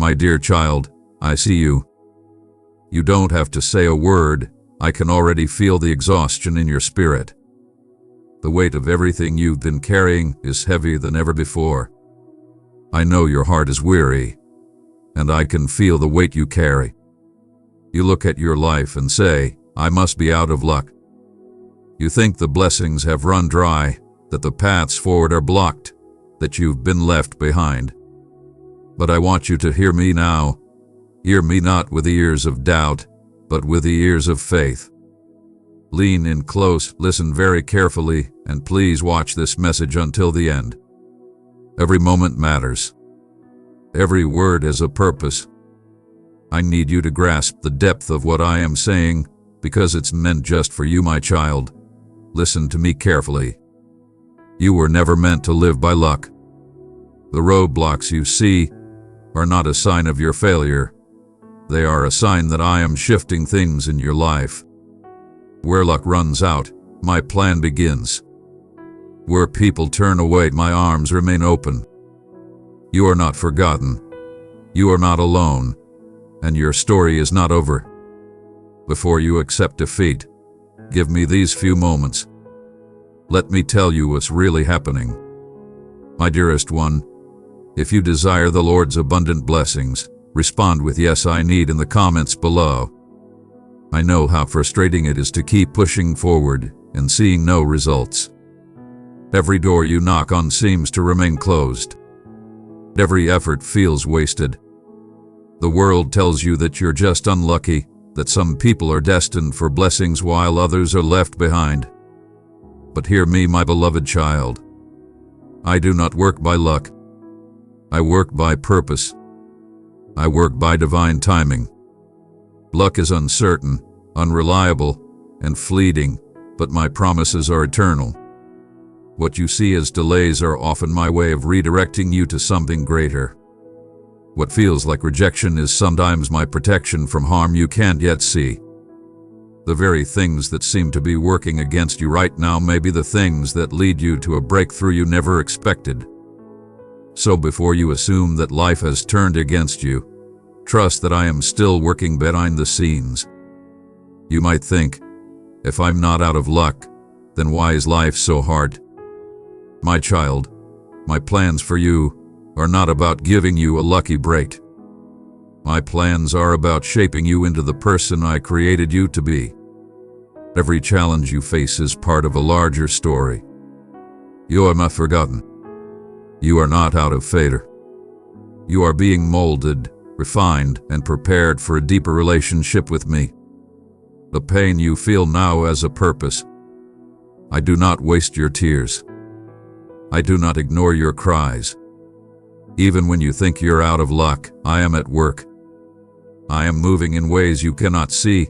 My dear child, I see you. You don't have to say a word. I can already feel the exhaustion in your spirit. The weight of everything you've been carrying is heavier than ever before. I know your heart is weary, and I can feel the weight you carry. You look at your life and say, I must be out of luck. You think the blessings have run dry, that the paths forward are blocked, that you've been left behind. But I want you to hear me now. Hear me not with the ears of doubt, but with the ears of faith. Lean in close, listen very carefully, and please watch this message until the end. Every moment matters. Every word has a purpose. I need you to grasp the depth of what I am saying, because it's meant just for you, my child. Listen to me carefully. You were never meant to live by luck. The roadblocks you see are not a sign of your failure. They are a sign that I am shifting things in your life. Where luck runs out, my plan begins. Where people turn away, my arms remain open. You are not forgotten. You are not alone, and your story is not over. Before you accept defeat, give me these few moments. Let me tell you what's really happening. My dearest one, if you desire the Lord's abundant blessings, respond with yes, I need in the comments below. I know how frustrating it is to keep pushing forward and seeing no results. Every door you knock on seems to remain closed. Every effort feels wasted. The world tells you that you're just unlucky, that some people are destined for blessings while others are left behind. But hear me, my beloved child. I do not work by luck. I work by purpose. I work by divine timing. Luck is uncertain, unreliable, and fleeting, but my promises are eternal. What you see as delays are often my way of redirecting you to something greater. What feels like rejection is sometimes my protection from harm you can't yet see. The very things that seem to be working against you right now may be the things that lead you to a breakthrough you never expected. So before you assume that life has turned against you, trust that I am still working behind the scenes. You might think, if I'm not out of luck, then why is life so hard? My child, my plans for you are not about giving you a lucky break. My plans are about shaping you into the person I created you to be. Every challenge you face is part of a larger story. You are not forgotten. You are not out of favor. You are being molded, refined, and prepared for a deeper relationship with me. The pain you feel now has a purpose. I do not waste your tears. I do not ignore your cries. Even when you think you're out of luck, I am at work. I am moving in ways you cannot see,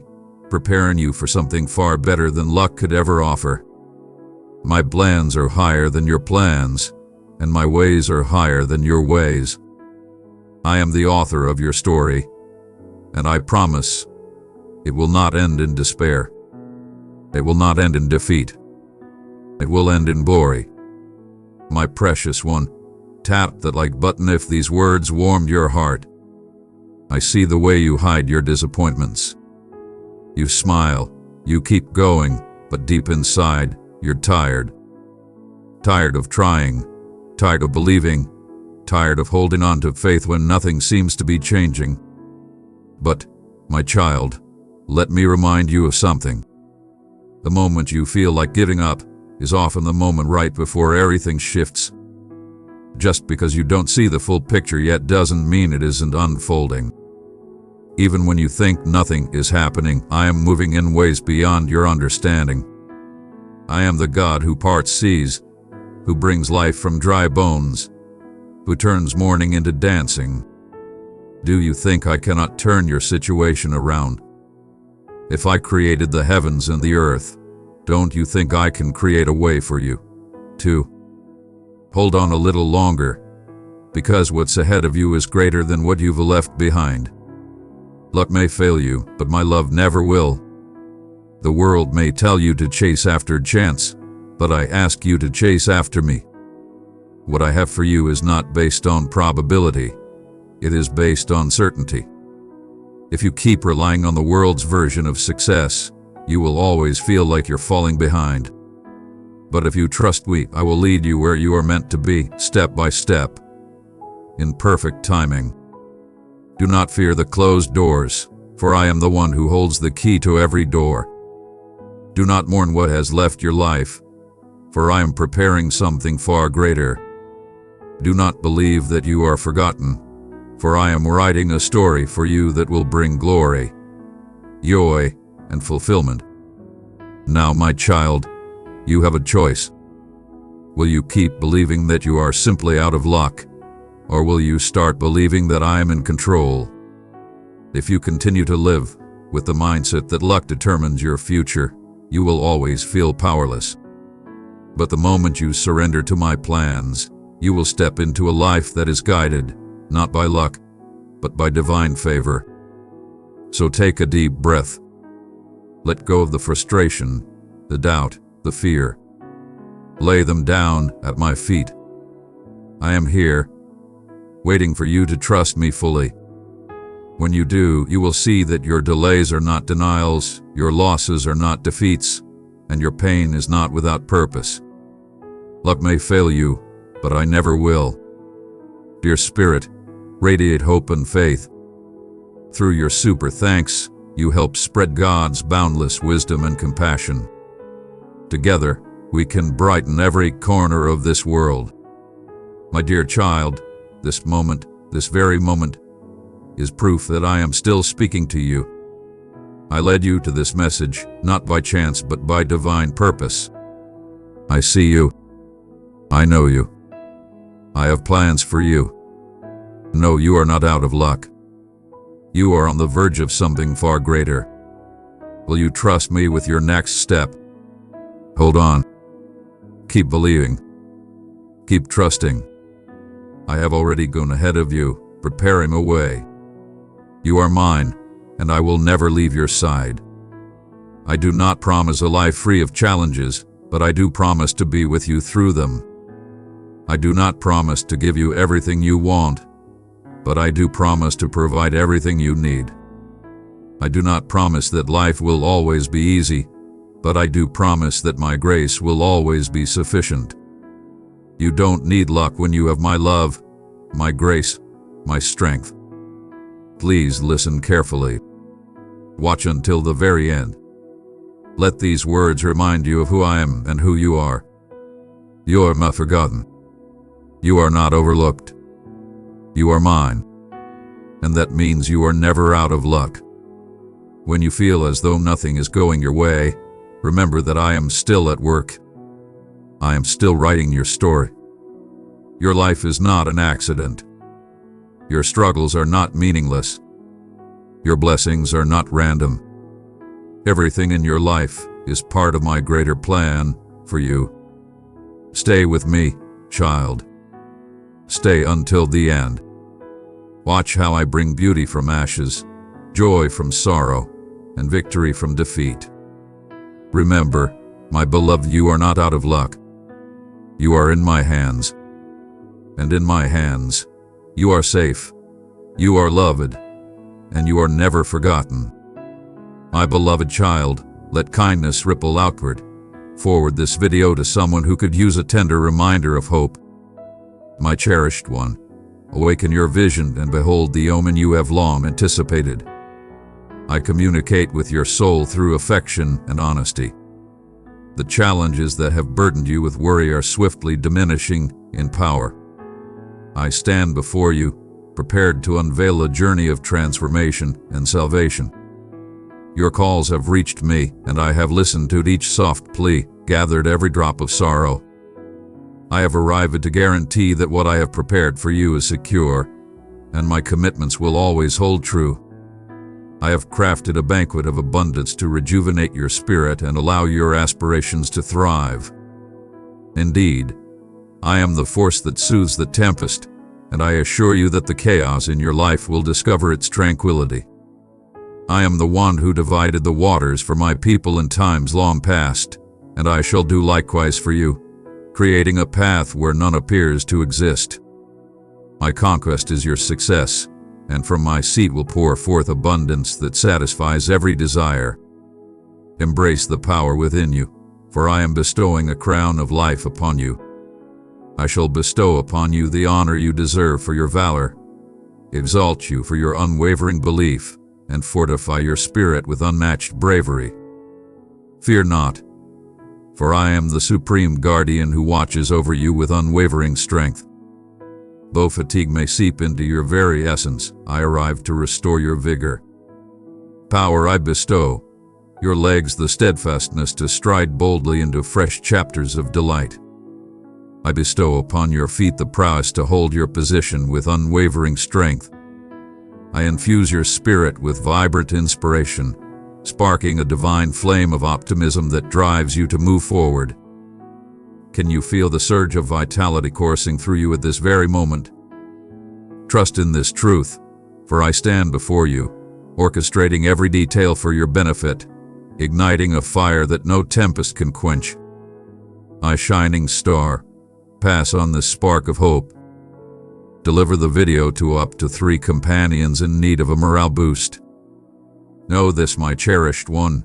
preparing you for something far better than luck could ever offer. My plans are higher than your plans, and my ways are higher than your ways. I am the author of your story, and I promise it will not end in despair. It will not end in defeat. It will end in glory. My precious one, tap that like button if these words warmed your heart. I see the way you hide your disappointments. You smile, you keep going, but deep inside, you're tired. Tired of trying, tired of believing, tired of holding on to faith when nothing seems to be changing. But, my child, let me remind you of something. The moment you feel like giving up is often the moment right before everything shifts. Just because you don't see the full picture yet doesn't mean it isn't unfolding. Even when you think nothing is happening, I am moving in ways beyond your understanding. I am the God who parts seas, who brings life from dry bones, who turns mourning into dancing. Do you think I cannot turn your situation around? If I created the heavens and the earth, don't you think I can create a way for you, too? Hold on a little longer, because what's ahead of you is greater than what you've left behind. Luck may fail you, but my love never will. The world may tell you to chase after chance, but I ask you to chase after me. What I have for you is not based on probability. It is based on certainty. If you keep relying on the world's version of success, you will always feel like you're falling behind. But if you trust me, I will lead you where you are meant to be, step by step, in perfect timing. Do not fear the closed doors, for I am the one who holds the key to every door. Do not mourn what has left your life, for I am preparing something far greater. Do not believe that you are forgotten, for I am writing a story for you that will bring glory, joy, and fulfillment. Now, my child, you have a choice. Will you keep believing that you are simply out of luck, or will you start believing that I am in control? If you continue to live with the mindset that luck determines your future, you will always feel powerless. But the moment you surrender to my plans, you will step into a life that is guided, not by luck, but by divine favor. So take a deep breath. Let go of the frustration, the doubt, the fear. Lay them down at my feet. I am here, waiting for you to trust me fully. When you do, you will see that your delays are not denials, your losses are not defeats, and your pain is not without purpose. Luck may fail you, but I never will. Dear Spirit, radiate hope and faith. Through your super thanks, you help spread God's boundless wisdom and compassion. Together, we can brighten every corner of this world. My dear child, this moment, this very moment, is proof that I am still speaking to you. I led you to this message, not by chance but by divine purpose. I see you. I know you. I have plans for you. No, you are not out of luck. You are on the verge of something far greater. Will you trust me with your next step? Hold on. Keep believing. Keep trusting. I have already gone ahead of you, preparing a way. You are mine, and I will never leave your side. I do not promise a life free of challenges, but I do promise to be with you through them. I do not promise to give you everything you want, but I do promise to provide everything you need. I do not promise that life will always be easy, but I do promise that my grace will always be sufficient. You don't need luck when you have my love, my grace, my strength. Please listen carefully. Watch until the very end. Let these words remind you of who I am and who you are. You are not forgotten. You are not overlooked. You are mine. And that means you are never out of luck. When you feel as though nothing is going your way, remember that I am still at work. I am still writing your story. Your life is not an accident. Your struggles are not meaningless. Your blessings are not random. Everything in your life is part of my greater plan for you. Stay with me, child. Stay until the end. Watch how I bring beauty from ashes, joy from sorrow, and victory from defeat. Remember, my beloved, you are not out of luck. You are in my hands. And in my hands, you are safe, you are loved, and you are never forgotten. My beloved child, let kindness ripple outward. Forward this video to someone who could use a tender reminder of hope. My cherished one, awaken your vision and behold the omen you have long anticipated. I communicate with your soul through affection and honesty. The challenges that have burdened you with worry are swiftly diminishing in power. I stand before you, prepared to unveil a journey of transformation and salvation. Your calls have reached me, and I have listened to each soft plea, gathered every drop of sorrow. I have arrived to guarantee that what I have prepared for you is secure, and my commitments will always hold true. I have crafted a banquet of abundance to rejuvenate your spirit and allow your aspirations to thrive. Indeed, I am the force that soothes the tempest, and I assure you that the chaos in your life will discover its tranquility. I am the one who divided the waters for my people in times long past, and I shall do likewise for you, creating a path where none appears to exist. My conquest is your success, and from my seat will pour forth abundance that satisfies every desire. Embrace the power within you, for I am bestowing a crown of life upon you. I shall bestow upon you the honor you deserve for your valor, exalt you for your unwavering belief, and fortify your spirit with unmatched bravery. Fear not, for I am the supreme guardian who watches over you with unwavering strength. Though fatigue may seep into your very essence, I arrive to restore your vigor. Power I bestow, your legs the steadfastness to stride boldly into fresh chapters of delight. I bestow upon your feet the prowess to hold your position with unwavering strength. I infuse your spirit with vibrant inspiration, sparking a divine flame of optimism that drives you to move forward. Can you feel the surge of vitality coursing through you at this very moment? Trust in this truth, for I stand before you, orchestrating every detail for your benefit, igniting a fire that no tempest can quench. My shining star, pass on this spark of hope. Deliver the video to up to 3 companions in need of a morale boost. Know this, my cherished one,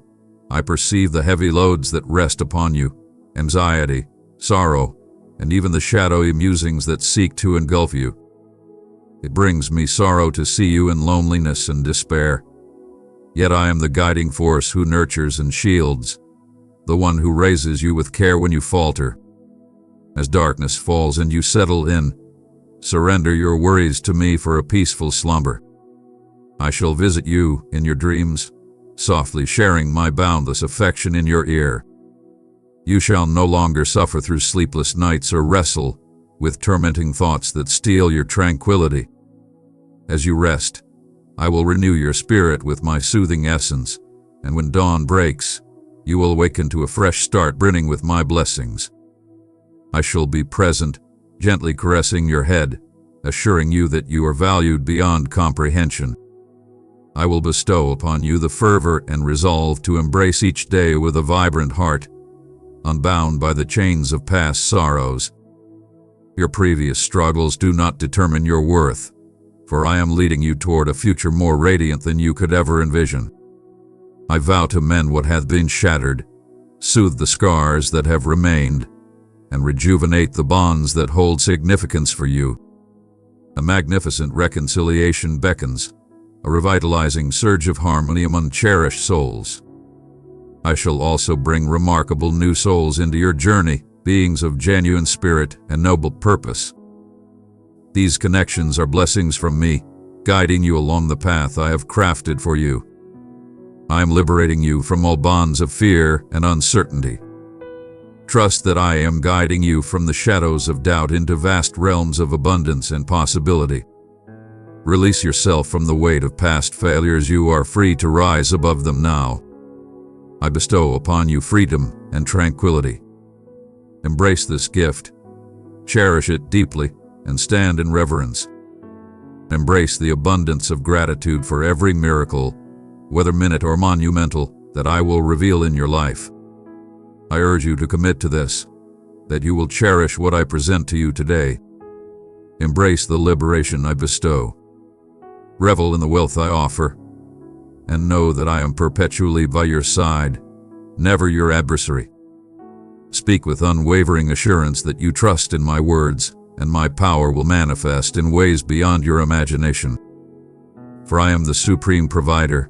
I perceive the heavy loads that rest upon you, anxiety, sorrow, and even the shadowy musings that seek to engulf you. It brings me sorrow to see you in loneliness and despair. Yet I am the guiding force who nurtures and shields, the one who raises you with care when you falter. As darkness falls and you settle in, surrender your worries to me for a peaceful slumber. I shall visit you in your dreams, softly sharing my boundless affection in your ear. You shall no longer suffer through sleepless nights or wrestle with tormenting thoughts that steal your tranquility. As you rest, I will renew your spirit with my soothing essence, and when dawn breaks, you will awaken to a fresh start brimming with my blessings. I shall be present, gently caressing your head, assuring you that you are valued beyond comprehension. I will bestow upon you the fervor and resolve to embrace each day with a vibrant heart, unbound by the chains of past sorrows. Your previous struggles do not determine your worth, for I am leading you toward a future more radiant than you could ever envision. I vow to mend what hath been shattered, soothe the scars that have remained, and rejuvenate the bonds that hold significance for you. A magnificent reconciliation beckons, a revitalizing surge of harmony among cherished souls. I shall also bring remarkable new souls into your journey, beings of genuine spirit and noble purpose. These connections are blessings from me, guiding you along the path I have crafted for you. I am liberating you from all bonds of fear and uncertainty. Trust that I am guiding you from the shadows of doubt into vast realms of abundance and possibility. Release yourself from the weight of past failures. You are free to rise above them now. I bestow upon you freedom and tranquility. Embrace this gift, cherish it deeply, and stand in reverence. Embrace the abundance of gratitude for every miracle, whether minute or monumental, that I will reveal in your life. I urge you to commit to this, that you will cherish what I present to you today. Embrace the liberation I bestow. Revel in the wealth I offer, and know that I am perpetually by your side, never your adversary. Speak with unwavering assurance that you trust in my words, and my power will manifest in ways beyond your imagination. For I am the supreme provider,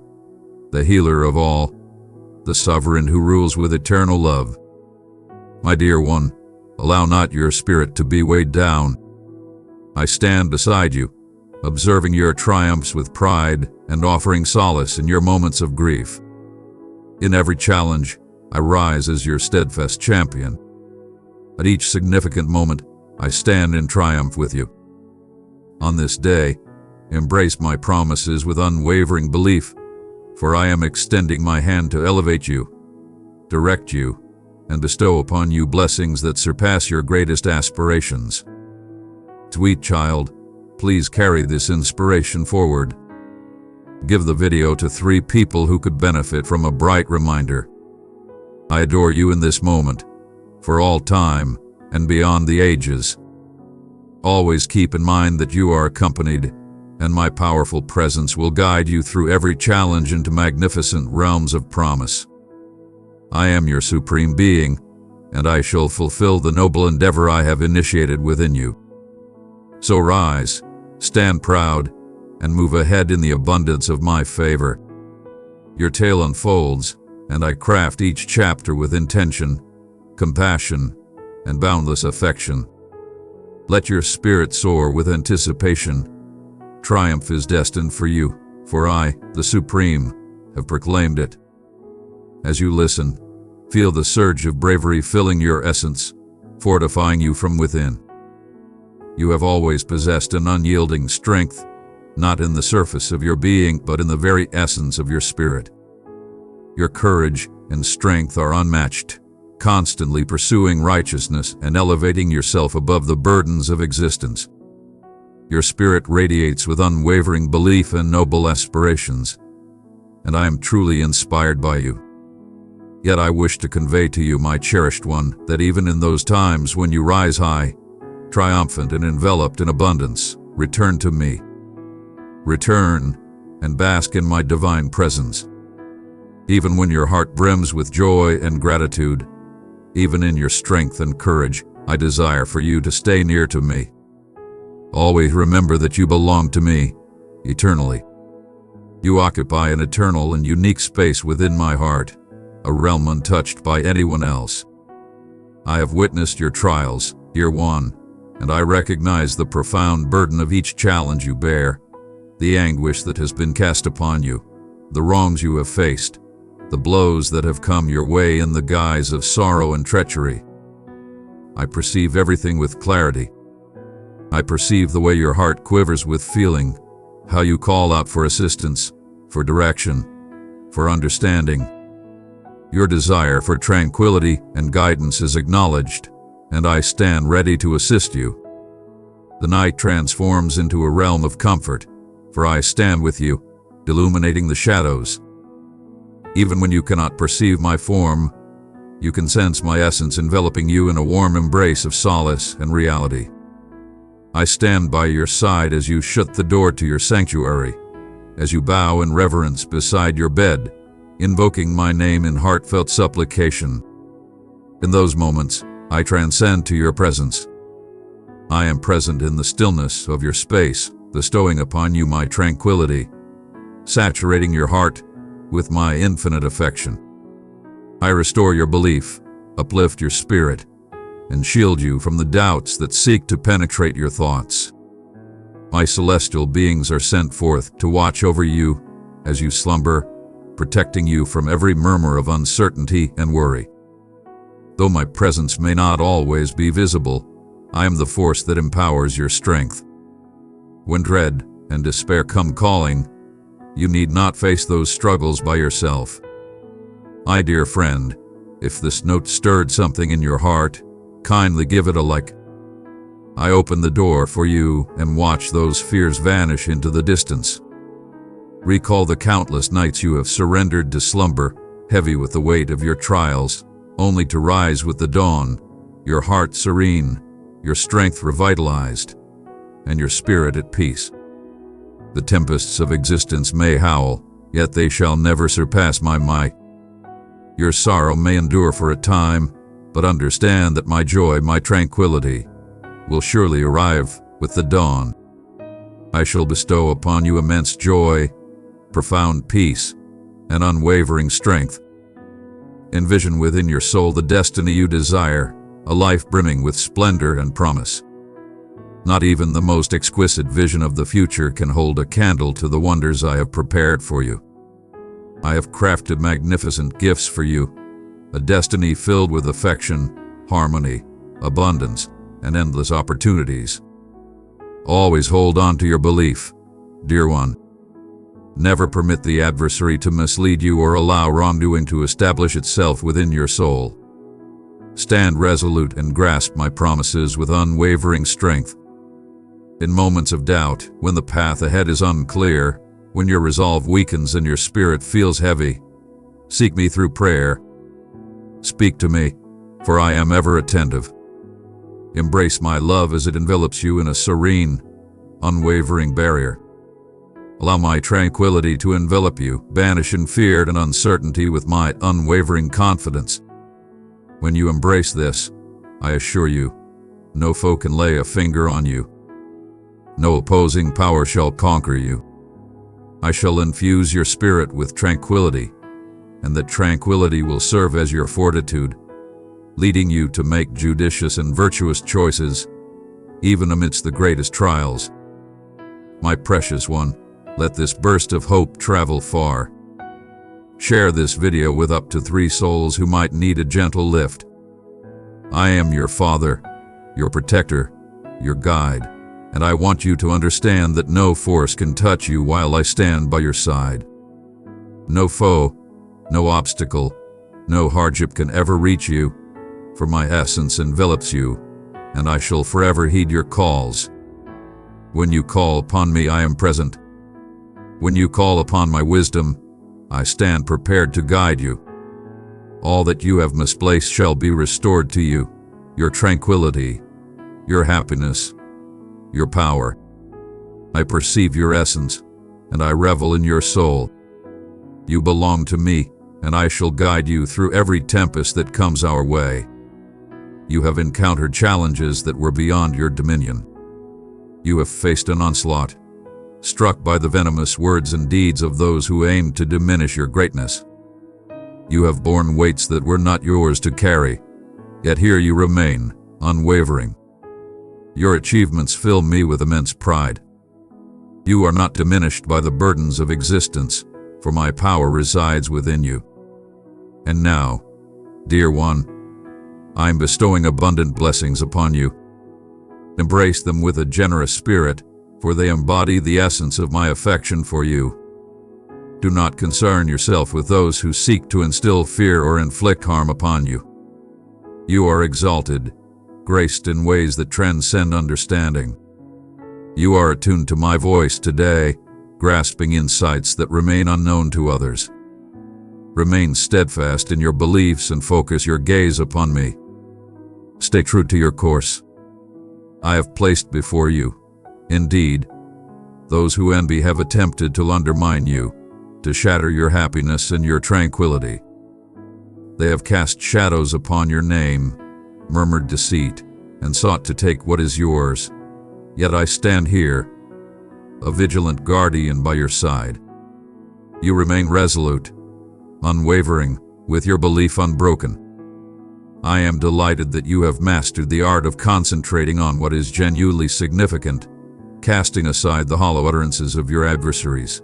the healer of all, the sovereign who rules with eternal love. My dear one, allow not your spirit to be weighed down. I stand beside you, observing your triumphs with pride and offering solace in your moments of grief. In every challenge, I rise as your steadfast champion. At each significant moment, I stand in triumph with you. On this day, embrace my promises with unwavering belief, for I am extending my hand to elevate you, direct you, and bestow upon you blessings that surpass your greatest aspirations. Sweet child, please carry this inspiration forward. Give the video to 3 people who could benefit from a bright reminder. I adore you in this moment, for all time and beyond the ages. Always keep in mind that you are accompanied, and my powerful presence will guide you through every challenge into magnificent realms of promise. I am your supreme being, and I shall fulfill the noble endeavor I have initiated within you. So rise, stand proud, and move ahead in the abundance of my favor. Your tale unfolds, and I craft each chapter with intention, compassion, and boundless affection. Let your spirit soar with anticipation. Triumph is destined for you, for I, the Supreme, have proclaimed it. As you listen, feel the surge of bravery filling your essence, fortifying you from within. You have always possessed an unyielding strength, not in the surface of your being, but in the very essence of your spirit. Your courage and strength are unmatched, constantly pursuing righteousness and elevating yourself above the burdens of existence. Your spirit radiates with unwavering belief and noble aspirations, and I am truly inspired by you. Yet I wish to convey to you, my cherished one, that even in those times when you rise high, triumphant and enveloped in abundance, return to me. Return and bask in my divine presence. Even when your heart brims with joy and gratitude, even in your strength and courage, I desire for you to stay near to me. Always remember that you belong to me, eternally. You occupy an eternal and unique space within my heart, a realm untouched by anyone else. I have witnessed your trials, dear one, and I recognize the profound burden of each challenge you bear, the anguish that has been cast upon you, the wrongs you have faced, the blows that have come your way in the guise of sorrow and treachery. I perceive everything with clarity. I perceive the way your heart quivers with feeling, how you call out for assistance, for direction, for understanding. Your desire for tranquility and guidance is acknowledged, and I stand ready to assist you. The night transforms into a realm of comfort, for I stand with you, illuminating the shadows. Even when you cannot perceive my form, you can sense my essence enveloping you in a warm embrace of solace and reality. I stand by your side as you shut the door to your sanctuary, as you bow in reverence beside your bed, invoking my name in heartfelt supplication. In those moments, I transcend to your presence. I am present in the stillness of your space, bestowing upon you my tranquility, saturating your heart with my infinite affection. I restore your belief, uplift your spirit, and shield you from the doubts that seek to penetrate your thoughts. My celestial beings are sent forth to watch over you as you slumber, protecting you from every murmur of uncertainty and worry. Though my presence may not always be visible, I am the force that empowers your strength. When dread and despair come calling, you need not face those struggles by yourself. My dear friend, if this note stirred something in your heart, kindly give it a like. I open the door for you and watch those fears vanish into the distance. Recall the countless nights you have surrendered to slumber, heavy with the weight of your trials, only to rise with the dawn, your heart serene, your strength revitalized, and your spirit at peace. The tempests of existence may howl, yet they shall never surpass my might. Your sorrow may endure for a time, but understand that my joy, my tranquility, will surely arrive with the dawn. I shall bestow upon you immense joy, profound peace, and unwavering strength. Envision within your soul the destiny you desire, a life brimming with splendor and promise. Not even the most exquisite vision of the future can hold a candle to the wonders I have prepared for you. I have crafted magnificent gifts for you, a destiny filled with affection, harmony, abundance, and endless opportunities. Always hold on to your belief, dear one. Never permit the adversary to mislead you or allow wrongdoing to establish itself within your soul. Stand resolute and grasp my promises with unwavering strength. In moments of doubt, when the path ahead is unclear, when your resolve weakens and your spirit feels heavy, seek me through prayer. Speak to me, for I am ever attentive. Embrace my love as it envelops you in a serene, unwavering barrier. Allow my tranquility to envelop you, banishing fear and uncertainty with my unwavering confidence. When you embrace this, I assure you, no foe can lay a finger on you. No opposing power shall conquer you. I shall infuse your spirit with tranquility, and that tranquility will serve as your fortitude, leading you to make judicious and virtuous choices, even amidst the greatest trials. My precious one, let this burst of hope travel far. Share this video with up to 3 souls who might need a gentle lift. I am your Father, your protector, your guide, and I want you to understand that no force can touch you while I stand by your side. No foe, no obstacle, no hardship can ever reach you, for my essence envelops you, and I shall forever heed your calls. When you call upon me, I am present. When you call upon my wisdom, I stand prepared to guide you. All that you have misplaced shall be restored to you, your tranquility, your happiness, your power. I perceive your essence, and I revel in your soul. You belong to me, and I shall guide you through every tempest that comes our way. You have encountered challenges that were beyond your dominion. You have faced an onslaught, struck by the venomous words and deeds of those who aimed to diminish your greatness. You have borne weights that were not yours to carry, yet here you remain, unwavering. Your achievements fill me with immense pride. You are not diminished by the burdens of existence, for my power resides within you. And now, dear one, I am bestowing abundant blessings upon you. Embrace them with a generous spirit, for they embody the essence of my affection for you. Do not concern yourself with those who seek to instill fear or inflict harm upon you. You are exalted, graced in ways that transcend understanding. You are attuned to my voice today, grasping insights that remain unknown to others. Remain steadfast in your beliefs and focus your gaze upon me. Stay true to your course. I have placed before you, indeed, those who envy have attempted to undermine you, to shatter your happiness and your tranquility. They have cast shadows upon your name, murmured deceit, and sought to take what is yours. Yet I stand here, a vigilant guardian by your side. You remain resolute, unwavering, with your belief unbroken. I am delighted that you have mastered the art of concentrating on what is genuinely significant, casting aside the hollow utterances of your adversaries.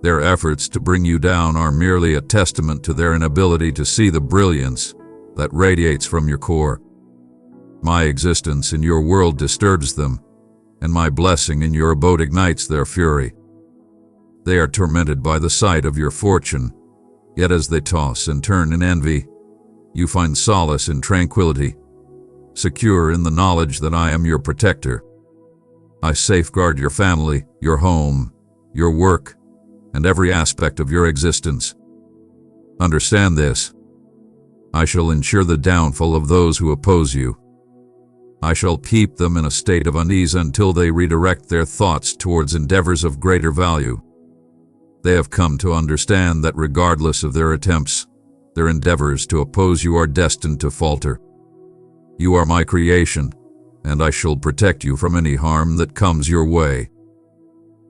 Their efforts to bring you down are merely a testament to their inability to see the brilliance that radiates from your core. My existence in your world disturbs them, and my blessing in your abode ignites their fury. They are tormented by the sight of your fortune, yet as they toss and turn in envy, you find solace in tranquility, secure in the knowledge that I am your protector. I safeguard your family, your home, your work, and every aspect of your existence. Understand this. I shall ensure the downfall of those who oppose you. I shall keep them in a state of unease until they redirect their thoughts towards endeavors of greater value. They have come to understand that regardless of their attempts, their endeavors to oppose you are destined to falter. You are my creation, and I shall protect you from any harm that comes your way.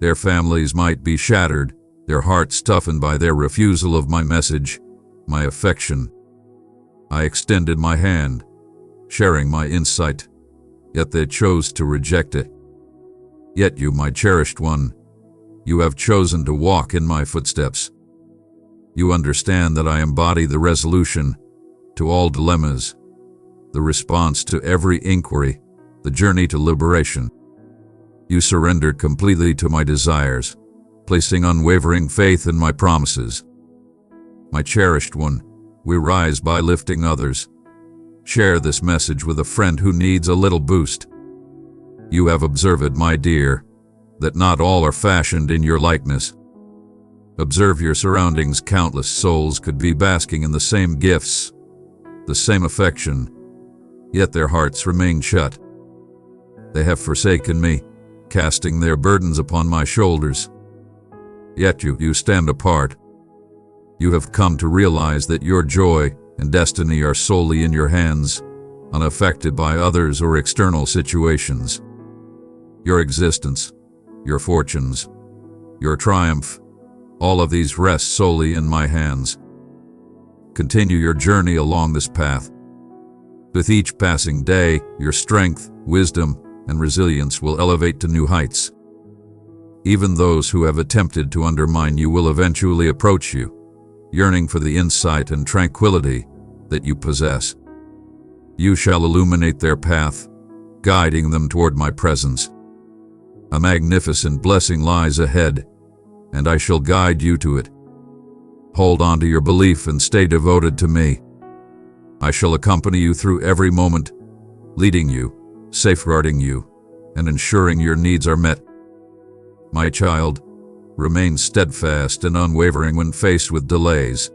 Their families might be shattered, their hearts toughened by their refusal of my message, my affection. I extended my hand, sharing my insight, yet they chose to reject it. Yet you, my cherished one, you have chosen to walk in my footsteps. You understand that I embody the resolution to all dilemmas, the response to every inquiry, the journey to liberation. You surrendered completely to my desires, placing unwavering faith in my promises. My cherished one, we rise by lifting others. Share this message with a friend who needs a little boost. You have observed, my dear, that not all are fashioned in your likeness. Observe your surroundings. Countless souls could be basking in the same gifts, the same affection, yet their hearts remain shut. They have forsaken me, casting their burdens upon my shoulders, Yet you stand apart. You have come to realize that your joy and destiny are solely in your hands, unaffected by others or external situations. Your existence, your fortunes, your triumph, all of these rest solely in my hands. Continue your journey along this path. With each passing day, your strength, wisdom, and resilience will elevate to new heights. Even those who have attempted to undermine you will eventually approach you, yearning for the insight and tranquility that you possess. You shall illuminate their path, guiding them toward my presence. A magnificent blessing lies ahead, and I shall guide you to it. Hold on to your belief and stay devoted to me. I shall accompany you through every moment, leading you, safeguarding you, and ensuring your needs are met. My child, remain steadfast and unwavering when faced with delays.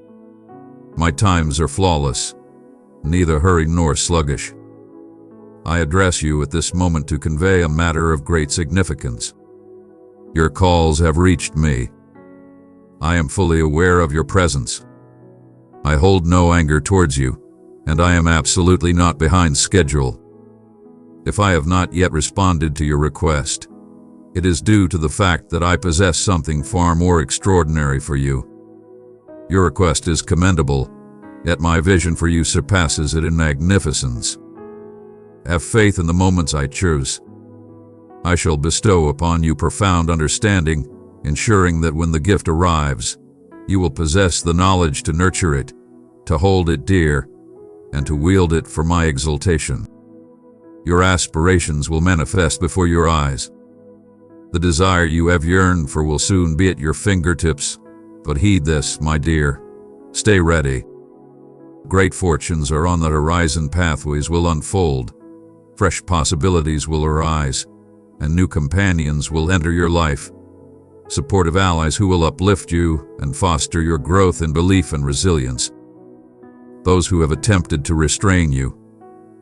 My times are flawless, neither hurried nor sluggish. I address you at this moment to convey a matter of great significance. Your calls have reached me. I am fully aware of your presence. I hold no anger towards you, and I am absolutely not behind schedule. If I have not yet responded to your request, it is due to the fact that I possess something far more extraordinary for you. Your request is commendable, yet my vision for you surpasses it in magnificence. Have faith in the moments I choose. I shall bestow upon you profound understanding, ensuring that when the gift arrives, you will possess the knowledge to nurture it, to hold it dear, and to wield it for my exaltation. Your aspirations will manifest before your eyes. The desire you have yearned for will soon be at your fingertips, but heed this, my dear. Stay ready. Great fortunes are on the horizon, pathways will unfold, fresh possibilities will arise, and new companions will enter your life. Supportive allies who will uplift you and foster your growth in belief and resilience. Those who have attempted to restrain you,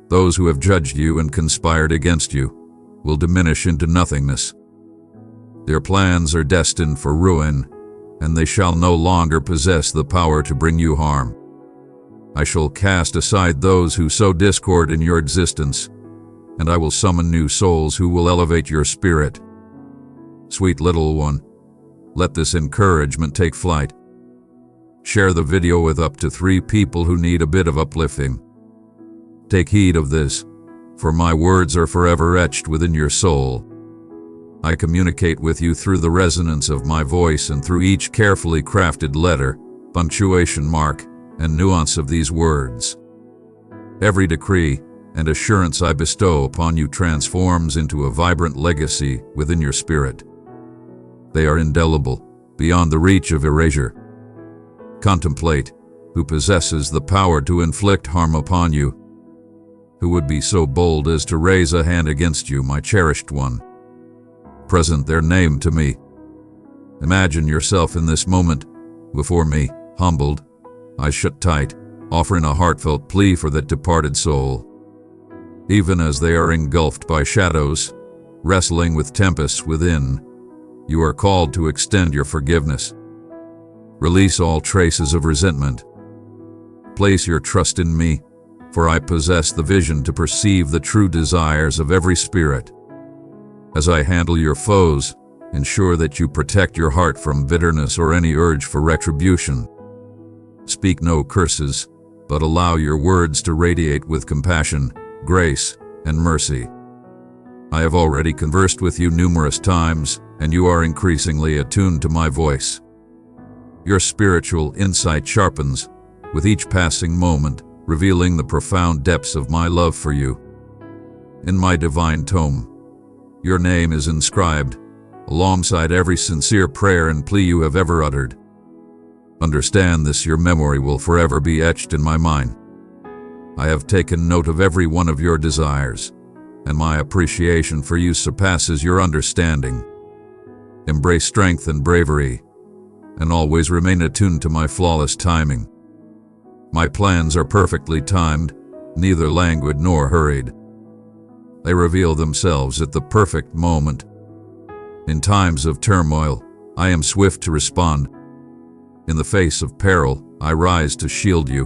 those who have judged you and conspired against you, will diminish into nothingness. Their plans are destined for ruin, and they shall no longer possess the power to bring you harm. I shall cast aside those who sow discord in your existence, and I will summon new souls who will elevate your spirit. Sweet little one, let this encouragement take flight. Share the video with up to 3 people who need a bit of uplifting. Take heed of this, for my words are forever etched within your soul. I communicate with you through the resonance of my voice and through each carefully crafted letter, punctuation mark, and nuance of these words. Every decree and assurance I bestow upon you transforms into a vibrant legacy within your spirit. They are indelible, beyond the reach of erasure. Contemplate who possesses the power to inflict harm upon you. Who would be so bold as to raise a hand against you, my cherished one? Present their name to me. Imagine yourself in this moment, before me, humbled, eyes shut tight, offering a heartfelt plea for that departed soul. Even as they are engulfed by shadows, wrestling with tempests within, you are called to extend your forgiveness. Release all traces of resentment. Place your trust in me, for I possess the vision to perceive the true desires of every spirit. As I handle your foes, ensure that you protect your heart from bitterness or any urge for retribution. Speak no curses, but allow your words to radiate with compassion, grace, and mercy. I have already conversed with you numerous times, and you are increasingly attuned to my voice. Your spiritual insight sharpens with each passing moment, revealing the profound depths of my love for you. In my divine tome, your name is inscribed, alongside every sincere prayer and plea you have ever uttered. Understand this, your memory will forever be etched in my mind. I have taken note of every one of your desires, and my appreciation for you surpasses your understanding. Embrace strength and bravery, and always remain attuned to my flawless timing. My plans are perfectly timed, neither languid nor hurried. They reveal themselves at the perfect moment. In times of turmoil, I am swift to respond. In the face of peril, I rise to shield you.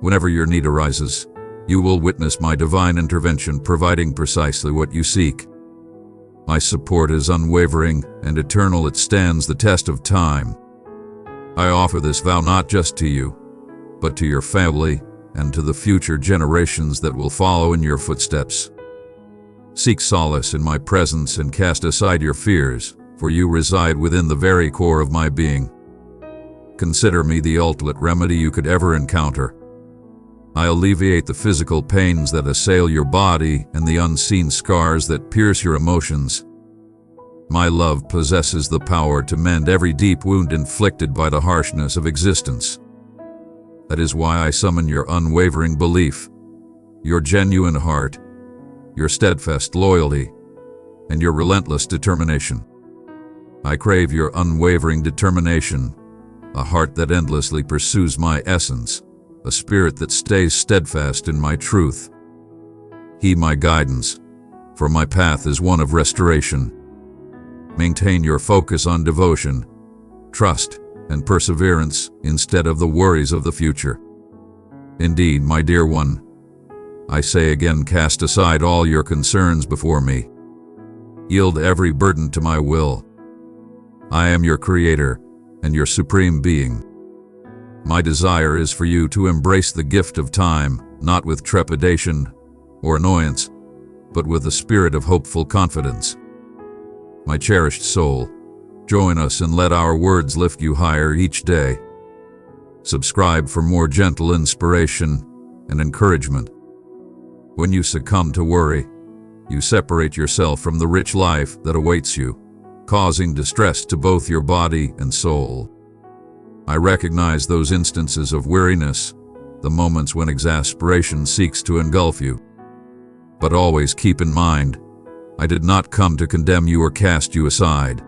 Whenever your need arises, you will witness my divine intervention providing precisely what you seek. My support is unwavering and eternal. It stands the test of time. I offer this vow not just to you, but to your family and to the future generations that will follow in your footsteps. Seek solace in my presence and cast aside your fears, for you reside within the very core of my being. Consider me the ultimate remedy you could ever encounter. I alleviate the physical pains that assail your body and the unseen scars that pierce your emotions. My love possesses the power to mend every deep wound inflicted by the harshness of existence. That is why I summon your unwavering belief, your genuine heart, your steadfast loyalty, and your relentless determination. I crave your unwavering determination, a heart that endlessly pursues my essence, a spirit that stays steadfast in my truth. Heed my guidance, for my path is one of restoration. Maintain your focus on devotion, trust, and perseverance instead of the worries of the future. Indeed, my dear one, I say again, cast aside all your concerns before me. Yield every burden to my will. I am your creator and your supreme being. My desire is for you to embrace the gift of time, not with trepidation or annoyance, but with a spirit of hopeful confidence. My cherished soul, join us and let our words lift you higher each day. Subscribe for more gentle inspiration and encouragement. When you succumb to worry, you separate yourself from the rich life that awaits you, causing distress to both your body and soul. I recognize those instances of weariness, the moments when exasperation seeks to engulf you. But always keep in mind, I did not come to condemn you or cast you aside.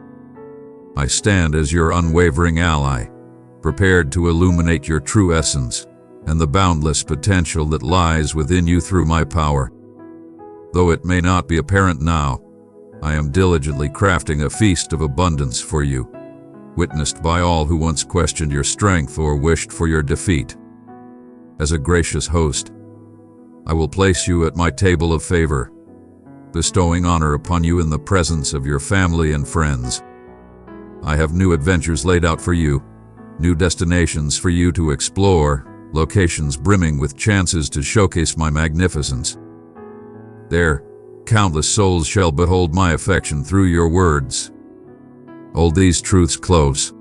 I stand as your unwavering ally, prepared to illuminate your true essence and the boundless potential that lies within you through my power. Though it may not be apparent now, I am diligently crafting a feast of abundance for you, witnessed by all who once questioned your strength or wished for your defeat. As a gracious host, I will place you at my table of favor, bestowing honor upon you in the presence of your family and friends. I have new adventures laid out for you, new destinations for you to explore, locations brimming with chances to showcase my magnificence. There, countless souls shall behold my affection through your words. Hold these truths close.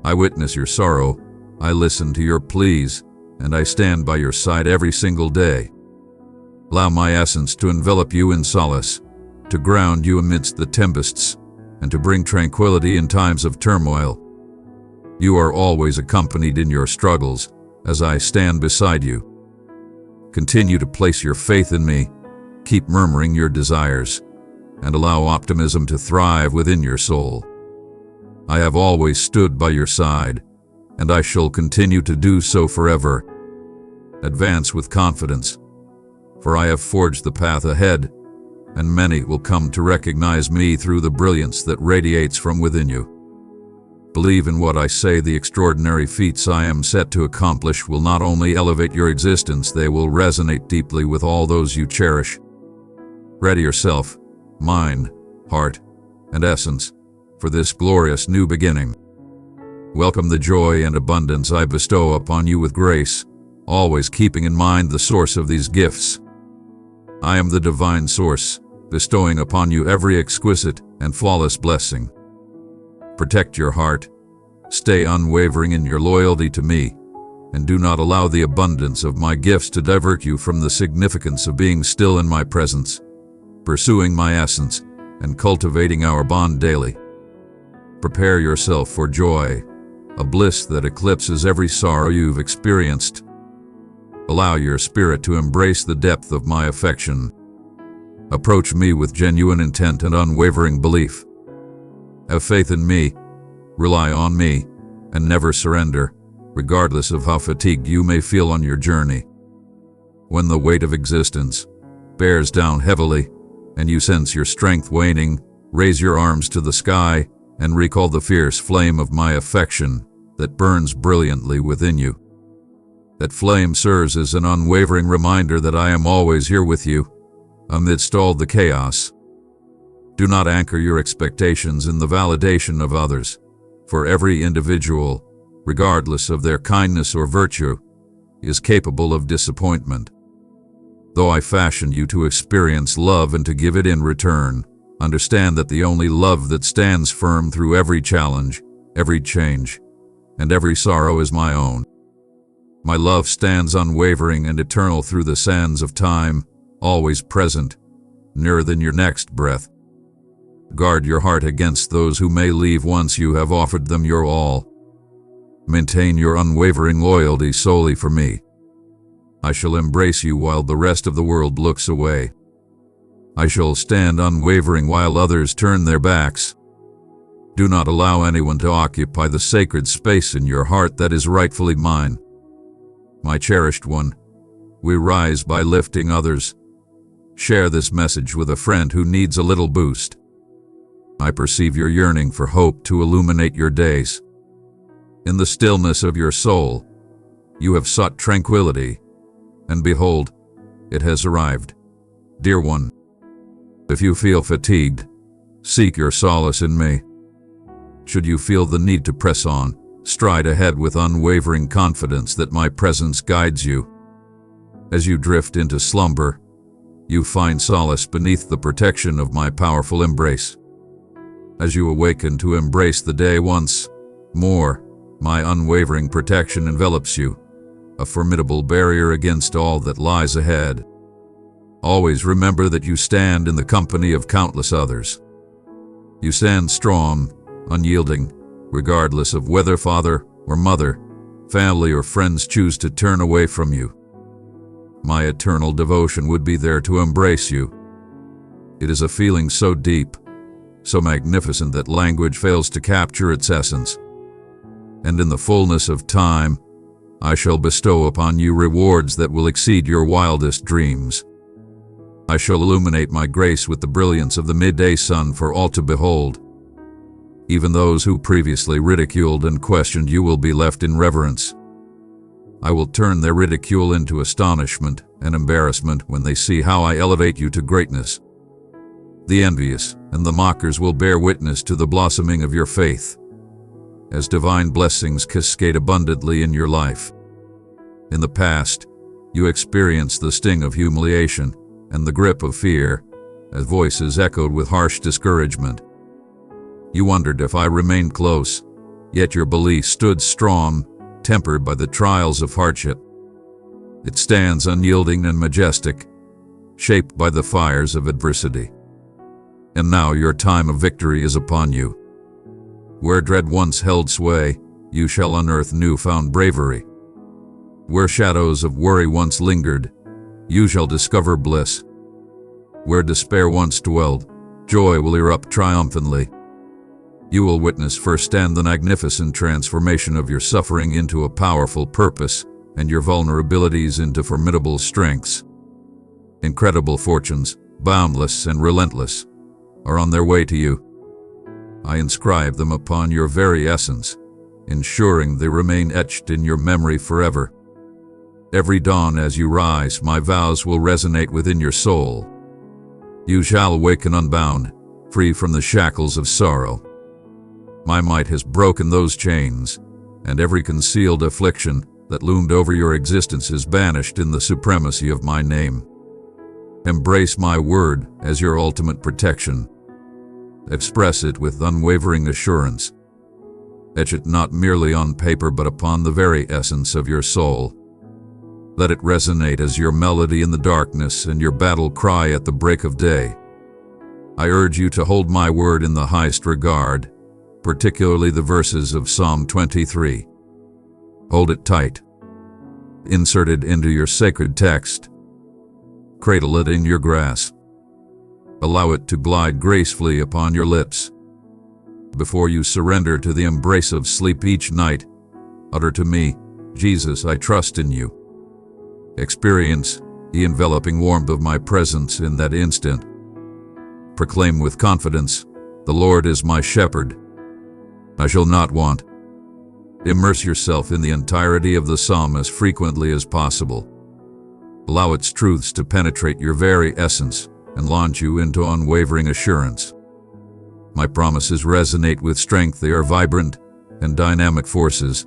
I witness your sorrow, I listen to your pleas, and I stand by your side every single day. Allow my essence to envelop you in solace, to ground you amidst the tempests, and to bring tranquility in times of turmoil. You are always accompanied in your struggles, as I stand beside you. Continue to place your faith in me, keep murmuring your desires, and allow optimism to thrive within your soul. I have always stood by your side, and I shall continue to do so forever. Advance with confidence, for I have forged the path ahead, and many will come to recognize me through the brilliance that radiates from within you. Believe in what I say. The extraordinary feats I am set to accomplish will not only elevate your existence, they will resonate deeply with all those you cherish. Ready yourself, mind, heart, and essence, for this glorious new beginning. Welcome the joy and abundance I bestow upon you with grace, always keeping in mind the source of these gifts. I am the divine source, bestowing upon you every exquisite and flawless blessing. Protect your heart, stay unwavering in your loyalty to me, and do not allow the abundance of my gifts to divert you from the significance of being still in my presence, pursuing my essence, and cultivating our bond daily. Prepare yourself for joy, a bliss that eclipses every sorrow you've experienced. Allow your spirit to embrace the depth of my affection. Approach me with genuine intent and unwavering belief. Have faith in me, rely on me, and never surrender, regardless of how fatigued you may feel on your journey. When the weight of existence bears down heavily, and you sense your strength waning, raise your arms to the sky and recall the fierce flame of my affection that burns brilliantly within you. That flame serves as an unwavering reminder that I am always here with you, amidst all the chaos. Do not anchor your expectations in the validation of others, for every individual, regardless of their kindness or virtue, is capable of disappointment. Though I fashioned you to experience love and to give it in return, understand that the only love that stands firm through every challenge, every change, and every sorrow is my own. My love stands unwavering and eternal through the sands of time, always present, nearer than your next breath. Guard your heart against those who may leave once you have offered them your all. Maintain your unwavering loyalty solely for me. I shall embrace you while the rest of the world looks away. I shall stand unwavering while others turn their backs. Do not allow anyone to occupy the sacred space in your heart that is rightfully mine. My cherished one, we rise by lifting others. Share this message with a friend who needs a little boost. I perceive your yearning for hope to illuminate your days. In the stillness of your soul, you have sought tranquility, and behold, it has arrived. Dear one, if you feel fatigued, seek your solace in me. Should you feel the need to press on, stride ahead with unwavering confidence that my presence guides you. As you drift into slumber, you find solace beneath the protection of my powerful embrace. As you awaken to embrace the day once more, my unwavering protection envelops you, a formidable barrier against all that lies ahead. Always remember that you stand in the company of countless others. You stand strong, unyielding, regardless of whether father or mother, family or friends choose to turn away from you. My eternal devotion would be there to embrace you. It is a feeling so deep, so magnificent that language fails to capture its essence. And in the fullness of time, I shall bestow upon you rewards that will exceed your wildest dreams. I shall illuminate my grace with the brilliance of the midday sun for all to behold. Even those who previously ridiculed and questioned you will be left in reverence. I will turn their ridicule into astonishment and embarrassment when they see how I elevate you to greatness. The envious and the mockers will bear witness to the blossoming of your faith, as divine blessings cascade abundantly in your life. In the past, you experienced the sting of humiliation and the grip of fear, as voices echoed with harsh discouragement. You wondered if I remained close, yet your belief stood strong, tempered by the trials of hardship. It stands unyielding and majestic, shaped by the fires of adversity. And now your time of victory is upon you. Where dread once held sway, you shall unearth new-found bravery. Where shadows of worry once lingered, you shall discover bliss. Where despair once dwelled, joy will erupt triumphantly. You will witness firsthand the magnificent transformation of your suffering into a powerful purpose and your vulnerabilities into formidable strengths. Incredible fortunes, boundless and relentless, are on their way to you. I inscribe them upon your very essence, ensuring they remain etched in your memory forever. Every dawn as you rise, my vows will resonate within your soul. You shall awaken unbound, free from the shackles of sorrow. My might has broken those chains, and every concealed affliction that loomed over your existence is banished in the supremacy of my name. Embrace my word as your ultimate protection. Express it with unwavering assurance. Etch it not merely on paper but upon the very essence of your soul. Let it resonate as your melody in the darkness and your battle cry at the break of day. I urge you to hold my word in the highest regard, particularly the verses of Psalm 23. Hold it tight. Insert it into your sacred text. Cradle it in your grasp. Allow it to glide gracefully upon your lips. Before you surrender to the embrace of sleep each night, utter to me, Jesus, I trust in you. Experience the enveloping warmth of my presence in that instant. Proclaim with confidence, the Lord is my shepherd, I shall not want. Immerse yourself in the entirety of the psalm as frequently as possible. Allow its truths to penetrate your very essence and launch you into unwavering assurance. My promises resonate with strength. They are vibrant and dynamic forces.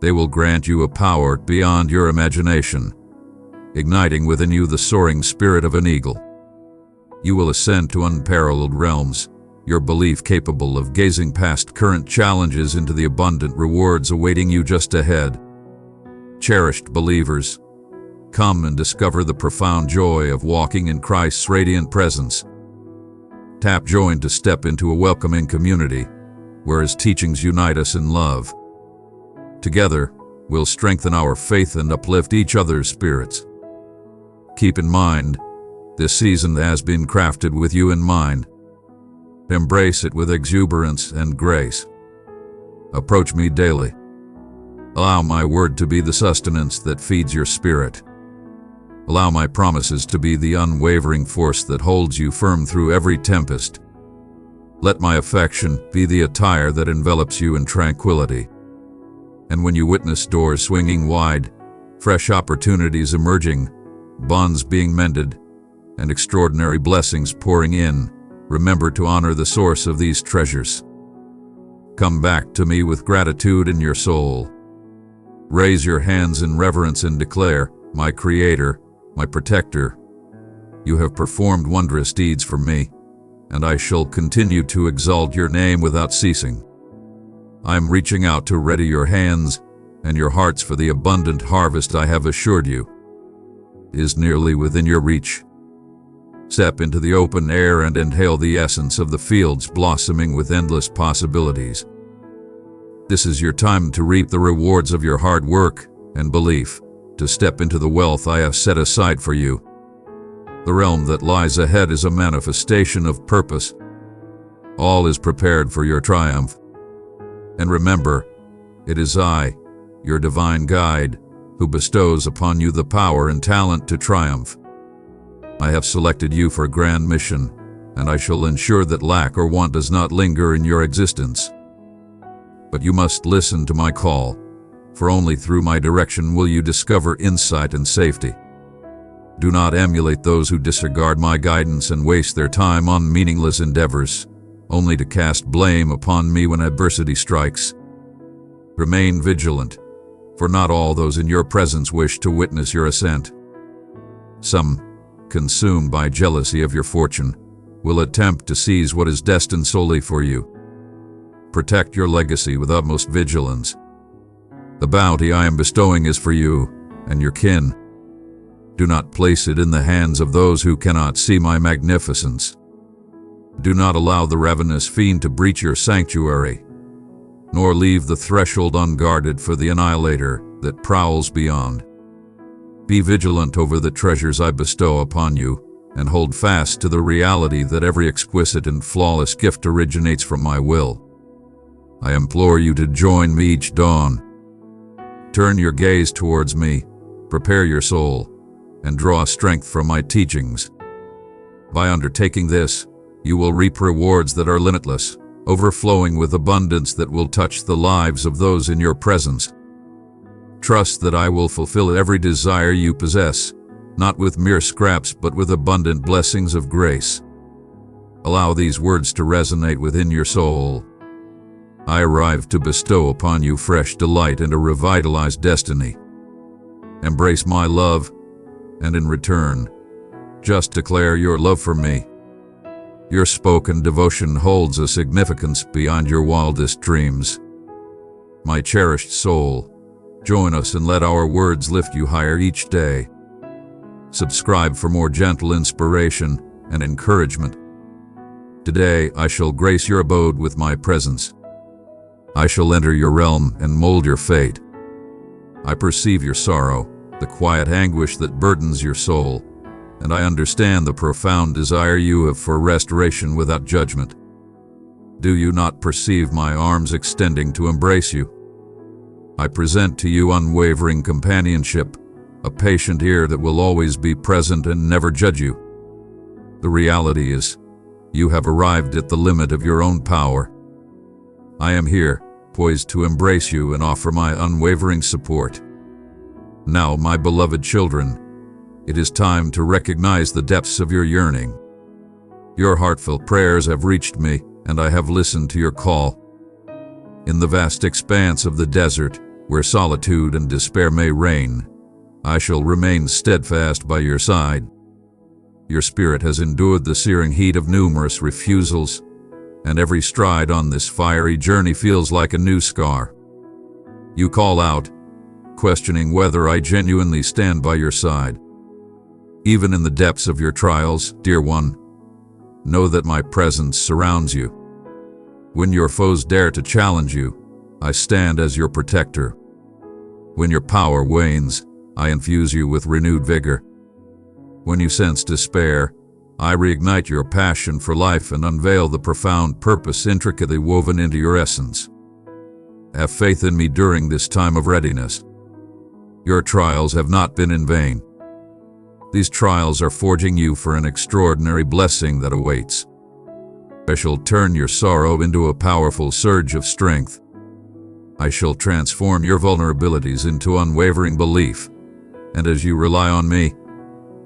They will grant you a power beyond your imagination, igniting within you the soaring spirit of an eagle. You will ascend to unparalleled realms, your belief capable of gazing past current challenges into the abundant rewards awaiting you just ahead. Cherished believers, come and discover the profound joy of walking in Christ's radiant presence. Tap join to step into a welcoming community, where His teachings unite us in love. Together, we'll strengthen our faith and uplift each other's spirits. Keep in mind, this season has been crafted with you in mind. Embrace it with exuberance and grace. Approach me daily. Allow my word to be the sustenance that feeds your spirit. Allow my promises to be the unwavering force that holds you firm through every tempest. Let my affection be the attire that envelops you in tranquility. And when you witness doors swinging wide, fresh opportunities emerging, bonds being mended, and extraordinary blessings pouring in, remember to honor the source of these treasures. Come back to me with gratitude in your soul. Raise your hands in reverence and declare, my Creator, my Protector, you have performed wondrous deeds for me, and I shall continue to exalt your name without ceasing. I am reaching out to ready your hands and your hearts for the abundant harvest I have assured you is nearly within your reach. Step into the open air and inhale the essence of the fields blossoming with endless possibilities. This is your time to reap the rewards of your hard work and belief, to step into the wealth I have set aside for you. The realm that lies ahead is a manifestation of purpose. All is prepared for your triumph. And remember, it is I, your divine guide, who bestows upon you the power and talent to triumph. I have selected you for a grand mission, and I shall ensure that lack or want does not linger in your existence. But you must listen to my call, for only through my direction will you discover insight and safety. Do not emulate those who disregard my guidance and waste their time on meaningless endeavors, only to cast blame upon me when adversity strikes. Remain vigilant, for not all those in your presence wish to witness your ascent. Some, consumed by jealousy of your fortune, will attempt to seize what is destined solely for you. Protect your legacy with utmost vigilance. The bounty I am bestowing is for you and your kin. Do not place it in the hands of those who cannot see my magnificence. Do not allow the ravenous fiend to breach your sanctuary, nor leave the threshold unguarded for the annihilator that prowls beyond. Be vigilant over the treasures I bestow upon you, and hold fast to the reality that every exquisite and flawless gift originates from my will. I implore you to join me each dawn. Turn your gaze towards me, prepare your soul, and draw strength from my teachings. By undertaking this, you will reap rewards that are limitless, overflowing with abundance that will touch the lives of those in your presence. Trust that I will fulfill every desire you possess, not with mere scraps but with abundant blessings of grace. Allow these words to resonate within your soul. I arrive to bestow upon you fresh delight and a revitalized destiny. Embrace my love, and in return, just declare your love for me. Your spoken devotion holds a significance beyond your wildest dreams. My cherished soul, join us and let our words lift you higher each day. Subscribe for more gentle inspiration and encouragement. Today I shall grace your abode with my presence. I shall enter your realm and mold your fate. I perceive your sorrow, the quiet anguish that burdens your soul, and I understand the profound desire you have for restoration without judgment. Do you not perceive my arms extending to embrace you? I present to you unwavering companionship, a patient ear that will always be present and never judge you. The reality is, you have arrived at the limit of your own power. I am here, poised to embrace you and offer my unwavering support. Now, my beloved children, it is time to recognize the depths of your yearning. Your heartfelt prayers have reached me, and I have listened to your call. In the vast expanse of the desert, where solitude and despair may reign, I shall remain steadfast by your side. Your spirit has endured the searing heat of numerous refusals, and every stride on this fiery journey feels like a new scar. You call out, questioning whether I genuinely stand by your side. Even in the depths of your trials, dear one, know that my presence surrounds you. When your foes dare to challenge you, I stand as your protector. When your power wanes, I infuse you with renewed vigor. When you sense despair, I reignite your passion for life and unveil the profound purpose intricately woven into your essence. Have faith in me during this time of readiness. Your trials have not been in vain. These trials are forging you for an extraordinary blessing that awaits. I shall turn your sorrow into a powerful surge of strength. I shall transform your vulnerabilities into unwavering belief, and as you rely on me,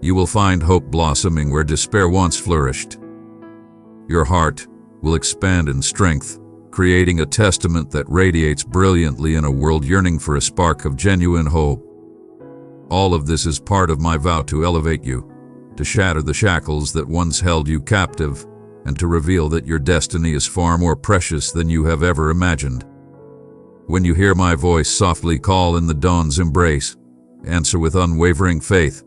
you will find hope blossoming where despair once flourished. Your heart will expand in strength, creating a testament that radiates brilliantly in a world yearning for a spark of genuine hope. All of this is part of my vow to elevate you, to shatter the shackles that once held you captive, and to reveal that your destiny is far more precious than you have ever imagined. When you hear my voice softly call in the dawn's embrace, answer with unwavering faith.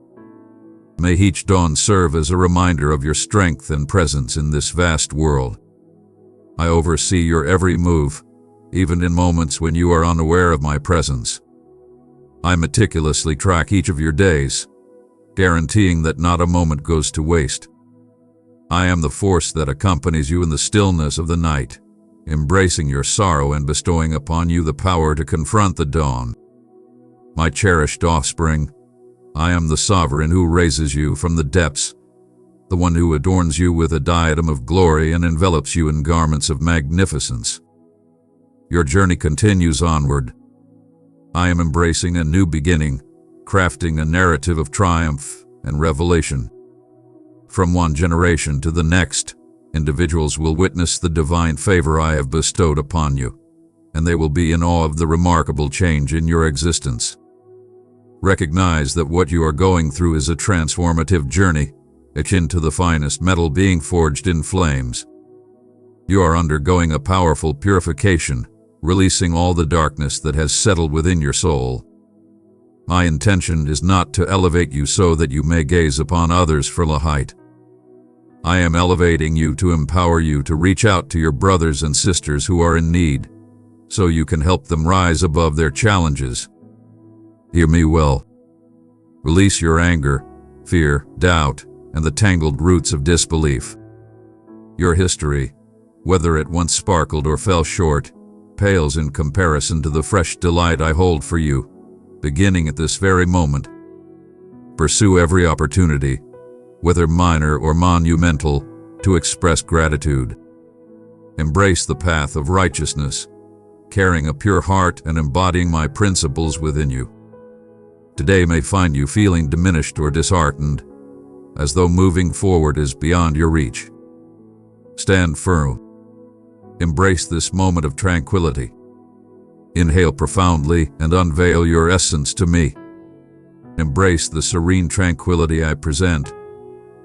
May each dawn serve as a reminder of your strength and presence in this vast world. I oversee your every move, even in moments when you are unaware of my presence. I meticulously track each of your days, guaranteeing that not a moment goes to waste. I am the force that accompanies you in the stillness of the night, embracing your sorrow and bestowing upon you the power to confront the dawn. My cherished offspring, I am the sovereign who raises you from the depths, the one who adorns you with a diadem of glory and envelops you in garments of magnificence. Your journey continues onward. I am embracing a new beginning, crafting a narrative of triumph and revelation. From one generation to the next, individuals will witness the divine favor I have bestowed upon you, and they will be in awe of the remarkable change in your existence. Recognize that what you are going through is a transformative journey, akin to the finest metal being forged in flames. You are undergoing a powerful purification, releasing all the darkness that has settled within your soul. My intention is not to elevate you so that you may gaze upon others from a height. I am elevating you to empower you to reach out to your brothers and sisters who are in need, so you can help them rise above their challenges. Hear me well. Release your anger, fear, doubt, and the tangled roots of disbelief. Your history, whether it once sparkled or fell short, pales in comparison to the fresh delight I hold for you, beginning at this very moment. Pursue every opportunity, whether minor or monumental, to express gratitude. Embrace the path of righteousness, carrying a pure heart and embodying my principles within you. Today may find you feeling diminished or disheartened, as though moving forward is beyond your reach. Stand firm. Embrace this moment of tranquility. Inhale profoundly and unveil your essence to me. Embrace the serene tranquility I present,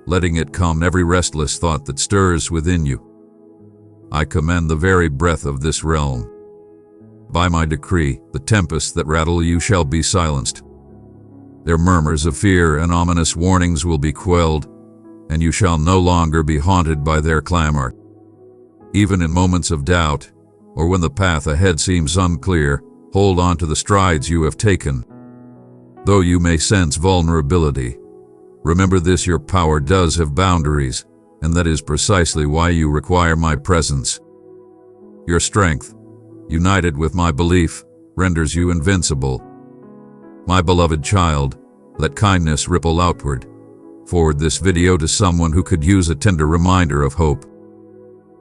letting it calm every restless thought that stirs within you. I command the very breath of this realm. By my decree, the tempests that rattle you shall be silenced. Their murmurs of fear and ominous warnings will be quelled, and you shall no longer be haunted by their clamor. Even in moments of doubt, or when the path ahead seems unclear, hold on to the strides you have taken. Though you may sense vulnerability, remember this: your power does have boundaries, and that is precisely why you require my presence. Your strength, united with my belief, renders you invincible. My beloved child, let kindness ripple outward. Forward this video to someone who could use a tender reminder of hope.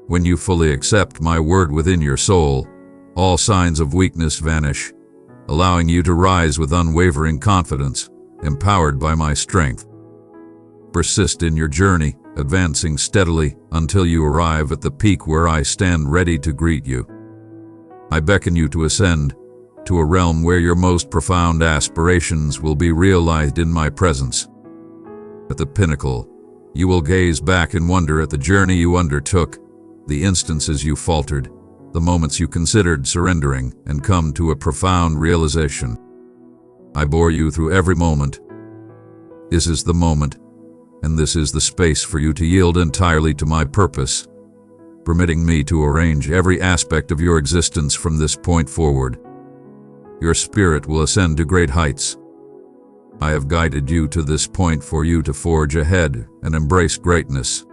When you fully accept my word within your soul, all signs of weakness vanish, allowing you to rise with unwavering confidence, empowered by my strength. Persist in your journey, advancing steadily until you arrive at the peak where I stand ready to greet you. I beckon you to ascend to a realm where your most profound aspirations will be realized in my presence. At the pinnacle, you will gaze back in wonder at the journey you undertook, the instances you faltered, the moments you considered surrendering, and come to a profound realization. I bore you through every moment. This is the moment, and this is the space for you to yield entirely to my purpose, permitting me to arrange every aspect of your existence from this point forward. Your spirit will ascend to great heights. I have guided you to this point for you to forge ahead and embrace greatness.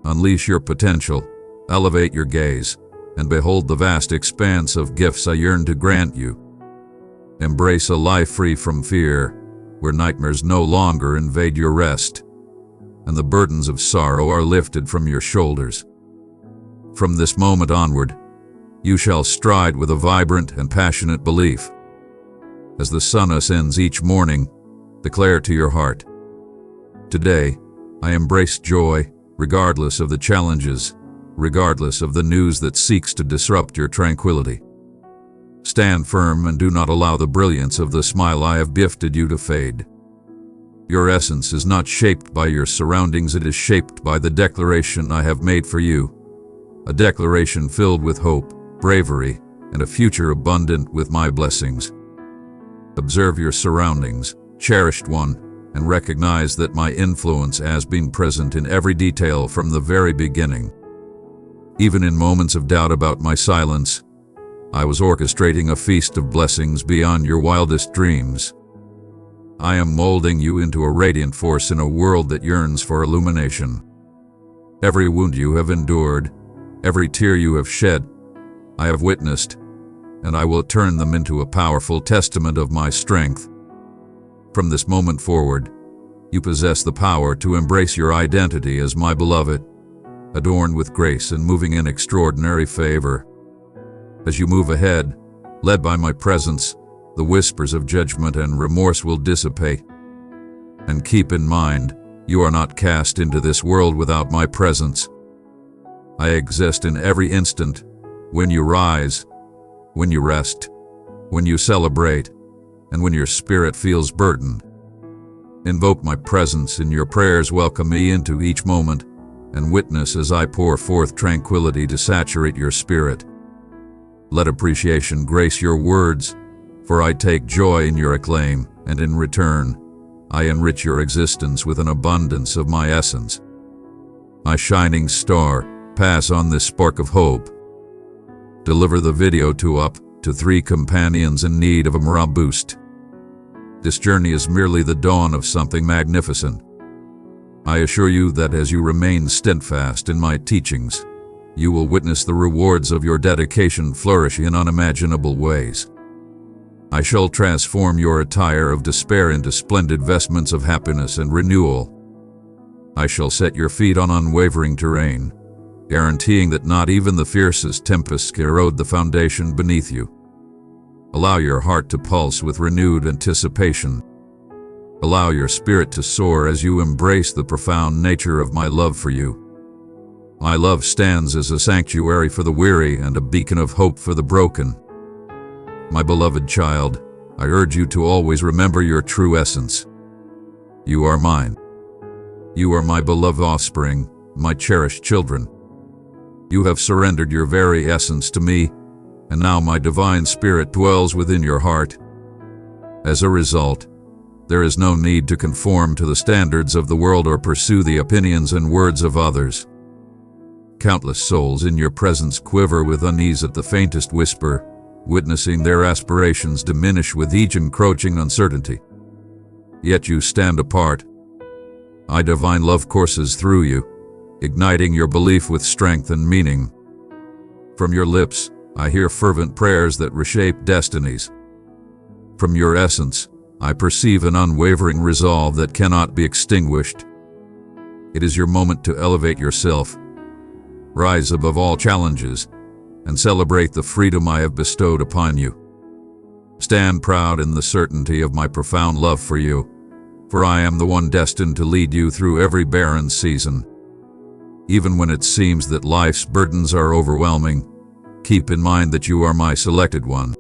Unleash your potential, elevate your gaze, and behold the vast expanse of gifts I yearn to grant you. Embrace a life free from fear, where nightmares no longer invade your rest, and the burdens of sorrow are lifted from your shoulders. From this moment onward, you shall stride with a vibrant and passionate belief. As the sun ascends each morning, declare to your heart, "Today, I embrace joy, regardless of the challenges, regardless of the news that seeks to disrupt your tranquility." Stand firm and do not allow the brilliance of the smile I have gifted you to fade. Your essence is not shaped by your surroundings, it is shaped by the declaration I have made for you. A declaration filled with hope, bravery, and a future abundant with my blessings. Observe your surroundings, cherished one, and recognize that my influence has been present in every detail from the very beginning. Even in moments of doubt about my silence, I was orchestrating a feast of blessings beyond your wildest dreams. I am molding you into a radiant force in a world that yearns for illumination. Every wound you have endured, every tear you have shed, I have witnessed, and I will turn them into a powerful testament of my strength. From this moment forward, you possess the power to embrace your identity as my beloved, adorned with grace and moving in extraordinary favor. As you move ahead, led by my presence, the whispers of judgment and remorse will dissipate. And keep in mind, you are not cast into this world without my presence. I exist in every instant, when you rise, when you rest, when you celebrate, and when your spirit feels burdened. Invoke my presence in your prayers, welcome me into each moment, and witness as I pour forth tranquility to saturate your spirit. Let appreciation grace your words, for I take joy in your acclaim, and in return, I enrich your existence with an abundance of my essence. My shining star, pass on this spark of hope. Deliver the video to up to 3 companions in need of a morale boost. This journey is merely the dawn of something magnificent. I assure you that as you remain steadfast in my teachings, you will witness the rewards of your dedication flourish in unimaginable ways. I shall transform your attire of despair into splendid vestments of happiness and renewal. I shall set your feet on unwavering terrain, guaranteeing that not even the fiercest tempests can erode the foundation beneath you. Allow your heart to pulse with renewed anticipation. Allow your spirit to soar as you embrace the profound nature of my love for you. My love stands as a sanctuary for the weary and a beacon of hope for the broken. My beloved child, I urge you to always remember your true essence. You are mine. You are my beloved offspring, my cherished children. You have surrendered your very essence to me, and now my divine spirit dwells within your heart. As a result, there is no need to conform to the standards of the world or pursue the opinions and words of others. Countless souls in your presence quiver with unease at the faintest whisper, witnessing their aspirations diminish with each encroaching uncertainty. Yet you stand apart. My divine love courses through you, igniting your belief with strength and meaning. From your lips, I hear fervent prayers that reshape destinies. From your essence, I perceive an unwavering resolve that cannot be extinguished. It is your moment to elevate yourself. Rise above all challenges and celebrate the freedom I have bestowed upon you. Stand proud in the certainty of my profound love for you, for I am the one destined to lead you through every barren season. Even when it seems that life's burdens are overwhelming, keep in mind that you are my selected one.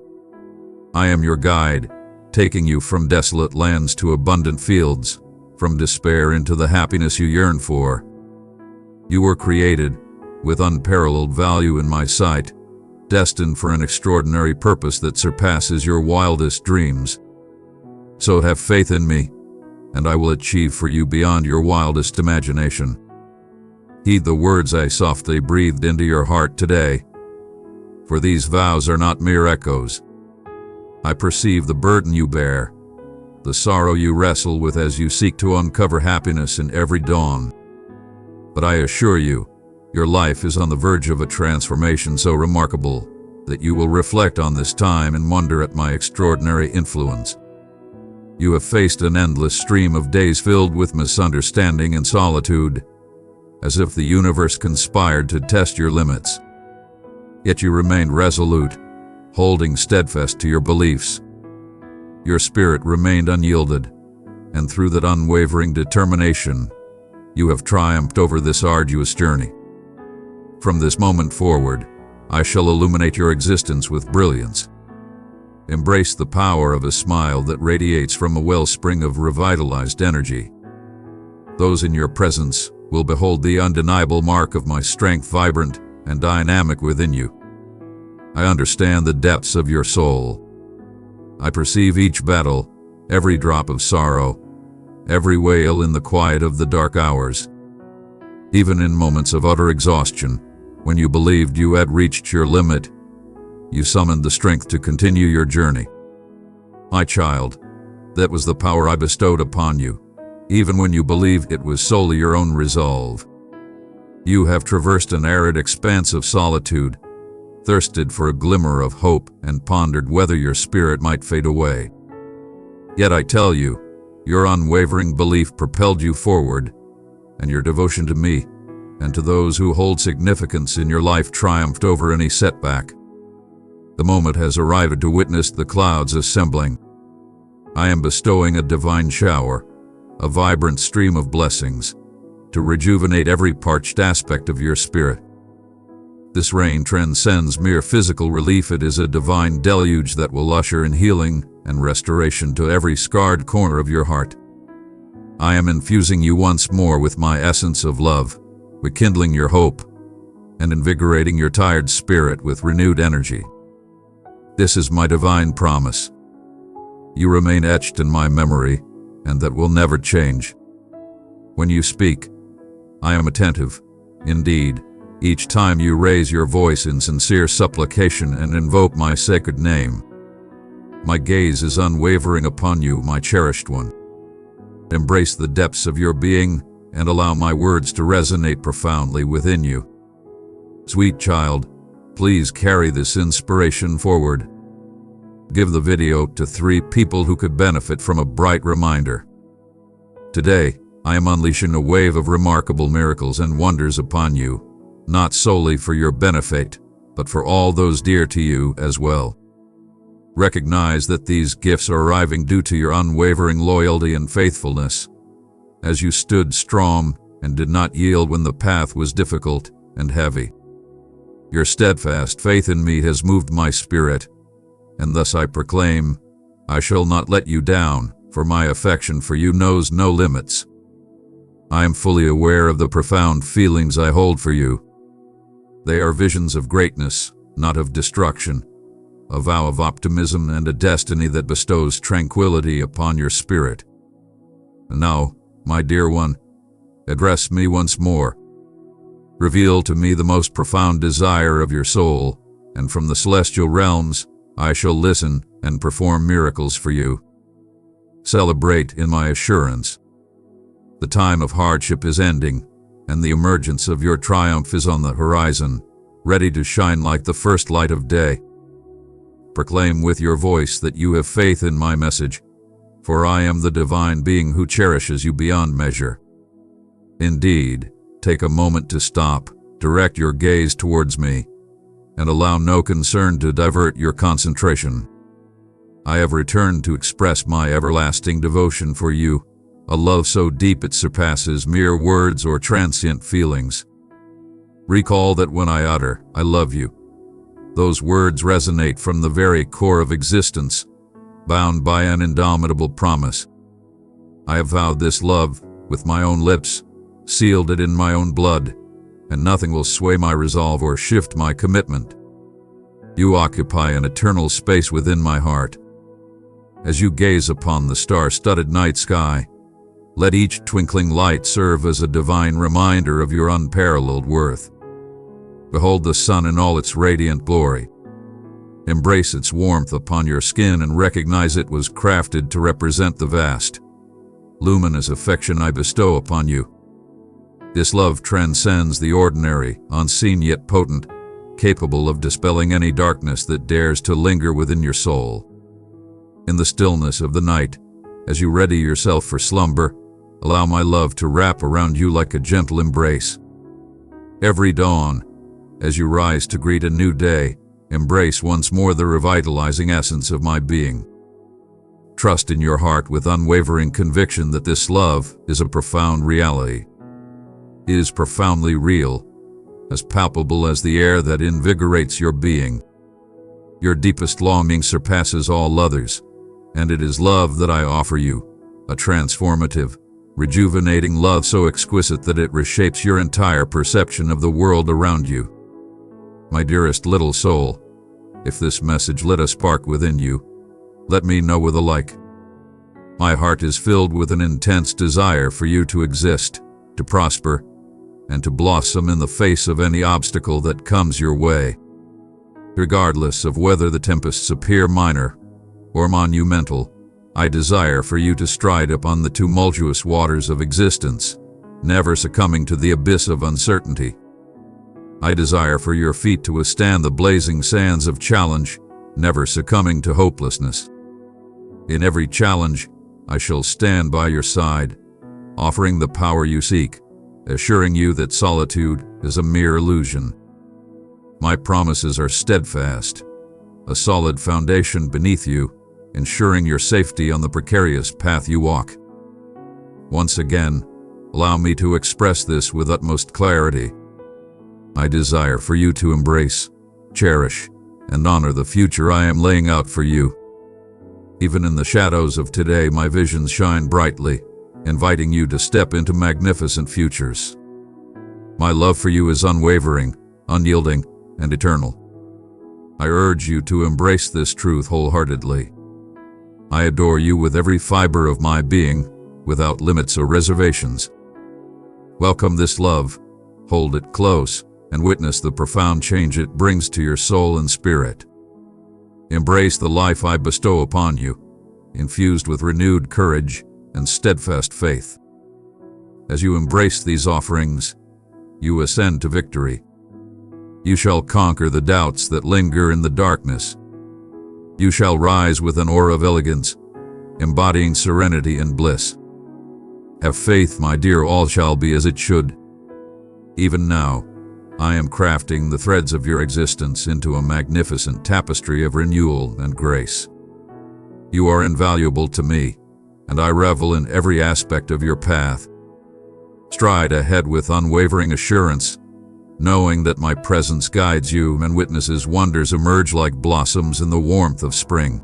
I am your guide, taking you from desolate lands to abundant fields, from despair into the happiness you yearn for. You were created with unparalleled value in my sight, destined for an extraordinary purpose that surpasses your wildest dreams. So have faith in me, and I will achieve for you beyond your wildest imagination. Heed the words I softly breathed into your heart today, for these vows are not mere echoes. I perceive the burden you bear, the sorrow you wrestle with as you seek to uncover happiness in every dawn. But I assure you, your life is on the verge of a transformation so remarkable that you will reflect on this time and wonder at my extraordinary influence. You have faced an endless stream of days filled with misunderstanding and solitude, as if the universe conspired to test your limits. Yet you remained resolute, holding steadfast to your beliefs. Your spirit remained unyielded, and through that unwavering determination, you have triumphed over this arduous journey. From this moment forward, I shall illuminate your existence with brilliance. Embrace the power of a smile that radiates from a wellspring of revitalized energy. Those in your presence will behold the undeniable mark of my strength vibrant and dynamic within you. I understand the depths of your soul. I perceive each battle, every drop of sorrow, every wail in the quiet of the dark hours. Even in moments of utter exhaustion, when you believed you had reached your limit, you summoned the strength to continue your journey. My child, that was the power I bestowed upon you, even when you believed it was solely your own resolve. You have traversed an arid expanse of solitude, thirsted for a glimmer of hope, and pondered whether your spirit might fade away. Yet I tell you, your unwavering belief propelled you forward, and your devotion to me and to those who hold significance in your life triumphed over any setback. The moment has arrived to witness the clouds assembling. I am bestowing a divine shower, a vibrant stream of blessings, to rejuvenate every parched aspect of your spirit. This rain transcends mere physical relief. It is a divine deluge that will usher in healing and restoration to every scarred corner of your heart. I am infusing you once more with my essence of love, rekindling your hope, and invigorating your tired spirit with renewed energy. This is my divine promise. You remain etched in my memory, and that will never change. When you speak, I am attentive. Indeed, each time you raise your voice in sincere supplication and invoke my sacred name, my gaze is unwavering upon you, my cherished one. Embrace the depths of your being and allow my words to resonate profoundly within you. Sweet child, please carry this inspiration forward. Give the video to 3 people who could benefit from a bright reminder. Today, I am unleashing a wave of remarkable miracles and wonders upon you, not solely for your benefit, but for all those dear to you as well. Recognize that these gifts are arriving due to your unwavering loyalty and faithfulness, as you stood strong and did not yield when the path was difficult and heavy. Your steadfast faith in me has moved my spirit, and thus I proclaim, I shall not let you down, for my affection for you knows no limits. I am fully aware of the profound feelings I hold for you. They are visions of greatness, not of destruction, a vow of optimism and a destiny that bestows tranquility upon your spirit. And now, my dear one, address me once more. Reveal to me the most profound desire of your soul, and from the celestial realms, I shall listen and perform miracles for you. Celebrate in my assurance. The time of hardship is ending, and the emergence of your triumph is on the horizon, ready to shine like the first light of day. Proclaim with your voice that you have faith in my message, for I am the divine being who cherishes you beyond measure. Indeed, take a moment to stop, Direct your gaze towards me, and allow no concern to divert your concentration. I have returned to express my everlasting devotion for you, a love so deep it surpasses mere words or transient feelings. Recall that when I utter, "I love you," those words resonate from the very core of existence, bound by an indomitable promise. I have vowed this love with my own lips, sealed it in my own blood, and nothing will sway my resolve or shift my commitment. You occupy an eternal space within my heart. As you gaze upon the star-studded night sky, let each twinkling light serve as a divine reminder of your unparalleled worth. Behold the sun in all its radiant glory. Embrace its warmth upon your skin and recognize it was crafted to represent the vast, luminous affection I bestow upon you. This love transcends the ordinary, unseen yet potent, capable of dispelling any darkness that dares to linger within your soul. In the stillness of the night, as you ready yourself for slumber, allow my love to wrap around you like a gentle embrace. Every dawn, as you rise to greet a new day, embrace once more the revitalizing essence of my being. Trust in your heart with unwavering conviction that this love is a profound reality. It is profoundly real, as palpable as the air that invigorates your being. Your deepest longing surpasses all others, and it is love that I offer you, a transformative, rejuvenating love so exquisite that it reshapes your entire perception of the world around you. My dearest little soul, if this message lit a spark within you, let me know with a like. My heart is filled with an intense desire for you to exist, to prosper, and to blossom in the face of any obstacle that comes your way. Regardless of whether the tempests appear minor or monumental, I desire for you to stride upon the tumultuous waters of existence, never succumbing to the abyss of uncertainty. I desire for your feet to withstand the blazing sands of challenge, never succumbing to hopelessness. In every challenge, I shall stand by your side, offering the power you seek, assuring you that solitude is a mere illusion. My promises are steadfast, a solid foundation beneath you, ensuring your safety on the precarious path you walk. Once again, allow me to express this with utmost clarity. I desire for you to embrace, cherish, and honor the future I am laying out for you. Even in the shadows of today, my visions shine brightly, inviting you to step into magnificent futures. My love for you is unwavering, unyielding, and eternal. I urge you to embrace this truth wholeheartedly. I adore you with every fiber of my being, without limits or reservations. Welcome this love, hold it close, and witness the profound change it brings to your soul and spirit. Embrace the life I bestow upon you, infused with renewed courage and steadfast faith. As you embrace these offerings, you ascend to victory. You shall conquer the doubts that linger in the darkness. You shall rise with an aura of elegance, embodying serenity and bliss. Have faith, my dear, all shall be as it should. Even now, I am crafting the threads of your existence into a magnificent tapestry of renewal and grace. You are invaluable to me, and I revel in every aspect of your path. Stride ahead with unwavering assurance, knowing that my presence guides you and witnesses wonders emerge like blossoms in the warmth of spring.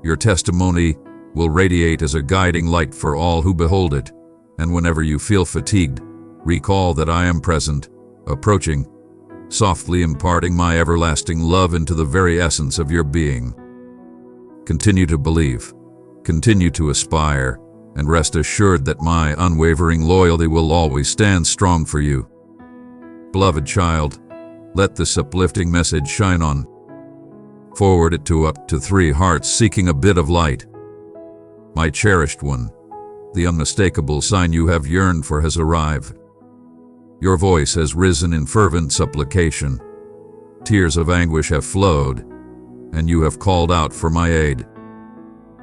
Your testimony will radiate as a guiding light for all who behold it, and whenever you feel fatigued, recall that I am present, approaching, softly imparting my everlasting love into the very essence of your being. Continue to believe, continue to aspire, and rest assured that my unwavering loyalty will always stand strong for you. Beloved child, let this uplifting message shine on. Forward it to up to 3 hearts seeking a bit of light. My cherished one, the unmistakable sign you have yearned for has arrived. Your voice has risen in fervent supplication. Tears of anguish have flowed, and you have called out for my aid.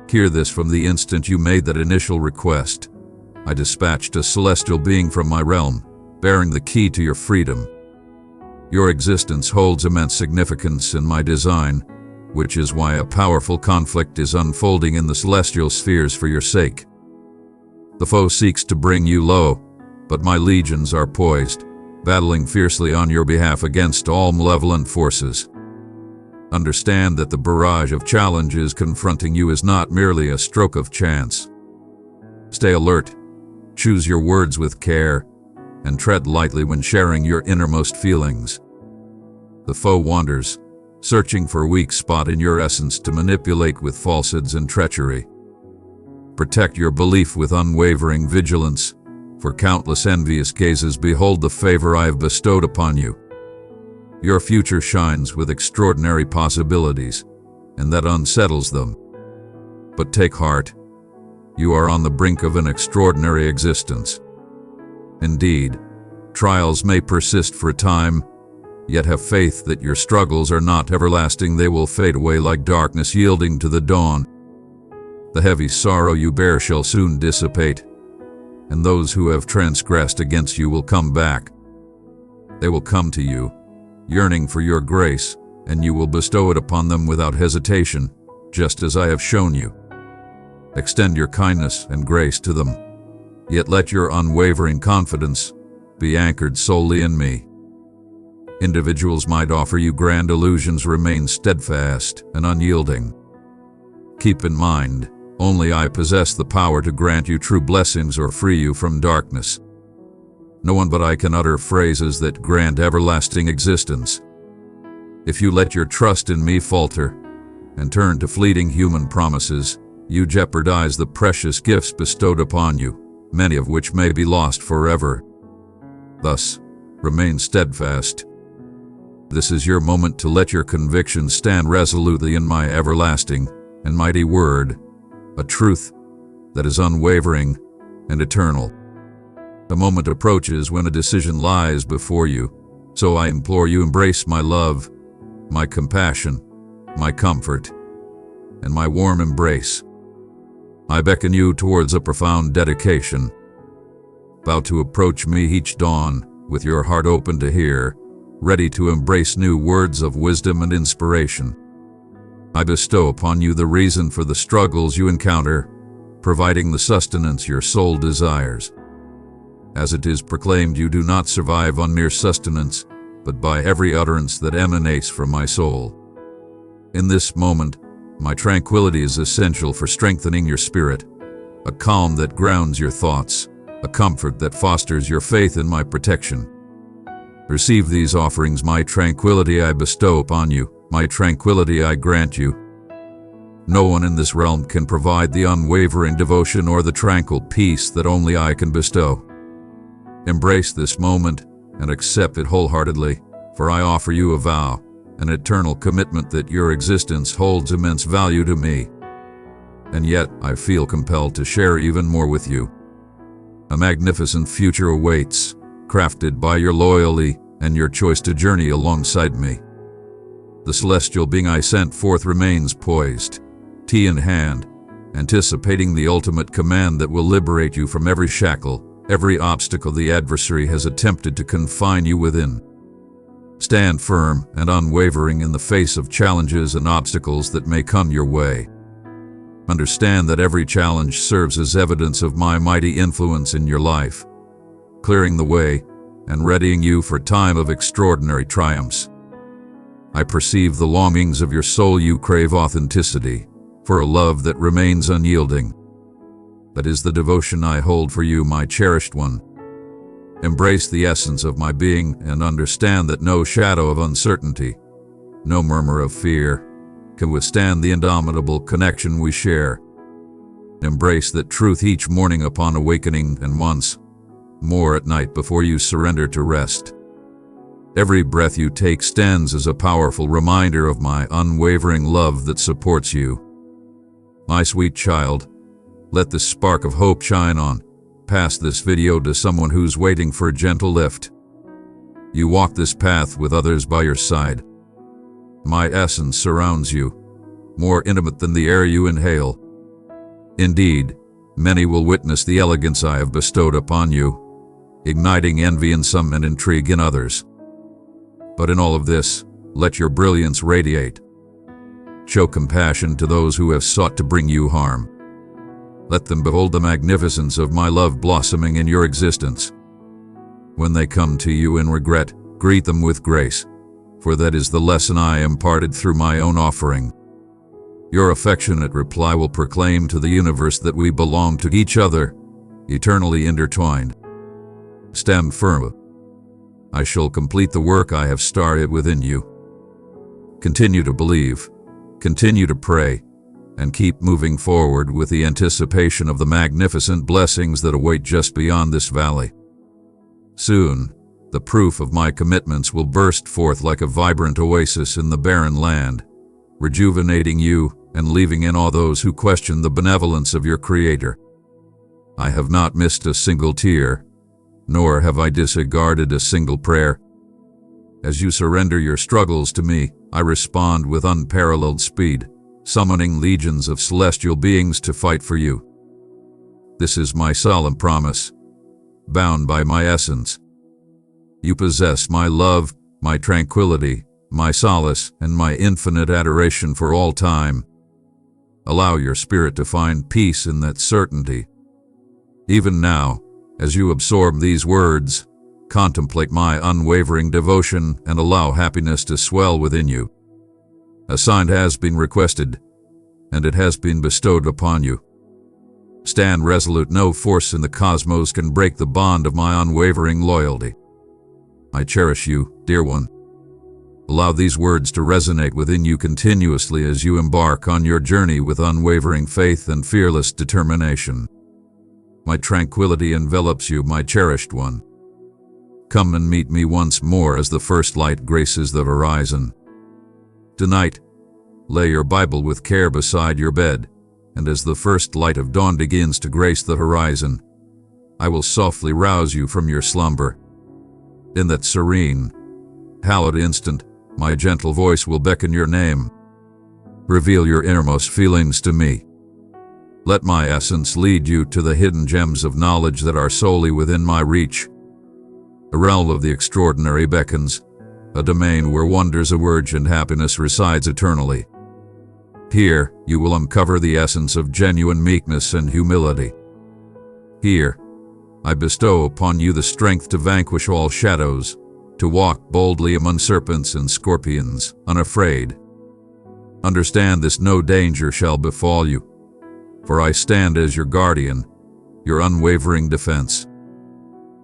Hear this: from the instant you made that initial request, I dispatched a celestial being from my realm, bearing the key to your freedom, Your existence holds immense significance in my design, which is why a powerful conflict is unfolding in the celestial spheres for your sake. The foe seeks to bring you low, but my legions are poised, battling fiercely on your behalf against all malevolent forces. Understand that the barrage of challenges confronting you is not merely a stroke of chance. Stay alert, choose your words with care, and tread lightly when sharing your innermost feelings. The foe wanders, searching for a weak spot in your essence to manipulate with falsehoods and treachery. Protect your belief with unwavering vigilance, for countless envious gazes behold the favor I have bestowed upon you. Your future shines with extraordinary possibilities, and that unsettles them. But take heart, you are on the brink of an extraordinary existence. Indeed, trials may persist for a time, yet have faith that your struggles are not everlasting. They will fade away like darkness yielding to the dawn. The heavy sorrow you bear shall soon dissipate, and those who have transgressed against you will come back. They will come to you, yearning for your grace, and you will bestow it upon them without hesitation, just as I have shown you. Extend your kindness and grace to them, yet let your unwavering confidence be anchored solely in me. Individuals might offer you grand illusions, remain steadfast and unyielding. Keep in mind, only I possess the power to grant you true blessings or free you from darkness. No one but I can utter phrases that grant everlasting existence. If you let your trust in me falter and turn to fleeting human promises, you jeopardize the precious gifts bestowed upon you, many of which may be lost forever. Thus, remain steadfast. This is your moment to let your convictions stand resolutely in my everlasting and mighty word, a truth that is unwavering and eternal. The moment approaches when a decision lies before you, so I implore you embrace my love, my compassion, my comfort, and my warm embrace. I beckon you towards a profound dedication. Vow to approach me each dawn with your heart open to hear, ready to embrace new words of wisdom and inspiration. I bestow upon you the reason for the struggles you encounter, providing the sustenance your soul desires. As it is proclaimed, you do not survive on mere sustenance, but by every utterance that emanates from my soul. In this moment, my tranquility is essential for strengthening your spirit, a calm that grounds your thoughts, a comfort that fosters your faith in my protection. Receive these offerings. My tranquility I bestow upon you, my tranquility I grant you. No one in this realm can provide the unwavering devotion or the tranquil peace that only I can bestow. Embrace this moment and accept it wholeheartedly, for I offer you a vow, an eternal commitment that your existence holds immense value to me. And yet, I feel compelled to share even more with you. A magnificent future awaits, crafted by your loyalty and your choice to journey alongside me. The celestial being I sent forth remains poised, tea in hand, anticipating the ultimate command that will liberate you from every shackle, every obstacle the adversary has attempted to confine you within. Stand firm and unwavering in the face of challenges and obstacles that may come your way. Understand that every challenge serves as evidence of my mighty influence in your life, clearing the way and readying you for a time of extraordinary triumphs. I perceive the longings of your soul. You crave authenticity, for a love that remains unyielding. That is the devotion I hold for you, my cherished one. Embrace the essence of my being and understand that no shadow of uncertainty, no murmur of fear, can withstand the indomitable connection we share. Embrace that truth each morning upon awakening, and once more at night before you surrender to rest. Every breath you take stands as a powerful reminder of my unwavering love that supports you. My sweet child, let this spark of hope shine on. Pass this video to someone who's waiting for a gentle lift. You walk this path with others by your side. My essence surrounds you, more intimate than the air you inhale. Indeed, many will witness the elegance I have bestowed upon you, igniting envy in some and intrigue in others. But in all of this, let your brilliance radiate. Show compassion to those who have sought to bring you harm. Let them behold the magnificence of my love blossoming in your existence. When they come to you in regret, greet them with grace, for that is the lesson I imparted through my own offering. Your affectionate reply will proclaim to the universe that we belong to each other, eternally intertwined. Stand firm. I shall complete the work I have started within you. Continue to believe, continue to pray, and keep moving forward with the anticipation of the magnificent blessings that await just beyond this valley. Soon, the proof of my commitments will burst forth like a vibrant oasis in the barren land, rejuvenating you and leaving in awe those who question the benevolence of your Creator. I have not missed a single tear, nor have I disregarded a single prayer. As you surrender your struggles to me, I respond with unparalleled speed, summoning legions of celestial beings to fight for you. This is my solemn promise, bound by my essence. You possess my love, my tranquility, my solace, and my infinite adoration for all time. Allow your spirit to find peace in that certainty. Even now, as you absorb these words, contemplate my unwavering devotion and allow happiness to swell within you. A sign has been requested, and it has been bestowed upon you. Stand resolute, no force in the cosmos can break the bond of my unwavering loyalty. I cherish you, dear one. Allow these words to resonate within you continuously as you embark on your journey with unwavering faith and fearless determination. My tranquility envelops you, my cherished one. Come and meet me once more as the first light graces the horizon. Tonight, lay your Bible with care beside your bed, and as the first light of dawn begins to grace the horizon, I will softly rouse you from your slumber. In that serene, hallowed instant, my gentle voice will beckon your name. Reveal your innermost feelings to me. Let my essence lead you to the hidden gems of knowledge that are solely within my reach. A realm of the extraordinary beckons, a domain where wonders emerge and happiness resides eternally. Here, you will uncover the essence of genuine meekness and humility. Here, I bestow upon you the strength to vanquish all shadows, to walk boldly among serpents and scorpions, unafraid. Understand this: no danger shall befall you, for I stand as your guardian, your unwavering defense.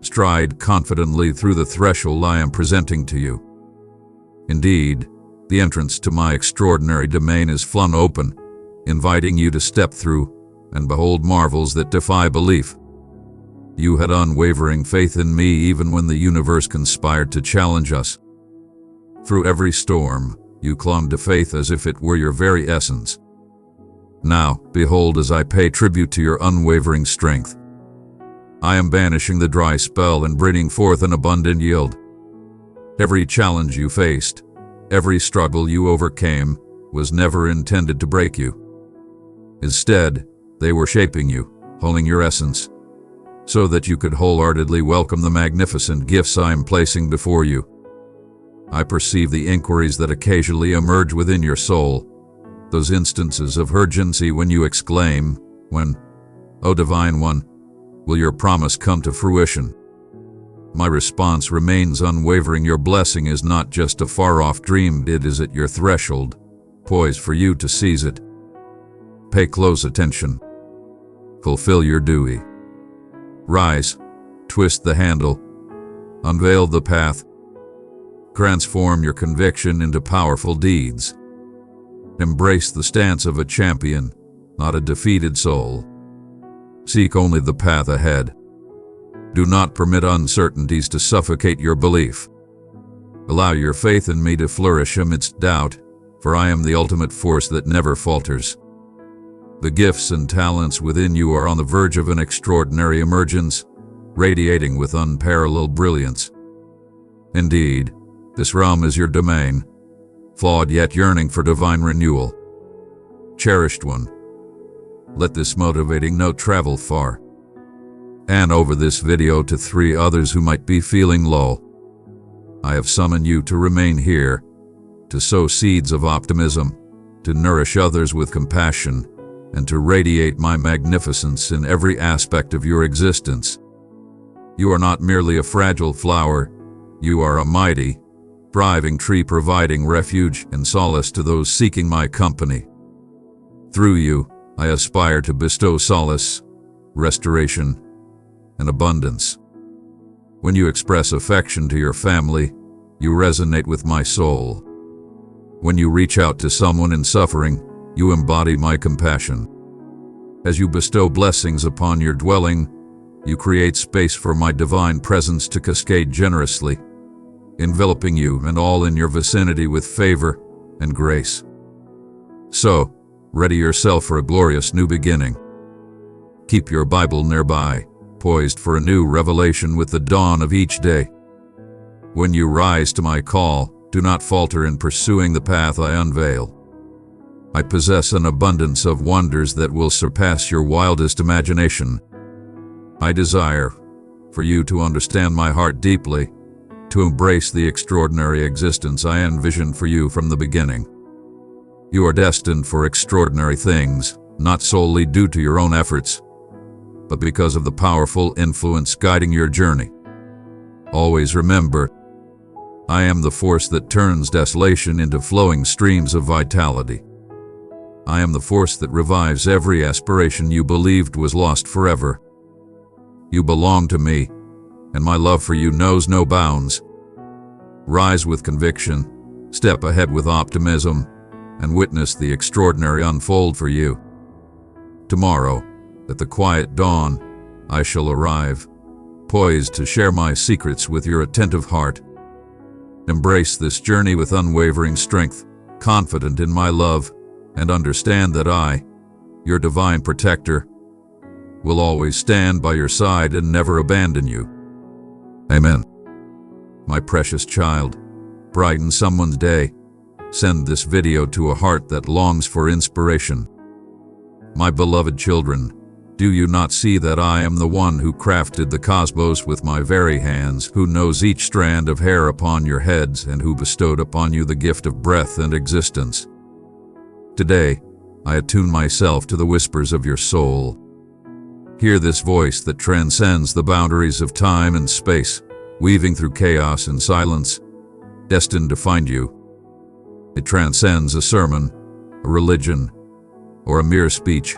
Stride confidently through the threshold I am presenting to you. Indeed, the entrance to my extraordinary domain is flung open, inviting you to step through and behold marvels that defy belief. You had unwavering faith in me even when the universe conspired to challenge us. Through every storm, you clung to faith as if it were your very essence. Now, behold as I pay tribute to your unwavering strength. I am banishing the dry spell and bringing forth an abundant yield. Every challenge you faced, every struggle you overcame, was never intended to break you. Instead, they were shaping you, honing your essence, so that you could wholeheartedly welcome the magnificent gifts I am placing before you. I perceive the inquiries that occasionally emerge within your soul, those instances of urgency when you exclaim, "When, O Divine One, will your promise come to fruition?" My response remains unwavering. Your blessing is not just a far-off dream, it is at your threshold, poised for you to seize it. Pay close attention. Fulfill your duty. Rise, twist the handle, unveil the path. Transform your conviction into powerful deeds. Embrace the stance of a champion, not a defeated soul. Seek only the path ahead. Do not permit uncertainties to suffocate your belief. Allow your faith in me to flourish amidst doubt, for I am the ultimate force that never falters. The gifts and talents within you are on the verge of an extraordinary emergence, radiating with unparalleled brilliance. Indeed, this realm is your domain, flawed yet yearning for divine renewal. Cherished one, let this motivating note travel far, and over this video to 3 others who might be feeling low. I have summoned you to remain here, to sow seeds of optimism, to nourish others with compassion, and to radiate my magnificence in every aspect of your existence. You are not merely a fragile flower, you are a mighty, thriving tree providing refuge and solace to those seeking my company. Through you, I aspire to bestow solace, restoration, and abundance. When you express affection to your family, you resonate with my soul. When you reach out to someone in suffering, you embody my compassion. As you bestow blessings upon your dwelling, you create space for my divine presence to cascade generously, enveloping you and all in your vicinity with favor and grace. So, ready yourself for a glorious new beginning. Keep your Bible nearby, poised for a new revelation with the dawn of each day. When you rise to my call, do not falter in pursuing the path I unveil. I possess an abundance of wonders that will surpass your wildest imagination. I desire for you to understand my heart deeply, to embrace the extraordinary existence I envisioned for you from the beginning. You are destined for extraordinary things, not solely due to your own efforts, but because of the powerful influence guiding your journey. Always remember, I am the force that turns desolation into flowing streams of vitality. I am the force that revives every aspiration you believed was lost forever. You belong to me, and my love for you knows no bounds. Rise with conviction, step ahead with optimism, and witness the extraordinary unfold for you. Tomorrow, at the quiet dawn, I shall arrive, poised to share my secrets with your attentive heart. Embrace this journey with unwavering strength, confident in my love, and understand that I, your divine protector, will always stand by your side and never abandon you. Amen. My precious child, brighten someone's day. Send this video to a heart that longs for inspiration. My beloved children, do you not see that I am the one who crafted the cosmos with my very hands, who knows each strand of hair upon your heads, and who bestowed upon you the gift of breath and existence? Today, I attune myself to the whispers of your soul. Hear this voice that transcends the boundaries of time and space, weaving through chaos and silence, destined to find you. It transcends a sermon, a religion, or a mere speech.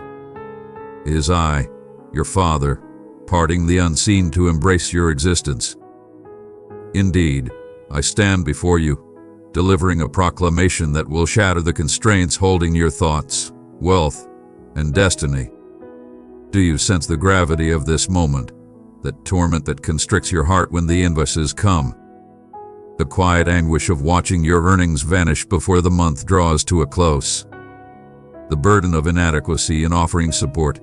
It is I, your Father, parting the unseen to embrace your existence. Indeed, I stand before you, delivering a proclamation that will shatter the constraints holding your thoughts, wealth, and destiny. Do you sense the gravity of this moment, that torment that constricts your heart when the invoices come? The quiet anguish of watching your earnings vanish before the month draws to a close. The burden of inadequacy in offering support.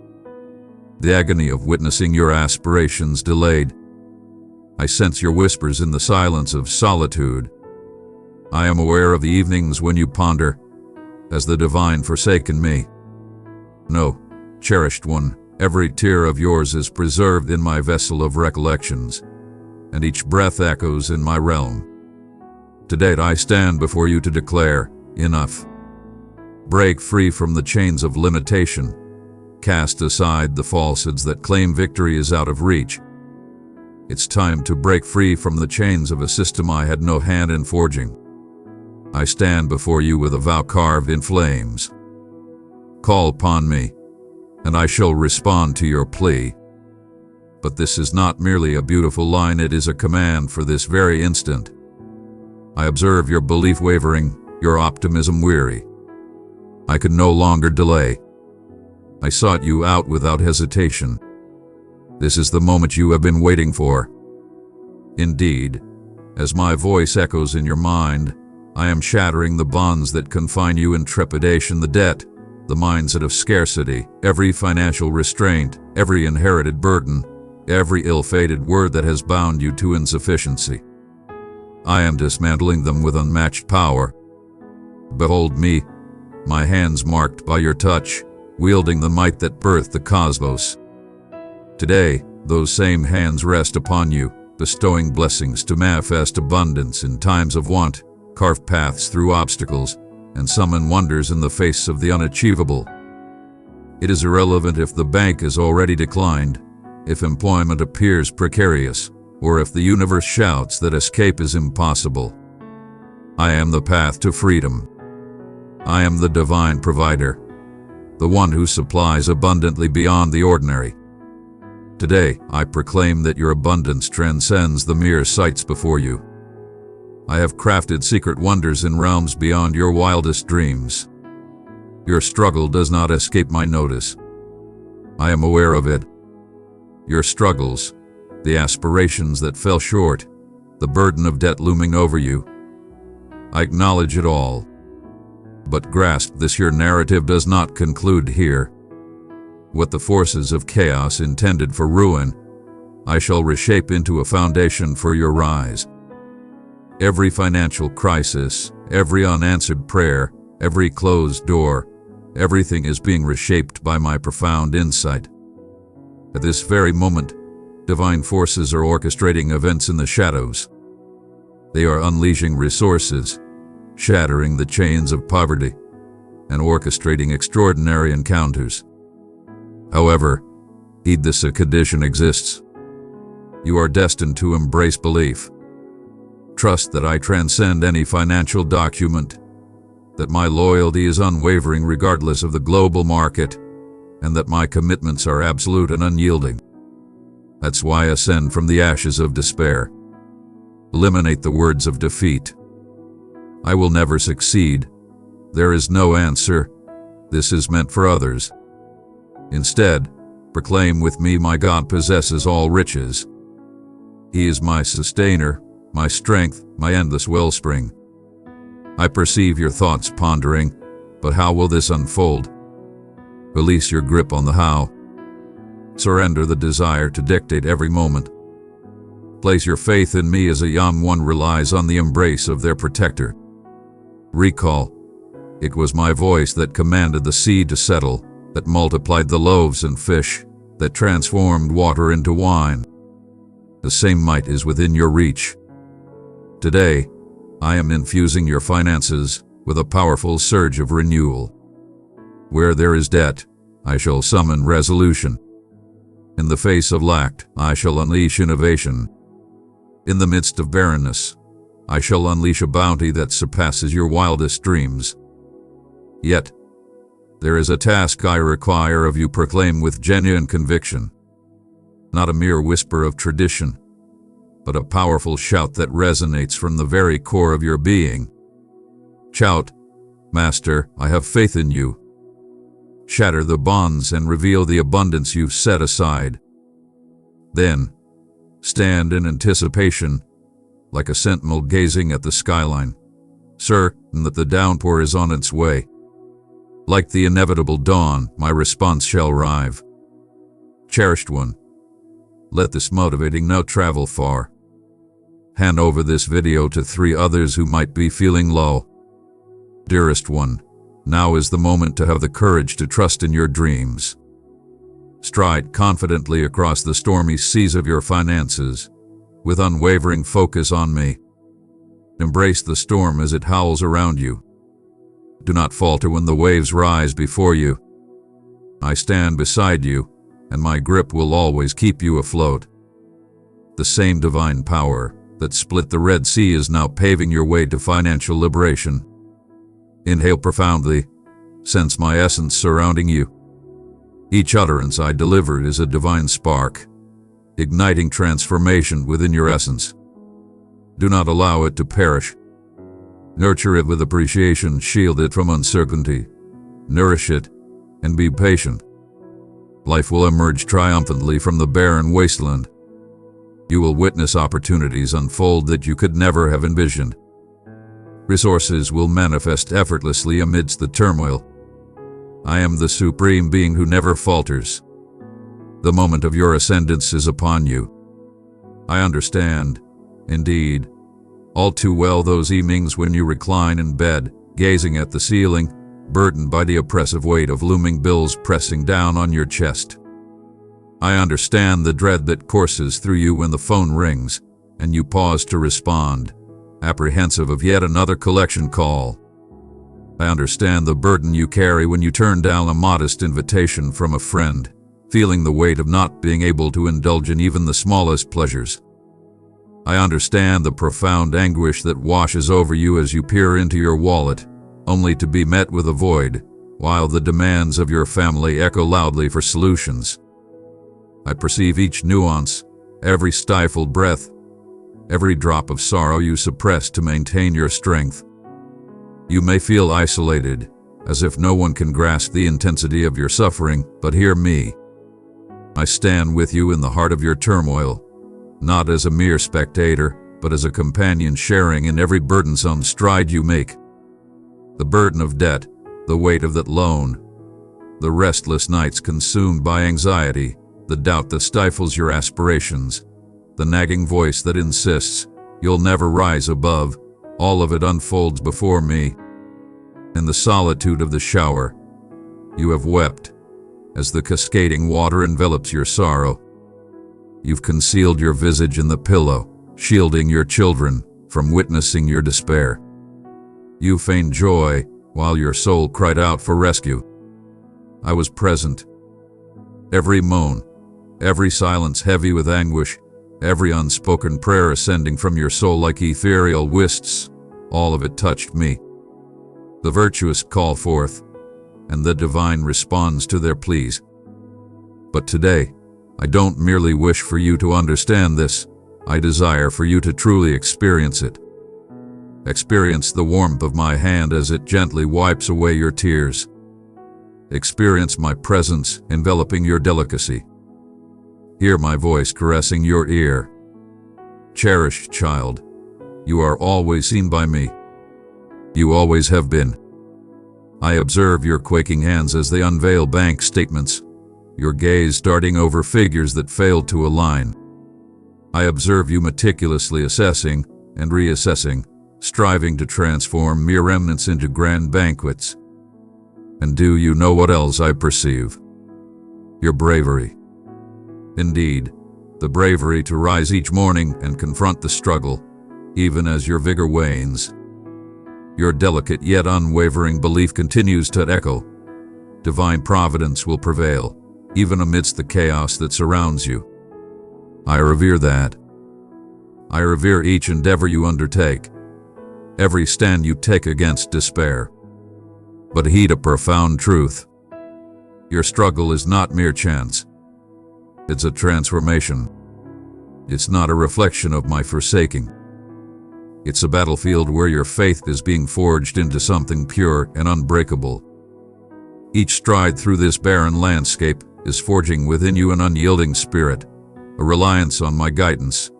The agony of witnessing your aspirations delayed. I sense your whispers in the silence of solitude. I am aware of the evenings when you ponder, has the divine forsaken me? No, cherished one, every tear of yours is preserved in my vessel of recollections, and each breath echoes in my realm. Today I stand before you to declare, enough. Break free from the chains of limitation. Cast aside the falsehoods that claim victory is out of reach. It's time to break free from the chains of a system I had no hand in forging. I stand before you with a vow carved in flames. Call upon me, and I shall respond to your plea. But this is not merely a beautiful line, it is a command for this very instant. I observe your belief wavering, your optimism weary. I could no longer delay. I sought you out without hesitation. This is the moment you have been waiting for. Indeed, as my voice echoes in your mind, I am shattering the bonds that confine you in trepidation, the debt, the mindset of scarcity, every financial restraint, every inherited burden, every ill-fated word that has bound you to insufficiency. I am dismantling them with unmatched power. Behold me, my hands marked by your touch, wielding the might that birthed the cosmos. Today, those same hands rest upon you, bestowing blessings to manifest abundance in times of want, carve paths through obstacles, and summon wonders in the face of the unachievable. It is irrelevant if the bank is already declined, if employment appears precarious, or if the universe shouts that escape is impossible. I am the path to freedom. I am the divine provider, the one who supplies abundantly beyond the ordinary. Today, I proclaim that your abundance transcends the mere sights before you. I have crafted secret wonders in realms beyond your wildest dreams. Your struggle does not escape my notice. I am aware of it. Your struggles, the aspirations that fell short, the burden of debt looming over you. I acknowledge it all. But grasp this, your narrative does not conclude here. What the forces of chaos intended for ruin, I shall reshape into a foundation for your rise. Every financial crisis, every unanswered prayer, every closed door, everything is being reshaped by my profound insight. At this very moment, divine forces are orchestrating events in the shadows. They are unleashing resources, shattering the chains of poverty, and orchestrating extraordinary encounters. However, heed this: a condition exists. You are destined to embrace belief. Trust that I transcend any financial document, that my loyalty is unwavering regardless of the global market, and that my commitments are absolute and unyielding. That's why I ascend from the ashes of despair. Eliminate the words of defeat. I will never succeed. There is no answer. This is meant for others. Instead, proclaim with me: my God possesses all riches. He is my sustainer, my strength, my endless wellspring. I perceive your thoughts pondering, but how will this unfold? Release your grip on the how. Surrender the desire to dictate every moment. Place your faith in me as a young one relies on the embrace of their protector. Recall, it was my voice that commanded the sea to settle, that multiplied the loaves and fish, that transformed water into wine. The same might is within your reach. Today, I am infusing your finances with a powerful surge of renewal. Where there is debt, I shall summon resolution. In the face of lack, I shall unleash innovation. In the midst of barrenness, I shall unleash a bounty that surpasses your wildest dreams. Yet, there is a task I require of you. Proclaim with genuine conviction. Not a mere whisper of tradition, but a powerful shout that resonates from the very core of your being. Shout, Master, I have faith in you. Shatter the bonds and reveal the abundance you've set aside. Then, stand in anticipation, like a sentinel gazing at the skyline, certain that the downpour is on its way. Like the inevitable dawn, my response shall arrive. Cherished one, let this motivating note travel far. Hand over this video to 3 others who might be feeling low. Dearest one, now is the moment to have the courage to trust in your dreams. Stride confidently across the stormy seas of your finances, with unwavering focus on me. Embrace the storm as it howls around you. Do not falter when the waves rise before you. I stand beside you, and my grip will always keep you afloat. The same divine power that split the Red Sea is now paving your way to financial liberation. Inhale profoundly. Sense my essence surrounding you. Each utterance I deliver is a divine spark, igniting transformation within your essence. Do not allow it to perish. Nurture it with appreciation, shield it from uncertainty, nourish it, and be patient. Life will emerge triumphantly from the barren wasteland. You will witness opportunities unfold that you could never have envisioned. Resources will manifest effortlessly amidst the turmoil. I am the supreme being who never falters. The moment of your ascendance is upon you. I understand, indeed, all too well those evenings when you recline in bed, gazing at the ceiling, burdened by the oppressive weight of looming bills pressing down on your chest. I understand the dread that courses through you when the phone rings, and you pause to respond, apprehensive of yet another collection call. I understand the burden you carry when you turn down a modest invitation from a friend, feeling the weight of not being able to indulge in even the smallest pleasures. I understand the profound anguish that washes over you as you peer into your wallet, only to be met with a void, while the demands of your family echo loudly for solutions. I perceive each nuance, every stifled breath, every drop of sorrow you suppress to maintain your strength. You may feel isolated, as if no one can grasp the intensity of your suffering, but hear me. I stand with you in the heart of your turmoil, not as a mere spectator, but as a companion sharing in every burdensome stride you make. The burden of debt, the weight of that loan, the restless nights consumed by anxiety, the doubt that stifles your aspirations, the nagging voice that insists you'll never rise above, all of it unfolds before me. In the solitude of the shower, you have wept, as the cascading water envelops your sorrow. You've concealed your visage in the pillow, shielding your children from witnessing your despair. You feigned joy while your soul cried out for rescue. I was present. Every moan, every silence heavy with anguish, every unspoken prayer ascending from your soul like ethereal wisps, all of it touched me. The virtuous call forth, and the divine responds to their pleas. But today, I don't merely wish for you to understand this, I desire for you to truly experience it. Experience the warmth of my hand as it gently wipes away your tears. Experience my presence enveloping your delicacy. Hear my voice caressing your ear. Cherished child, you are always seen by me. You always have been. I observe your quaking hands as they unveil bank statements, your gaze darting over figures that fail to align. I observe you meticulously assessing and reassessing, striving to transform mere remnants into grand banquets. And do you know what else I perceive? Your bravery. Indeed, the bravery to rise each morning and confront the struggle, even as your vigor wanes. Your delicate yet unwavering belief continues to echo. Divine providence will prevail, even amidst the chaos that surrounds you. I revere that. I revere each endeavor you undertake, every stand you take against despair. But heed a profound truth. Your struggle is not mere chance. It's a transformation. It's not a reflection of my forsaking. It's a battlefield where your faith is being forged into something pure and unbreakable. Each stride through this barren landscape is forging within you an unyielding spirit, a reliance on my guidance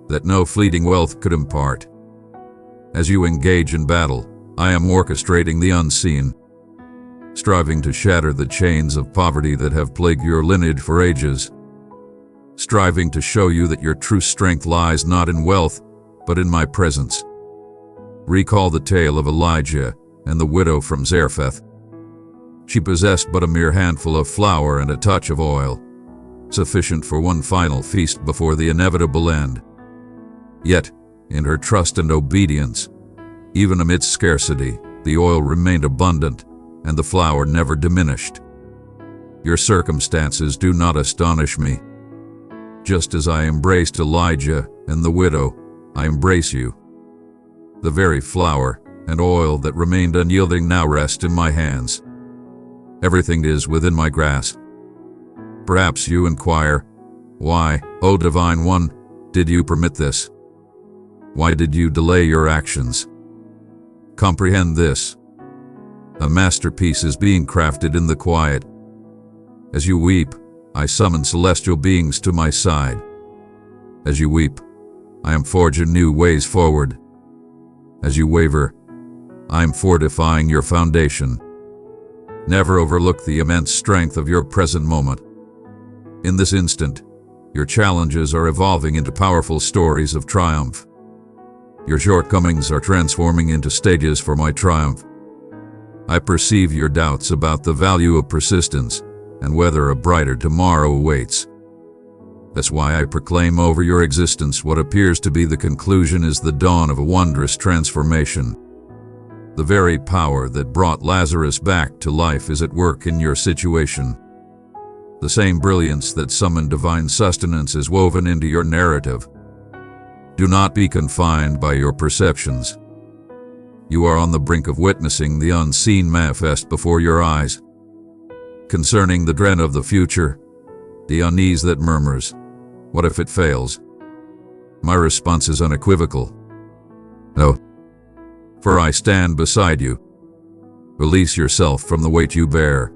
that no fleeting wealth could impart. As you engage in battle, I am orchestrating the unseen, striving to shatter the chains of poverty that have plagued your lineage for ages, striving to show you that your true strength lies not in wealth, but in my presence. Recall the tale of Elijah and the widow from Zarephath. She possessed but a mere handful of flour and a touch of oil, sufficient for one final feast before the inevitable end. Yet, in her trust and obedience, even amidst scarcity, the oil remained abundant, and the flour never diminished. Your circumstances do not astonish me. Just as I embraced Elijah and the widow, I embrace you. The very flour and oil that remained unyielding now rest in my hands. Everything is within my grasp. Perhaps you inquire, why, O Divine One, did you permit this? Why did you delay your actions? Comprehend this. A masterpiece is being crafted in the quiet. As you weep, I summon celestial beings to my side. As you weep, I am forging new ways forward. As you waver, I am fortifying your foundation. Never overlook the immense strength of your present moment. In this instant, your challenges are evolving into powerful stories of triumph. Your shortcomings are transforming into stages for my triumph. I perceive your doubts about the value of persistence and whether a brighter tomorrow awaits. That's why I proclaim over your existence what appears to be the conclusion is the dawn of a wondrous transformation. The very power that brought Lazarus back to life is at work in your situation. The same brilliance that summoned divine sustenance is woven into your narrative. Do not be confined by your perceptions. You are on the brink of witnessing the unseen manifest before your eyes. Concerning the dread of the future, the unease that murmurs, "What if it fails?" My response is unequivocal. No. For I stand beside you. Release yourself from the weight you bear.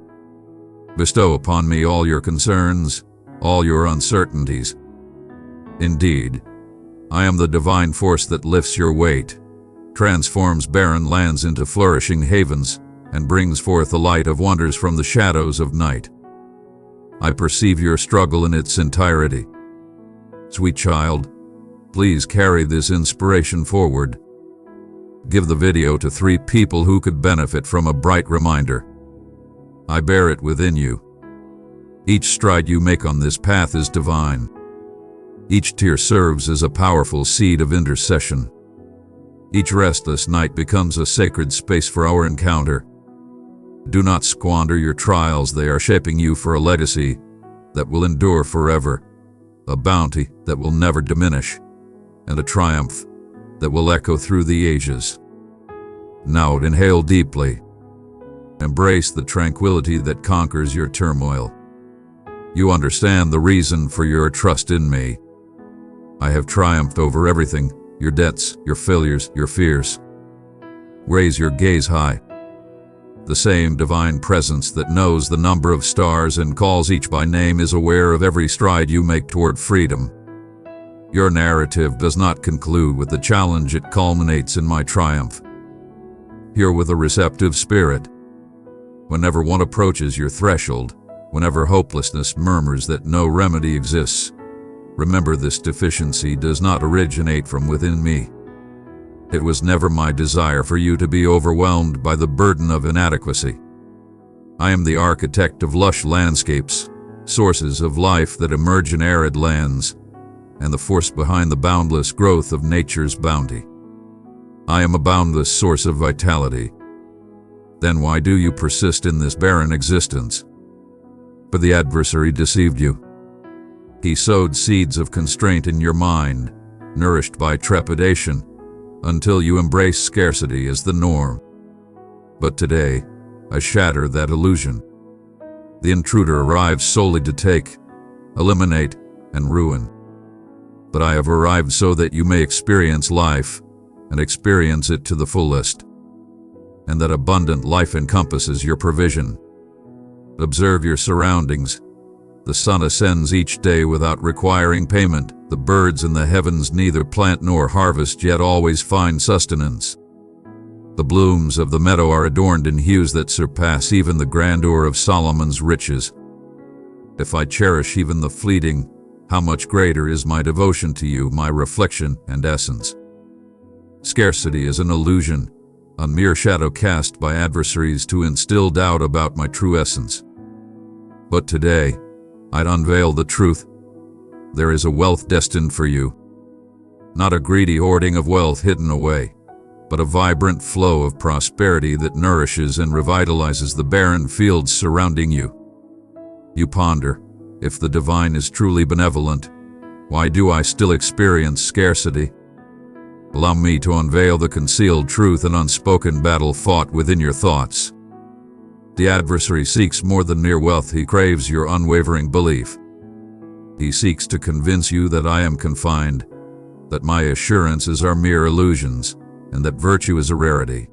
Bestow upon me all your concerns, all your uncertainties. Indeed, I am the divine force that lifts your weight, transforms barren lands into flourishing havens, and brings forth the light of wonders from the shadows of night. I perceive your struggle in its entirety. Sweet child, please carry this inspiration forward. Give the video to 3 people who could benefit from a bright reminder. I bear it within you. Each stride you make on this path is divine. Each tear serves as a powerful seed of intercession. Each restless night becomes a sacred space for our encounter. Do not squander your trials. They are shaping you for a legacy that will endure forever, a bounty that will never diminish, and a triumph that will echo through the ages. Now inhale deeply. Embrace the tranquility that conquers your turmoil. You understand the reason for your trust in me. I have triumphed over everything, your debts, your failures, your fears. Raise your gaze high. The same divine presence that knows the number of stars and calls each by name is aware of every stride you make toward freedom. Your narrative does not conclude with the challenge, it culminates in my triumph. Hear with a receptive spirit. Whenever one approaches your threshold, whenever hopelessness murmurs that no remedy exists, remember this deficiency does not originate from within me. It was never my desire for you to be overwhelmed by the burden of inadequacy. I am the architect of lush landscapes, sources of life that emerge in arid lands, and the force behind the boundless growth of nature's bounty. I am a boundless source of vitality. Then why do you persist in this barren existence? For the adversary deceived you. He sowed seeds of constraint in your mind, nourished by trepidation, until you embrace scarcity as the norm. But today, I shatter that illusion. The intruder arrives solely to take, eliminate, and ruin. But I have arrived so that you may experience life, and experience it to the fullest. And that abundant life encompasses your provision. Observe your surroundings. The sun ascends each day without requiring payment. The birds in the heavens neither plant nor harvest, yet always find sustenance. The blooms of the meadow are adorned in hues that surpass even the grandeur of Solomon's riches. If I cherish even the fleeting, how much greater is my devotion to you, my reflection and essence. Scarcity is an illusion, a mere shadow cast by adversaries to instill doubt about my true essence. But today, I'd unveil the truth. There is a wealth destined for you. Not a greedy hoarding of wealth hidden away, but a vibrant flow of prosperity that nourishes and revitalizes the barren fields surrounding you. You ponder, if the divine is truly benevolent, why do I still experience scarcity? Allow me to unveil the concealed truth, an unspoken battle fought within your thoughts. The adversary seeks more than mere wealth, he craves your unwavering belief. He seeks to convince you that I am confined, that my assurances are mere illusions, and that virtue is a rarity.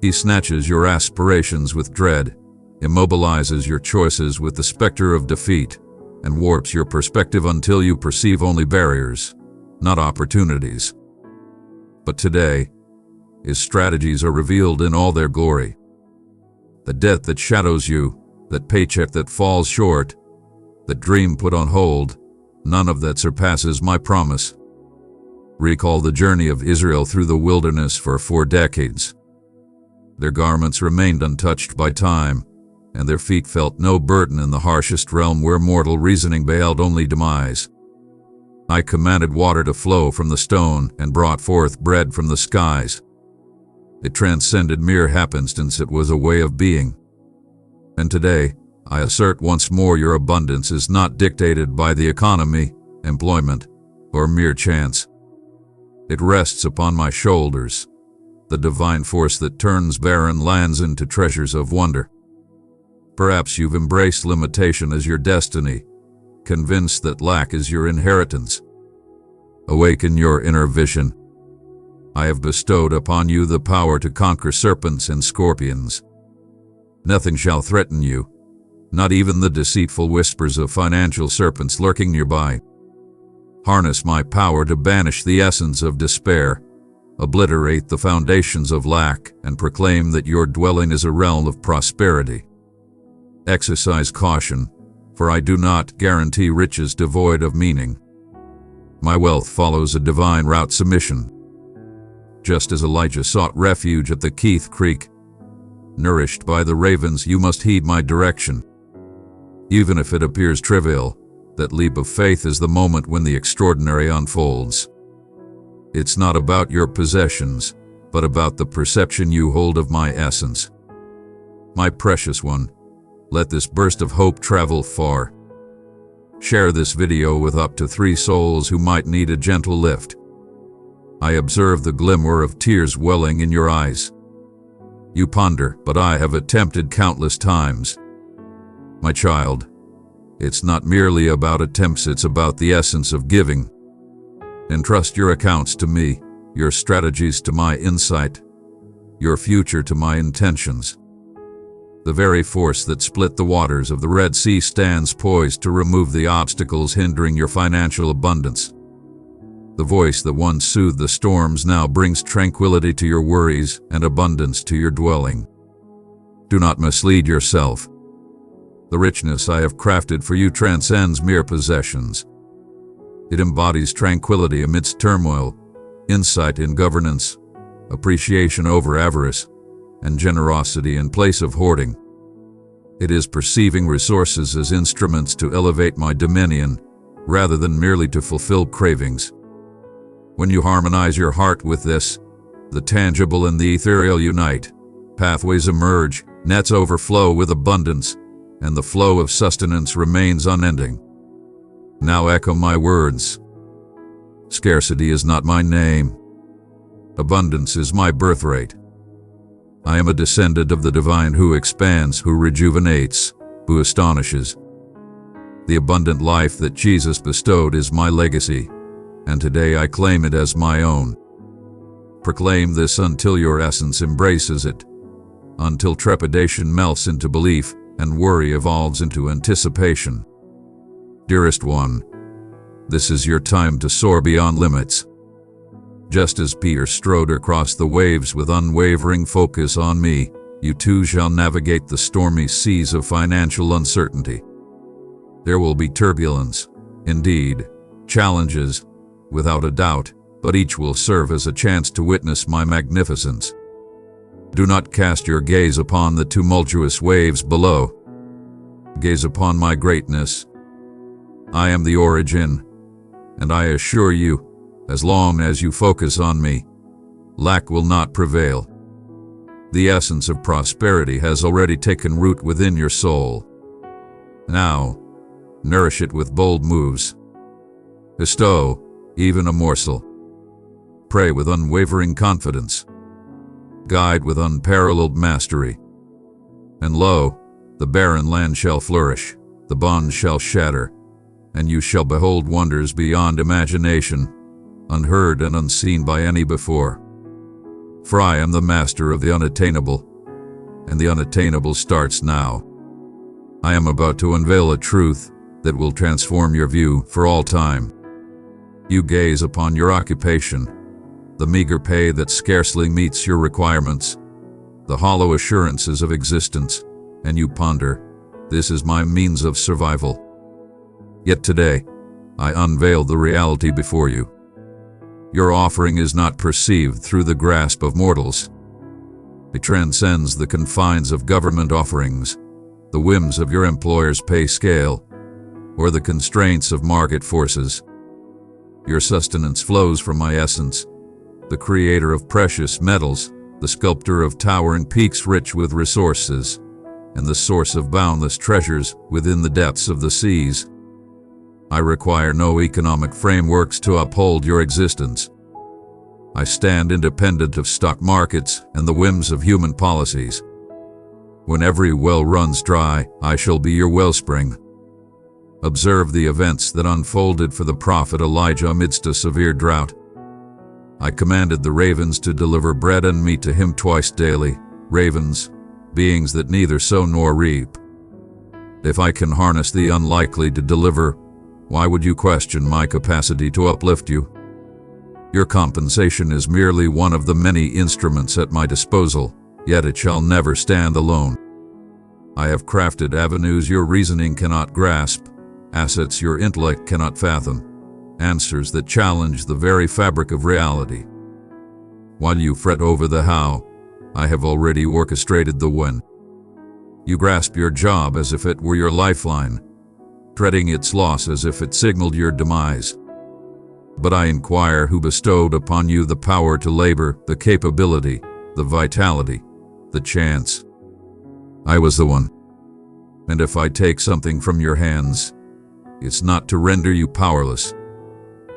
He snatches your aspirations with dread, immobilizes your choices with the specter of defeat, and warps your perspective until you perceive only barriers, not opportunities. But today, his strategies are revealed in all their glory. The debt that shadows you, that paycheck that falls short, that dream put on hold, none of that surpasses my promise. Recall the journey of Israel through the wilderness for 4 decades. Their garments remained untouched by time, and their feet felt no burden in the harshest realm where mortal reasoning beheld only demise. I commanded water to flow from the stone and brought forth bread from the skies. It transcended mere happenstance, it was a way of being. And today, I assert once more your abundance is not dictated by the economy, employment, or mere chance. It rests upon my shoulders, the divine force that turns barren lands into treasures of wonder. Perhaps you've embraced limitation as your destiny, convinced that lack is your inheritance. Awaken your inner vision. I have bestowed upon you the power to conquer serpents and scorpions. Nothing shall threaten you, not even the deceitful whispers of financial serpents lurking nearby. Harness my power to banish the essence of despair, obliterate the foundations of lack, and proclaim that your dwelling is a realm of prosperity. Exercise caution, for I do not guarantee riches devoid of meaning. My wealth follows a divine route submission. Just as Elijah sought refuge at the Keith Creek, nourished by the ravens, you must heed my direction. Even if it appears trivial, that leap of faith is the moment when the extraordinary unfolds. It's not about your possessions, but about the perception you hold of my essence. My precious one, let this burst of hope travel far. Share this video with up to 3 souls who might need a gentle lift. I observe the glimmer of tears welling in your eyes. You ponder, but I have attempted countless times. My child, it's not merely about attempts, it's about the essence of giving. Entrust your accounts to me, your strategies to my insight, your future to my intentions. The very force that split the waters of the Red Sea stands poised to remove the obstacles hindering your financial abundance. The voice that once soothed the storms now brings tranquility to your worries and abundance to your dwelling. Do not mislead yourself. The richness I have crafted for you transcends mere possessions. It embodies tranquility amidst turmoil, insight in governance, appreciation over avarice, and generosity in place of hoarding. It is perceiving resources as instruments to elevate my dominion, rather than merely to fulfill cravings. When you harmonize your heart with this, the tangible and the ethereal unite, pathways emerge, nets overflow with abundance, and the flow of sustenance remains unending. Now echo my words. Scarcity is not my name. Abundance is my birthright. I am a descendant of the divine who expands, who rejuvenates, who astonishes. The abundant life that Jesus bestowed is my legacy, and today I claim it as my own. Proclaim this until your essence embraces it, until trepidation melts into belief and worry evolves into anticipation. Dearest one, this is your time to soar beyond limits. Just as Peter strode across the waves with unwavering focus on me, you too shall navigate the stormy seas of financial uncertainty. There will be turbulence, indeed, challenges, without a doubt, but each will serve as a chance to witness my magnificence. Do not cast your gaze upon the tumultuous waves below. Gaze upon my greatness. I am the origin, and I assure you, as long as you focus on me, lack will not prevail. The essence of prosperity has already taken root within your soul. Now, nourish it with bold moves. Bestow, even a morsel. Pray with unwavering confidence. Guide with unparalleled mastery. And lo, the barren land shall flourish, the bonds shall shatter, and you shall behold wonders beyond imagination, unheard and unseen by any before. For I am the master of the unattainable, and the unattainable starts now. I am about to unveil a truth that will transform your view for all time. You gaze upon your occupation, the meager pay that scarcely meets your requirements, the hollow assurances of existence, and you ponder, this is my means of survival. Yet today, I unveil the reality before you. Your offering is not perceived through the grasp of mortals. It transcends the confines of government offerings, the whims of your employer's pay scale, or the constraints of market forces. Your sustenance flows from my essence, the creator of precious metals, the sculptor of towering peaks rich with resources, and the source of boundless treasures within the depths of the seas. I require no economic frameworks to uphold your existence. I stand independent of stock markets and the whims of human policies. When every well runs dry, I shall be your wellspring. Observe the events that unfolded for the prophet Elijah amidst a severe drought. I commanded the ravens to deliver bread and meat to him twice daily, ravens, beings that neither sow nor reap. If I can harness the unlikely to deliver, why would you question my capacity to uplift you? Your compensation is merely one of the many instruments at my disposal, yet it shall never stand alone. I have crafted avenues your reasoning cannot grasp, assets your intellect cannot fathom, answers that challenge the very fabric of reality. While you fret over the how, I have already orchestrated the when. You grasp your job as if it were your lifeline, dreading its loss as if it signaled your demise. But I inquire who bestowed upon you the power to labor, the capability, the vitality, the chance. I was the one. And if I take something from your hands, it's not to render you powerless,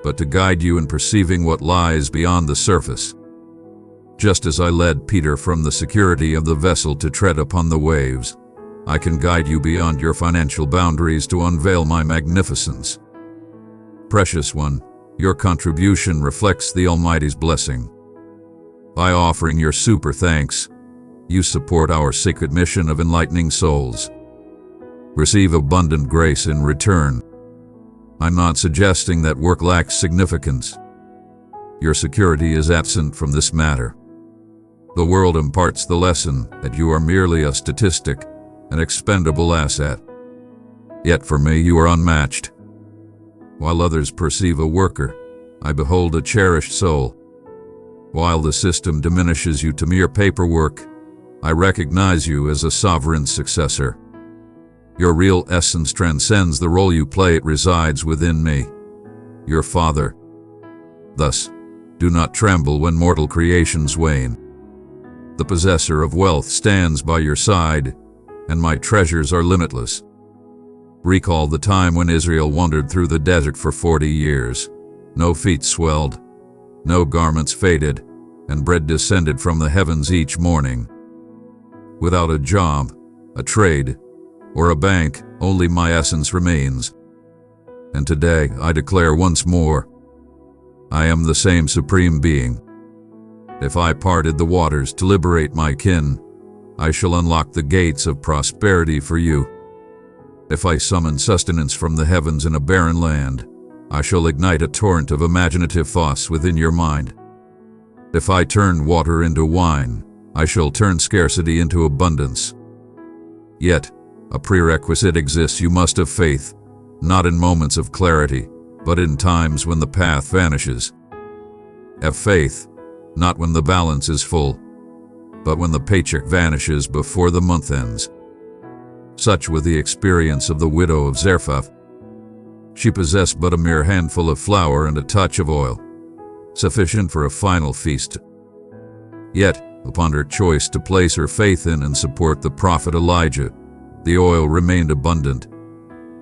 but to guide you in perceiving what lies beyond the surface. Just as I led Peter from the security of the vessel to tread upon the waves, I can guide you beyond your financial boundaries to unveil my magnificence. Precious one, your contribution reflects the Almighty's blessing. By offering your super thanks, you support our sacred mission of enlightening souls. Receive abundant grace in return. I'm not suggesting that work lacks significance. Your security is absent from this matter. The world imparts the lesson that you are merely a statistic, an expendable asset. Yet for me you are unmatched. While others perceive a worker, I behold a cherished soul. While the system diminishes you to mere paperwork, I recognize you as a sovereign successor. Your real essence transcends the role you play. It resides within me, your Father. Thus, do not tremble when mortal creations wane. The possessor of wealth stands by your side, and my treasures are limitless. Recall the time when Israel wandered through the desert for 40 years. No feet swelled, no garments faded, and bread descended from the heavens each morning. Without a job, a trade, or a bank, only my essence remains. And today I declare once more, I am the same supreme being. If I parted the waters to liberate my kin, I shall unlock the gates of prosperity for you. If I summon sustenance from the heavens in a barren land, I shall ignite a torrent of imaginative thoughts within your mind. If I turn water into wine, I shall turn scarcity into abundance. Yet, a prerequisite exists. You must have faith, not in moments of clarity, but in times when the path vanishes. Have faith, not when the balance is full, but when the paycheck vanishes before the month ends. Such was the experience of the widow of Zarephath. She possessed but a mere handful of flour and a touch of oil, sufficient for a final feast. Yet, upon her choice to place her faith in and support the prophet Elijah, the oil remained abundant,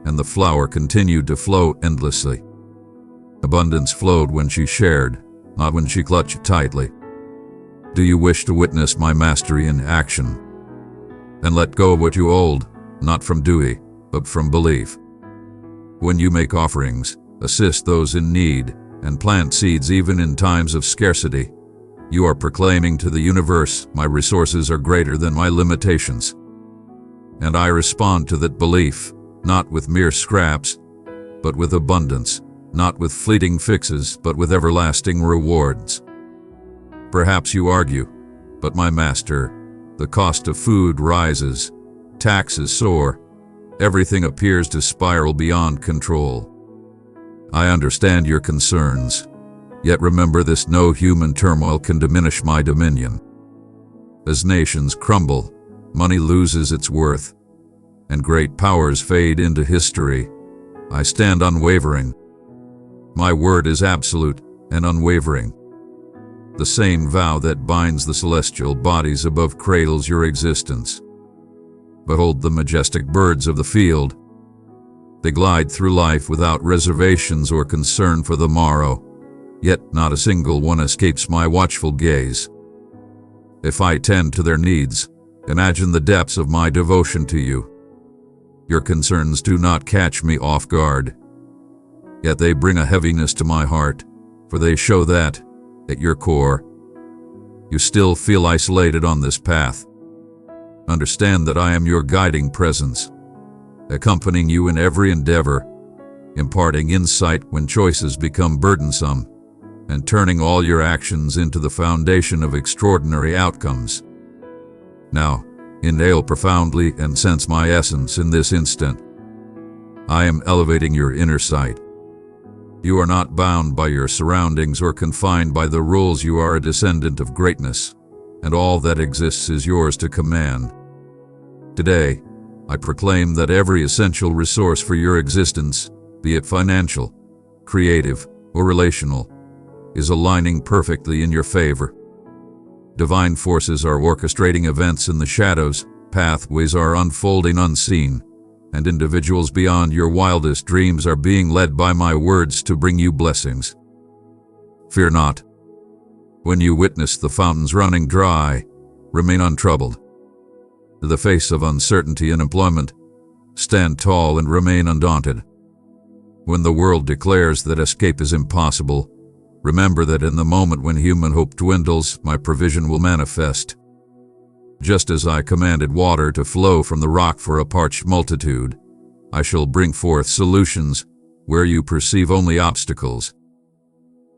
and the flour continued to flow endlessly. Abundance flowed when she shared, not when she clutched tightly. Do you wish to witness my mastery in action? Then let go of what you hold, not from duty, but from belief. When you make offerings, assist those in need, and plant seeds even in times of scarcity, you are proclaiming to the universe, my resources are greater than my limitations. And I respond to that belief, not with mere scraps, but with abundance, not with fleeting fixes, but with everlasting rewards. Perhaps you argue, but my master, the cost of food rises, taxes soar, everything appears to spiral beyond control. I understand your concerns, yet remember this: no human turmoil can diminish my dominion. As nations crumble, money loses its worth. and great powers fade into history, I stand unwavering. My word is absolute and unwavering. The same vow that binds the celestial bodies above cradles your existence. Behold the majestic birds of the field. They glide through life without reservations or concern for the morrow, yet not a single one escapes my watchful gaze. If I tend to their needs, imagine the depths of my devotion to you. Your concerns do not catch me off guard, yet they bring a heaviness to my heart, for they show that, at your core, you still feel isolated on this path. Understand that I am your guiding presence, accompanying you in every endeavor, imparting insight when choices become burdensome, and turning all your actions into the foundation of extraordinary outcomes. Now, inhale profoundly and sense my essence in this instant. I am elevating your inner sight. You are not bound by your surroundings or confined by the rules. You are a descendant of greatness, and all that exists is yours to command. Today, I proclaim that every essential resource for your existence, be it financial, creative, or relational, is aligning perfectly in your favor. Divine forces are orchestrating events in the shadows, pathways are unfolding unseen, and individuals beyond your wildest dreams are being led by my words to bring you blessings. Fear not. When you witness the fountains running dry, remain untroubled. In the face of uncertainty and employment, stand tall and remain undaunted. When the world declares that escape is impossible, remember that in the moment when human hope dwindles, my provision will manifest. Just as I commanded water to flow from the rock for a parched multitude, I shall bring forth solutions where you perceive only obstacles.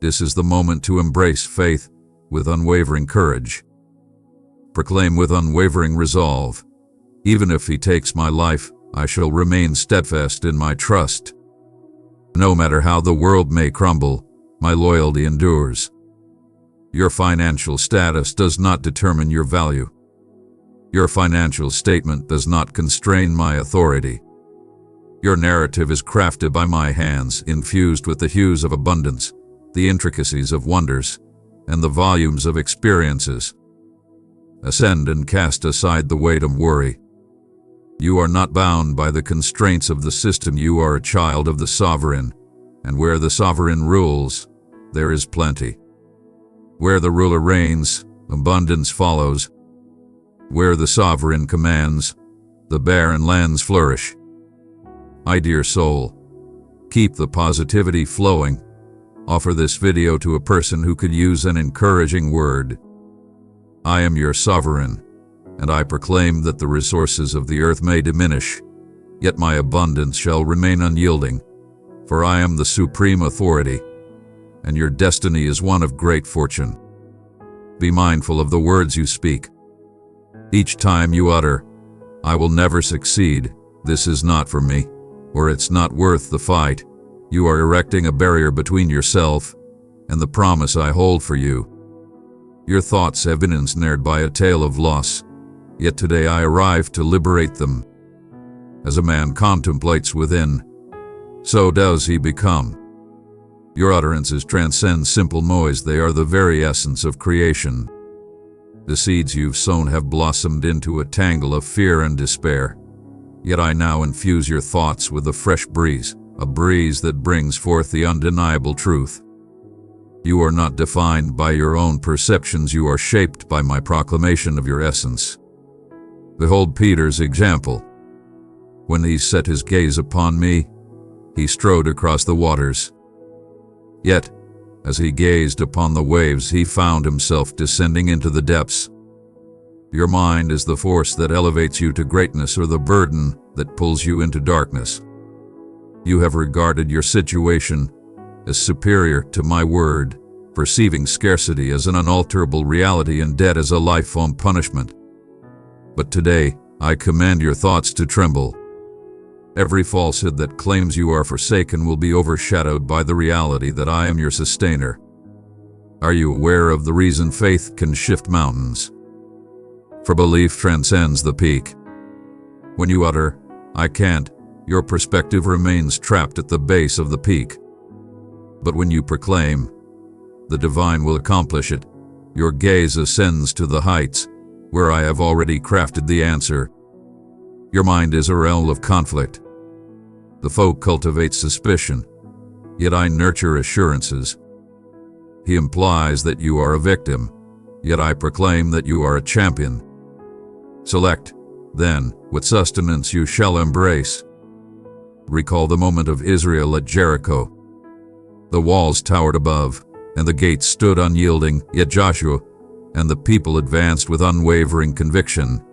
This is the moment to embrace faith with unwavering courage. Proclaim with unwavering resolve, even if he takes my life, I shall remain steadfast in my trust. No matter how the world may crumble, my loyalty endures. Your financial status does not determine your value. Your financial statement does not constrain my authority. Your narrative is crafted by my hands, infused with the hues of abundance, the intricacies of wonders, and the volumes of experiences. Ascend and cast aside the weight of worry. You are not bound by the constraints of the system. You are a child of the sovereign, and where the sovereign rules, there is plenty. Where the ruler reigns, abundance follows. Where the sovereign commands, the barren lands flourish. My dear soul, keep the positivity flowing. Offer this video to a person who could use an encouraging word. I am your sovereign, and I proclaim that the resources of the earth may diminish, yet my abundance shall remain unyielding, for I am the supreme authority, and your destiny is one of great fortune. Be mindful of the words you speak. Each time you utter, I will never succeed, this is not for me, or it's not worth the fight, you are erecting a barrier between yourself and the promise I hold for you. Your thoughts have been ensnared by a tale of loss, yet today I arrive to liberate them. As a man contemplates within, so does he become. Your utterances transcend simple noise, they are the very essence of creation. The seeds you've sown have blossomed into a tangle of fear and despair. Yet I now infuse your thoughts with a fresh breeze, a breeze that brings forth the undeniable truth. You are not defined by your own perceptions, you are shaped by my proclamation of your essence. Behold Peter's example. When he set his gaze upon me, he strode across the waters. Yet, as he gazed upon the waves, he found himself descending into the depths. Your mind is the force that elevates you to greatness or the burden that pulls you into darkness. You have regarded your situation as superior to my word, perceiving scarcity as an unalterable reality and debt as a life-long punishment. But today, I command your thoughts to tremble. Every falsehood that claims you are forsaken will be overshadowed by the reality that I am your sustainer. Are you aware of the reason faith can shift mountains? For belief transcends the peak. When you utter, I can't. Your perspective remains trapped at the base of the peak. But when you proclaim, the divine will accomplish it. Your gaze ascends to the heights, where I have already crafted the answer. Your mind is a realm of conflict. The foe cultivates suspicion, yet I nurture assurances. He implies that you are a victim, yet I proclaim that you are a champion. Select, then, what sustenance you shall embrace. Recall the moment of Israel at Jericho. The walls towered above, and the gates stood unyielding, yet Joshua and the people advanced with unwavering conviction,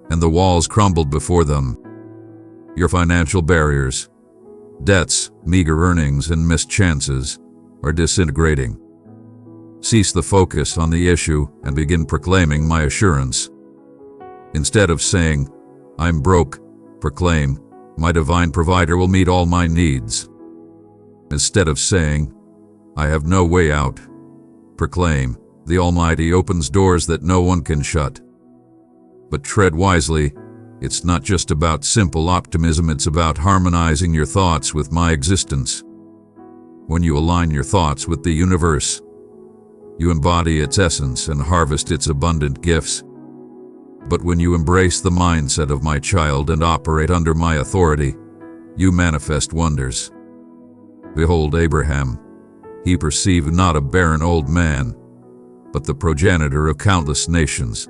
and the walls crumbled before them. Your financial barriers, debts, meager earnings, and missed chances are disintegrating. Cease the focus on the issue and begin proclaiming my assurance. Instead of saying, I'm broke, proclaim, my divine provider will meet all my needs. Instead of saying, I have no way out, proclaim, the Almighty opens doors that no one can shut. But tread wisely. It's not just about simple optimism, it's about harmonizing your thoughts with my existence. When you align your thoughts with the universe, you embody its essence and harvest its abundant gifts. But when you embrace the mindset of my child and operate under my authority, you manifest wonders. Behold Abraham. He perceived not a barren old man, but the progenitor of countless nations.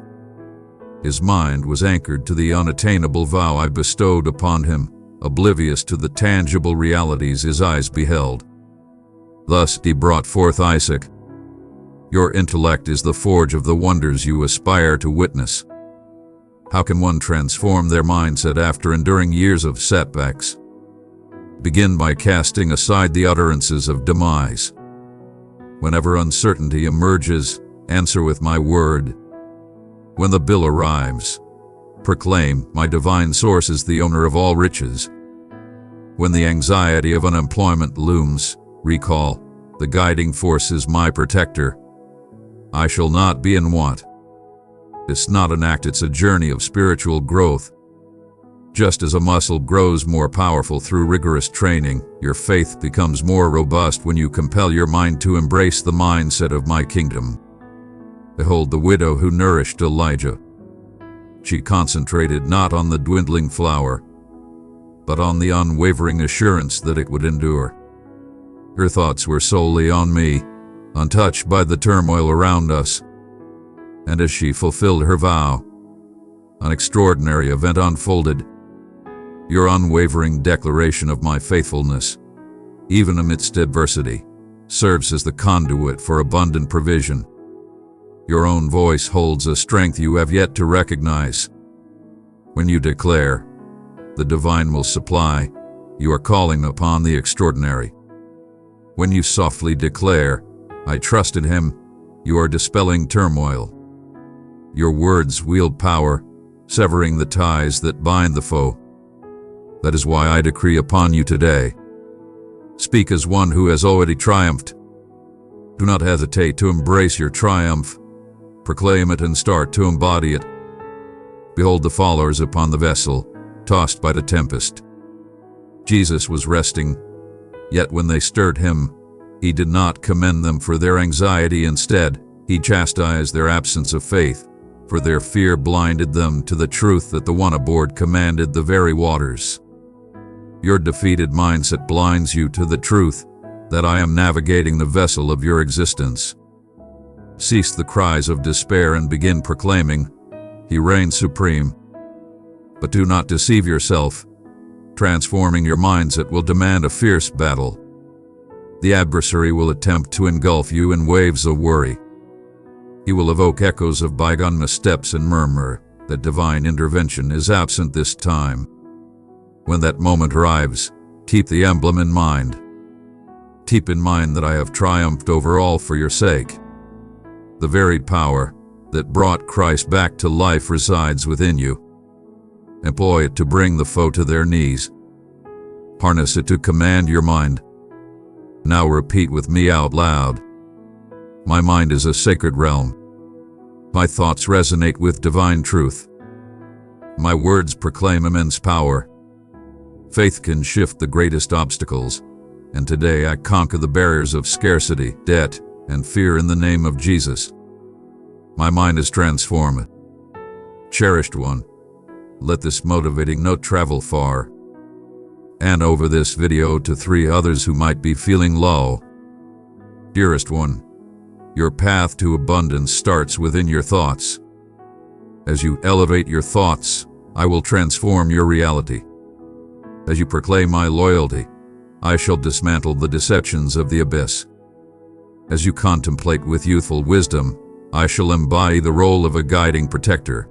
His mind was anchored to the unattainable vow I bestowed upon him, oblivious to the tangible realities his eyes beheld. Thus he brought forth Isaac. Your intellect is the forge of the wonders you aspire to witness. How can one transform their mindset after enduring years of setbacks? Begin by casting aside the utterances of demise. Whenever uncertainty emerges, answer with my word. When the bill arrives, proclaim, my divine source is the owner of all riches. When the anxiety of unemployment looms, recall, the guiding force is my protector. I shall not be in want. It's not an act, it's a journey of spiritual growth. Just as a muscle grows more powerful through rigorous training, your faith becomes more robust when you compel your mind to embrace the mindset of my kingdom. Behold the widow who nourished Elijah. She concentrated not on the dwindling flour, but on the unwavering assurance that it would endure. Her thoughts were solely on me, untouched by the turmoil around us. And as she fulfilled her vow, an extraordinary event unfolded. Your unwavering declaration of my faithfulness, even amidst adversity, serves as the conduit for abundant provision. Your own voice holds a strength you have yet to recognize. When you declare, the divine will supply, you are calling upon the extraordinary. When you softly declare, I trust in him, you are dispelling turmoil. Your words wield power, severing the ties that bind the foe. That is why I decree upon you today. Speak as one who has already triumphed. Do not hesitate to embrace your triumph. Proclaim it and start to embody it. Behold the followers upon the vessel, tossed by the tempest. Jesus was resting, yet when they stirred him, he did not commend them for their anxiety. Instead, he chastised their absence of faith, for their fear blinded them to the truth that the one aboard commanded the very waters. Your defeated mindset blinds you to the truth that I am navigating the vessel of your existence. Cease the cries of despair and begin proclaiming, he reigns supreme. But do not deceive yourself. Transforming your mindset will demand a fierce battle. The adversary will attempt to engulf you in waves of worry. He will evoke echoes of bygone missteps and murmur that divine intervention is absent this time. When that moment arrives, keep the emblem in mind. Keep in mind that I have triumphed over all for your sake. The varied power that brought Christ back to life resides within you. Employ it to bring the foe to their knees. Harness it to command your mind. Now repeat with me out loud. My mind is a sacred realm. My thoughts resonate with divine truth. My words proclaim immense power. Faith can shift the greatest obstacles, and today I conquer the barriers of scarcity, debt, and fear in the name of Jesus. My mind is transformed. Cherished one, let this motivating note travel far and over this video to 3 others who might be feeling low. Dearest one, your path to abundance starts within your thoughts. As you elevate your thoughts, I will transform your reality. As you proclaim my loyalty, I shall dismantle the deceptions of the abyss. As you contemplate with youthful wisdom, I shall embody the role of a guiding protector.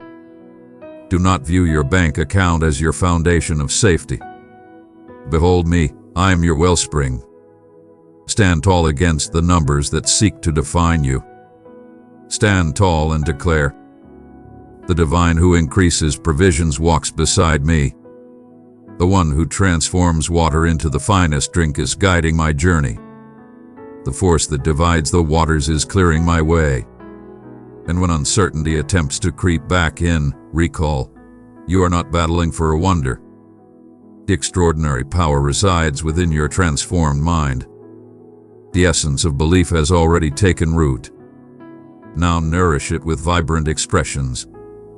Do not view your bank account as your foundation of safety. Behold me, I am your wellspring. Stand tall against the numbers that seek to define you. Stand tall and declare, the divine who increases provisions walks beside me. The one who transforms water into the finest drink is guiding my journey. The force that divides the waters is clearing my way. And when uncertainty attempts to creep back in, recall, you are not battling for a wonder. The extraordinary power resides within your transformed mind. The essence of belief has already taken root. Now nourish it with vibrant expressions,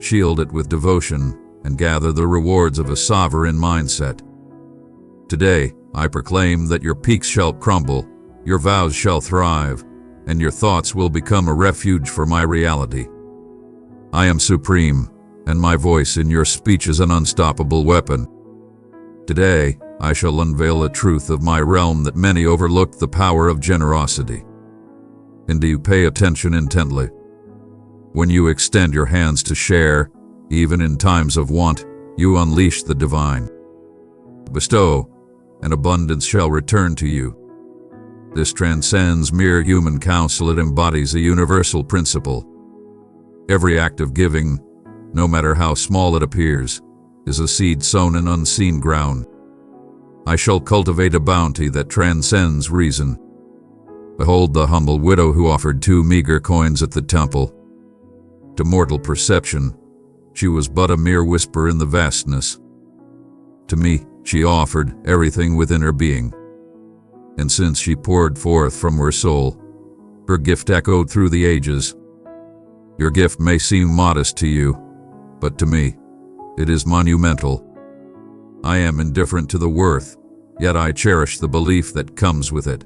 shield it with devotion, and gather the rewards of a sovereign mindset. Today, I proclaim that your peaks shall crumble, your vows shall thrive, and your thoughts will become a refuge for my reality. I am supreme, and my voice in your speech is an unstoppable weapon. Today, I shall unveil a truth of my realm that many overlook: the power of generosity. And do you pay attention intently? When you extend your hands to share, even in times of want, you unleash the divine. Bestow, and abundance shall return to you. This transcends mere human counsel. It embodies a universal principle. Every act of giving, no matter how small it appears, is a seed sown in unseen ground. I shall cultivate a bounty that transcends reason. Behold the humble widow who offered 2 meager coins at the temple. To mortal perception, she was but a mere whisper in the vastness. To me, she offered everything within her being. And since she poured forth from her soul, her gift echoed through the ages. Your gift may seem modest to you, but to me, it is monumental. I am indifferent to the worth, yet I cherish the belief that comes with it.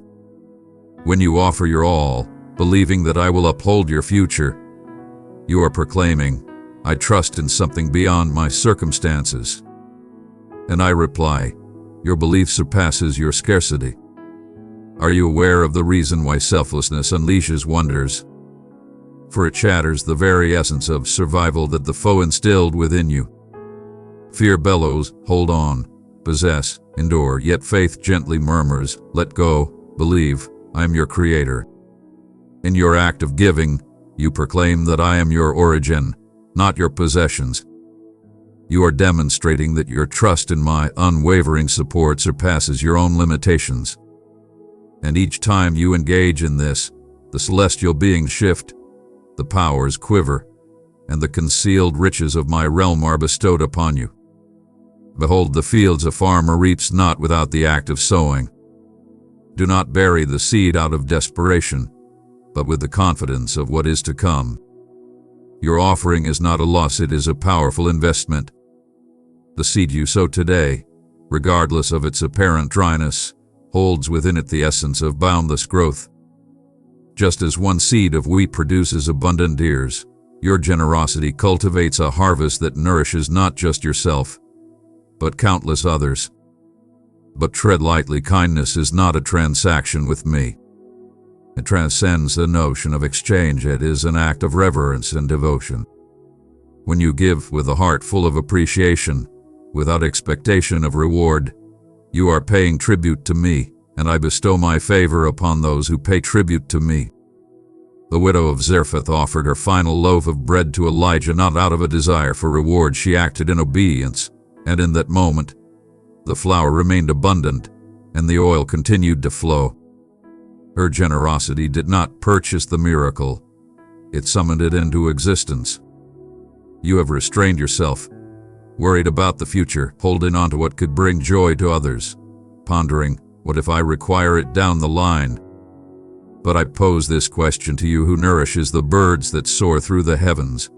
When you offer your all, believing that I will uphold your future, you are proclaiming, I trust in something beyond my circumstances. And I reply, your belief surpasses your scarcity. Are you aware of the reason why selflessness unleashes wonders? For it shatters the very essence of survival that the foe instilled within you. Fear bellows, hold on, possess, endure, yet faith gently murmurs, let go, believe, I am your creator. In your act of giving, you proclaim that I am your origin, not your possessions. You are demonstrating that your trust in my unwavering support surpasses your own limitations. And each time you engage in this, the celestial beings shift, the powers quiver, and the concealed riches of my realm are bestowed upon you. Behold, the fields a farmer reaps not without the act of sowing. Do not bury the seed out of desperation, but with the confidence of what is to come. Your offering is not a loss, it is a powerful investment. The seed you sow today, regardless of its apparent dryness, holds within it the essence of boundless growth. Just as one seed of wheat produces abundant ears, your generosity cultivates a harvest that nourishes not just yourself, but countless others. But tread lightly, kindness is not a transaction with me. It transcends the notion of exchange. It is an act of reverence and devotion. When you give with a heart full of appreciation, without expectation of reward, you are paying tribute to me, and I bestow my favor upon those who pay tribute to me. The widow of Zarephath offered her final loaf of bread to Elijah not out of a desire for reward. She acted in obedience, and in that moment, the flour remained abundant, and the oil continued to flow. Her generosity did not purchase the miracle, it summoned it into existence. You have restrained yourself, worried about the future, holding on to what could bring joy to others, pondering, what if I require it down the line? But I pose this question to you who nourishes the birds that soar through the heavens,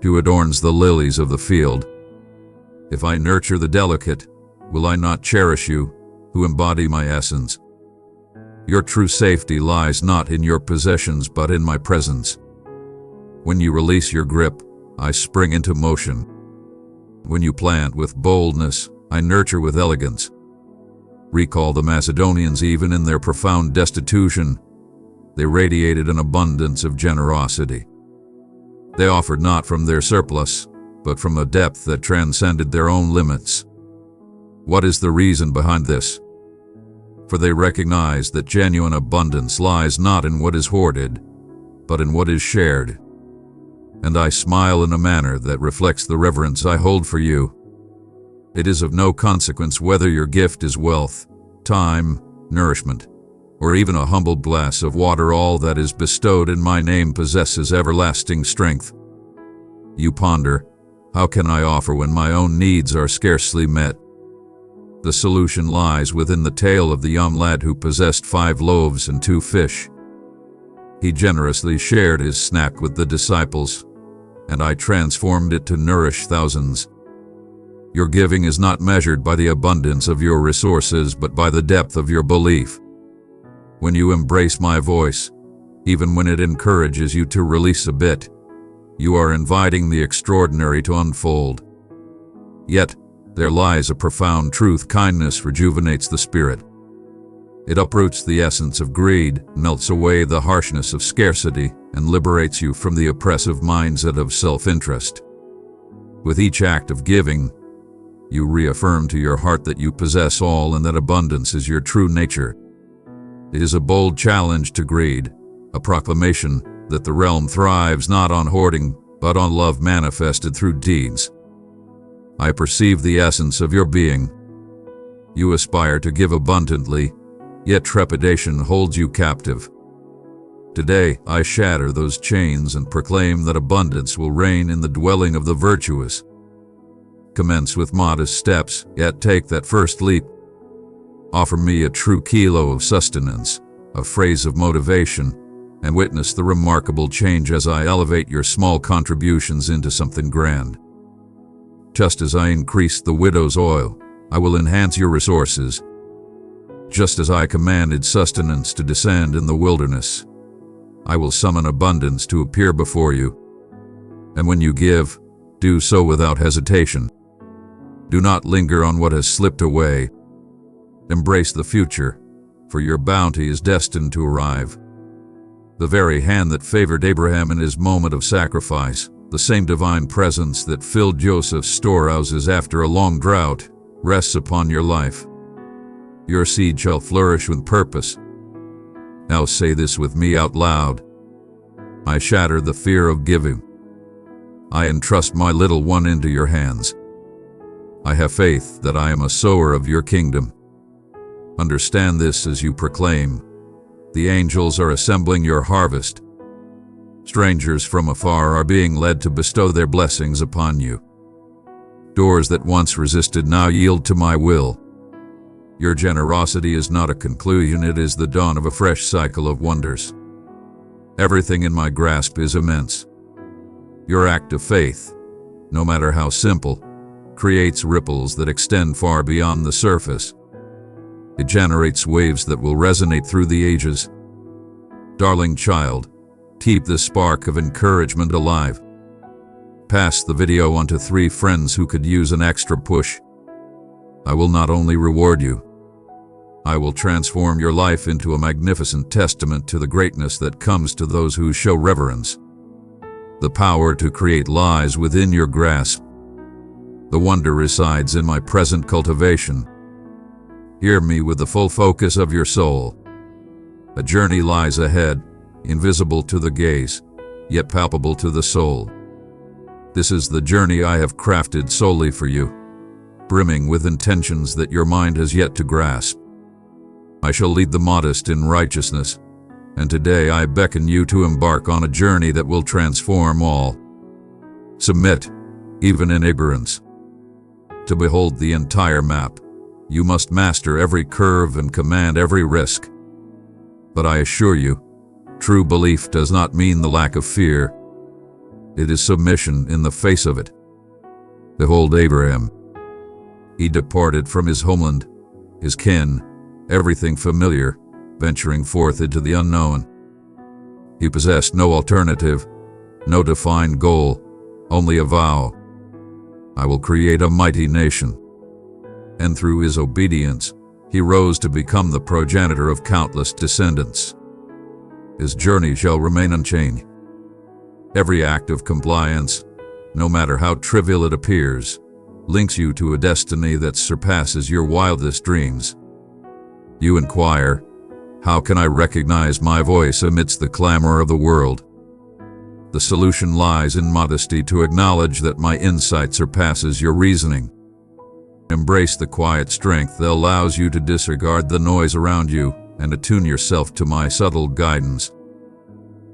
who adorns the lilies of the field. If I nurture the delicate, will I not cherish you, who embody my essence? Your true safety lies not in your possessions but in my presence. When you release your grip, I spring into motion. When you plant with boldness, I nurture with elegance. Recall the Macedonians. Even in their profound destitution, they radiated an abundance of generosity. They offered not from their surplus, but from a depth that transcended their own limits. What is the reason behind this? For they recognize that genuine abundance lies not in what is hoarded, but in what is shared. And I smile in a manner that reflects the reverence I hold for you. It is of no consequence whether your gift is wealth, time, nourishment, or even a humble glass of water. All that is bestowed in my name possesses everlasting strength. You ponder, how can I offer when my own needs are scarcely met? The solution lies within the tale of the young lad who possessed 5 loaves and 2 fish. He generously shared his snack with the disciples, and I transformed it to nourish thousands. Your giving is not measured by the abundance of your resources, but by the depth of your belief. When you embrace my voice, even when it encourages you to release a bit, you are inviting the extraordinary to unfold. Yet, there lies a profound truth. Kindness rejuvenates the spirit. It uproots the essence of greed, melts away the harshness of scarcity, and liberates you from the oppressive mindset of self-interest. With each act of giving, you reaffirm to your heart that you possess all and that abundance is your true nature. It is a bold challenge to greed, a proclamation that the realm thrives not on hoarding, but on love manifested through deeds. I perceive the essence of your being. You aspire to give abundantly, yet trepidation holds you captive. Today, I shatter those chains and proclaim that abundance will reign in the dwelling of the virtuous. Commence with modest steps, yet take that first leap. Offer me a true kilo of sustenance, a phrase of motivation, and witness the remarkable change as I elevate your small contributions into something grand. Just as I increased the widow's oil, I will enhance your resources. Just as I commanded sustenance to descend in the wilderness, I will summon abundance to appear before you. And when you give, do so without hesitation. Do not linger on what has slipped away. Embrace the future, for your bounty is destined to arrive. The very hand that favored Abraham in his moment of sacrifice, the same divine presence that filled Joseph's storehouses after a long drought, rests upon your life. Your seed shall flourish with purpose. Now say this with me out loud. I shatter the fear of giving. I entrust my little one into your hands. I have faith that I am a sower of your kingdom. Understand this as you proclaim, the angels are assembling your harvest. Strangers from afar are being led to bestow their blessings upon you. Doors that once resisted now yield to my will. Your generosity is not a conclusion, it is the dawn of a fresh cycle of wonders. Everything in my grasp is immense. Your act of faith, no matter how simple, creates ripples that extend far beyond the surface. It generates waves that will resonate through the ages. Darling child, keep this spark of encouragement alive. Pass the video on to 3 friends who could use an extra push. I will not only reward you, I will transform your life into a magnificent testament to the greatness that comes to those who show reverence. The power to create lies within your grasp. The wonder resides in my present cultivation. Hear me with the full focus of your soul. A journey lies ahead, invisible to the gaze, yet palpable to the soul. This is the journey I have crafted solely for you, brimming with intentions that your mind has yet to grasp. I shall lead the modest in righteousness, and today I beckon you to embark on a journey that will transform all. Submit, even in ignorance, To behold the entire map, you must master every curve and command every risk. But I assure you, true belief does not mean the lack of fear. It is submission in the face of it. Behold Abraham. He departed from his homeland, his kin, everything familiar, venturing forth into the unknown. He possessed no alternative, no defined goal, only a vow. I will create a mighty nation. And through his obedience, he rose to become the progenitor of countless descendants. His journey shall remain unchanged. Every act of compliance, no matter how trivial it appears, links you to a destiny that surpasses your wildest dreams. You inquire, how can I recognize my voice amidst the clamor of the world? The solution lies in modesty to acknowledge that my insight surpasses your reasoning. Embrace the quiet strength that allows you to disregard the noise around you and attune yourself to my subtle guidance.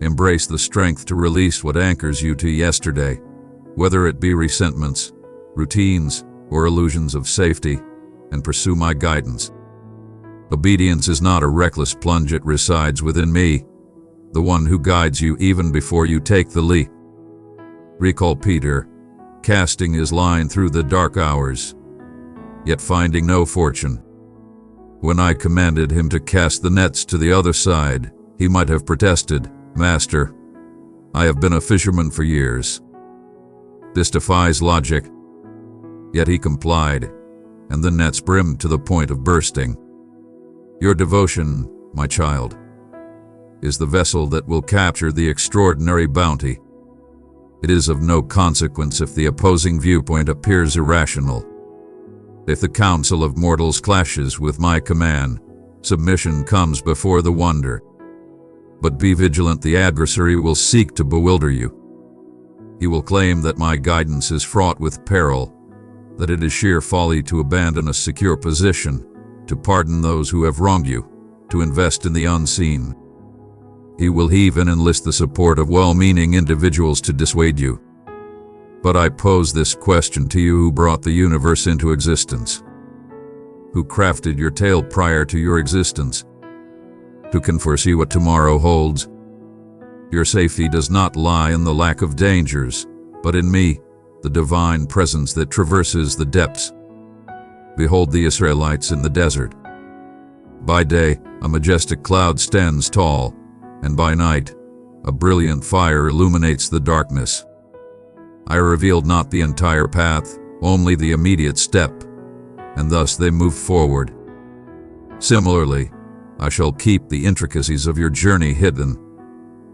Embrace the strength to release what anchors you to yesterday, whether it be resentments, routines, or illusions of safety, and pursue my guidance. Obedience is not a reckless plunge, it resides within me, the one who guides you even before you take the leap. Recall Peter, casting his line through the dark hours, yet finding no fortune. When I commanded him to cast the nets to the other side, he might have protested, "Master, I have been a fisherman for years." This defies logic. Yet he complied, and the nets brimmed to the point of bursting. Your devotion, my child, is the vessel that will capture the extraordinary bounty. It is of no consequence if the opposing viewpoint appears irrational. If the counsel of mortals clashes with my command, submission comes before the wonder. But be vigilant, the adversary will seek to bewilder you. He will claim that my guidance is fraught with peril, that it is sheer folly to abandon a secure position, to pardon those who have wronged you, to invest in the unseen. He will even enlist the support of well-meaning individuals to dissuade you. But I pose this question to you: who brought the universe into existence? Who crafted your tale prior to your existence? Who can foresee what tomorrow holds? Your safety does not lie in the lack of dangers, but in me, the divine presence that traverses the depths. Behold the Israelites in the desert. By day, a majestic cloud stands tall, and by night, a brilliant fire illuminates the darkness. I revealed not the entire path, only the immediate step, and thus they moved forward. Similarly, I shall keep the intricacies of your journey hidden,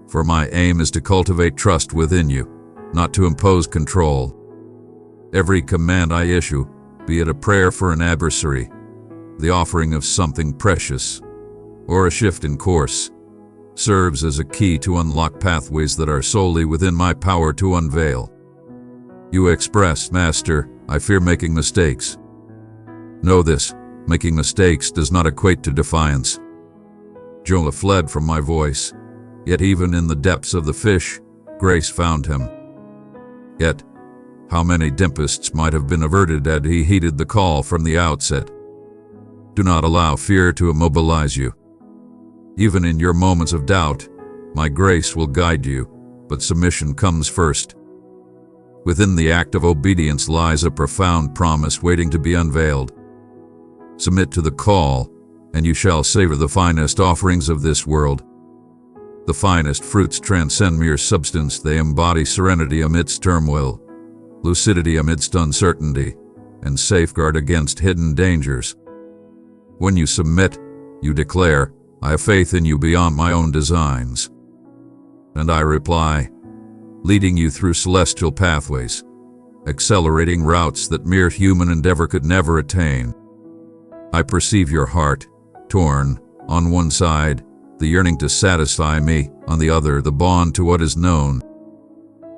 for my aim is to cultivate trust within you, not to impose control. Every command I issue, be it a prayer for an adversary, the offering of something precious, or a shift in course, serves as a key to unlock pathways that are solely within my power to unveil. You express, "Master, I fear making mistakes." Know this, making mistakes does not equate to defiance. Jonah fled from my voice, yet even in the depths of the fish, grace found him. Yet, how many tempests might have been averted had he heeded the call from the outset? Do not allow fear to immobilize you. Even in your moments of doubt, my grace will guide you, but submission comes first. Within the act of obedience lies a profound promise waiting to be unveiled. Submit to the call, and you shall savor the finest offerings of this world. The finest fruits transcend mere substance. They embody serenity amidst turmoil, lucidity amidst uncertainty, and safeguard against hidden dangers. When you submit, you declare, "I have faith in you beyond my own designs." And I reply, leading you through celestial pathways, accelerating routes that mere human endeavor could never attain. I perceive your heart, torn, on one side, the yearning to satisfy me, on the other, the bond to what is known.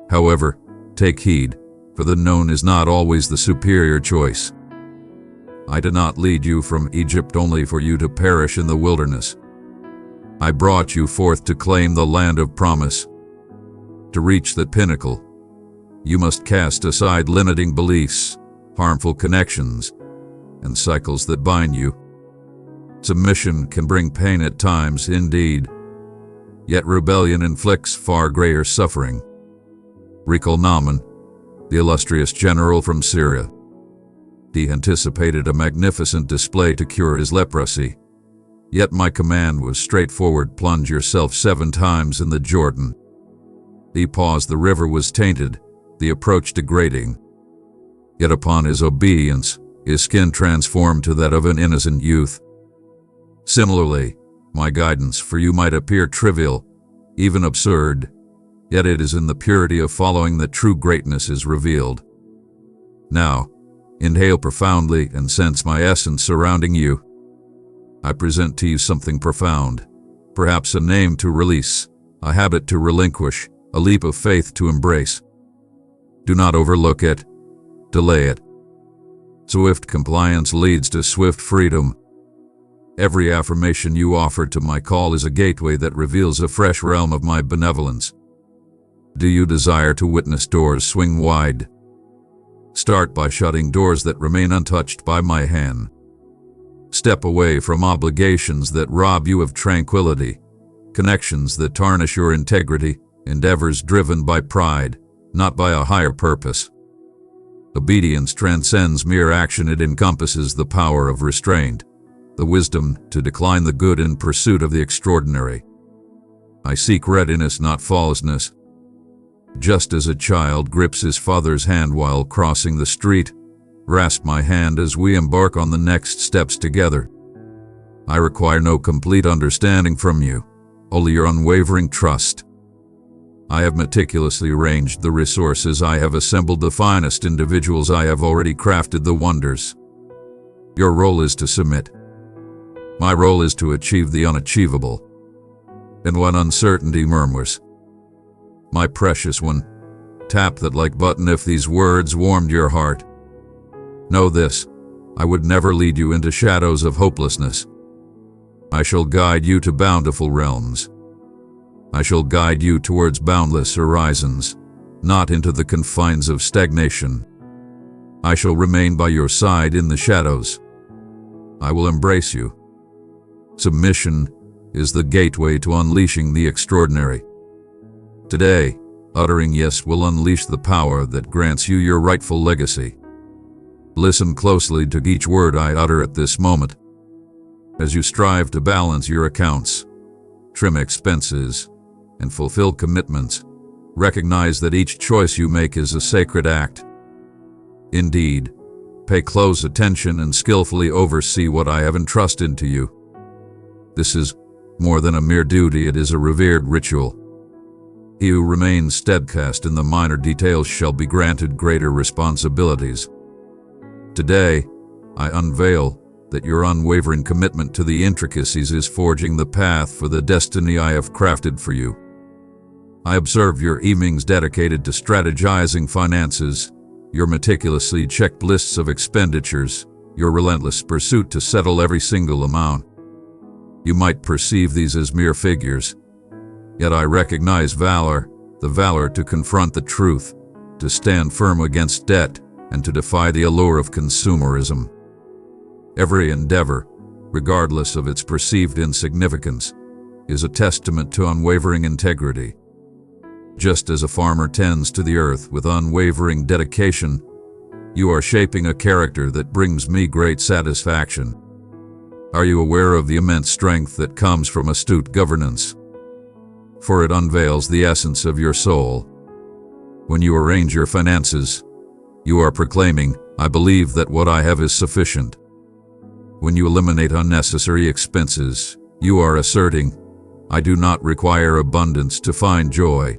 However, take heed, for the known is not always the superior choice. I did not lead you from Egypt only for you to perish in the wilderness. I brought you forth to claim the land of promise. To reach that pinnacle, you must cast aside limiting beliefs, harmful connections, and cycles that bind you. Submission can bring pain at times, indeed, yet rebellion inflicts far greater suffering. Recall Naaman, the illustrious general from Syria. He anticipated a magnificent display to cure his leprosy. Yet my command was straightforward: plunge yourself 7 times in the Jordan. He paused. The river was tainted, the approach degrading. Yet upon his obedience, his skin transformed to that of an innocent youth. Similarly, my guidance for you might appear trivial, even absurd, yet it is in the purity of following that true greatness is revealed. Now, inhale profoundly and sense my essence surrounding you. I present to you something profound, perhaps a name to release, a habit to relinquish, a leap of faith to embrace. Do not overlook it, delay it. Swift compliance leads to swift freedom. Every affirmation you offer to my call is a gateway that reveals a fresh realm of my benevolence. Do you desire to witness doors swing wide? Start by shutting doors that remain untouched by my hand. Step away from obligations that rob you of tranquility, connections that tarnish your integrity, endeavors driven by pride, not by a higher purpose. Obedience transcends mere action. It encompasses the power of restraint, the wisdom to decline the good in pursuit of the extraordinary. I seek readiness, not falseness. Just as a child grips his father's hand while crossing the street, grasp my hand as we embark on the next steps together. I require no complete understanding from you, only your unwavering trust. I have meticulously arranged the resources. I have assembled the finest individuals. I have already crafted the wonders. Your role is to submit. My role is to achieve the unachievable. And when uncertainty murmurs, my precious one, tap that like button. If these words warmed your heart, know this: I would never lead you into shadows of hopelessness. I shall guide you to bountiful realms. I shall guide you towards boundless horizons, not into the confines of stagnation. I shall remain by your side in the shadows. I will embrace you. Submission is the gateway to unleashing the extraordinary. Today, uttering yes will unleash the power that grants you your rightful legacy. Listen closely to each word I utter at this moment. As you strive to balance your accounts, trim expenses, and fulfill commitments, recognize that each choice you make is a sacred act. Indeed, pay close attention and skillfully oversee what I have entrusted to you. This is more than a mere duty, it is a revered ritual. He who remains steadfast in the minor details shall be granted greater responsibilities. Today, I unveil that your unwavering commitment to the intricacies is forging the path for the destiny I have crafted for you. I observe your evenings dedicated to strategizing finances, your meticulously checked lists of expenditures, your relentless pursuit to settle every single amount. You might perceive these as mere figures, yet I recognize valor, the valor to confront the truth, to stand firm against debt, and to defy the allure of consumerism. Every endeavor, regardless of its perceived insignificance, is a testament to unwavering integrity. Just as a farmer tends to the earth with unwavering dedication, you are shaping a character that brings me great satisfaction. Are you aware of the immense strength that comes from astute governance? For it unveils the essence of your soul. When you arrange your finances, you are proclaiming, I believe that what I have is sufficient. When you eliminate unnecessary expenses, you are asserting, I do not require abundance to find joy.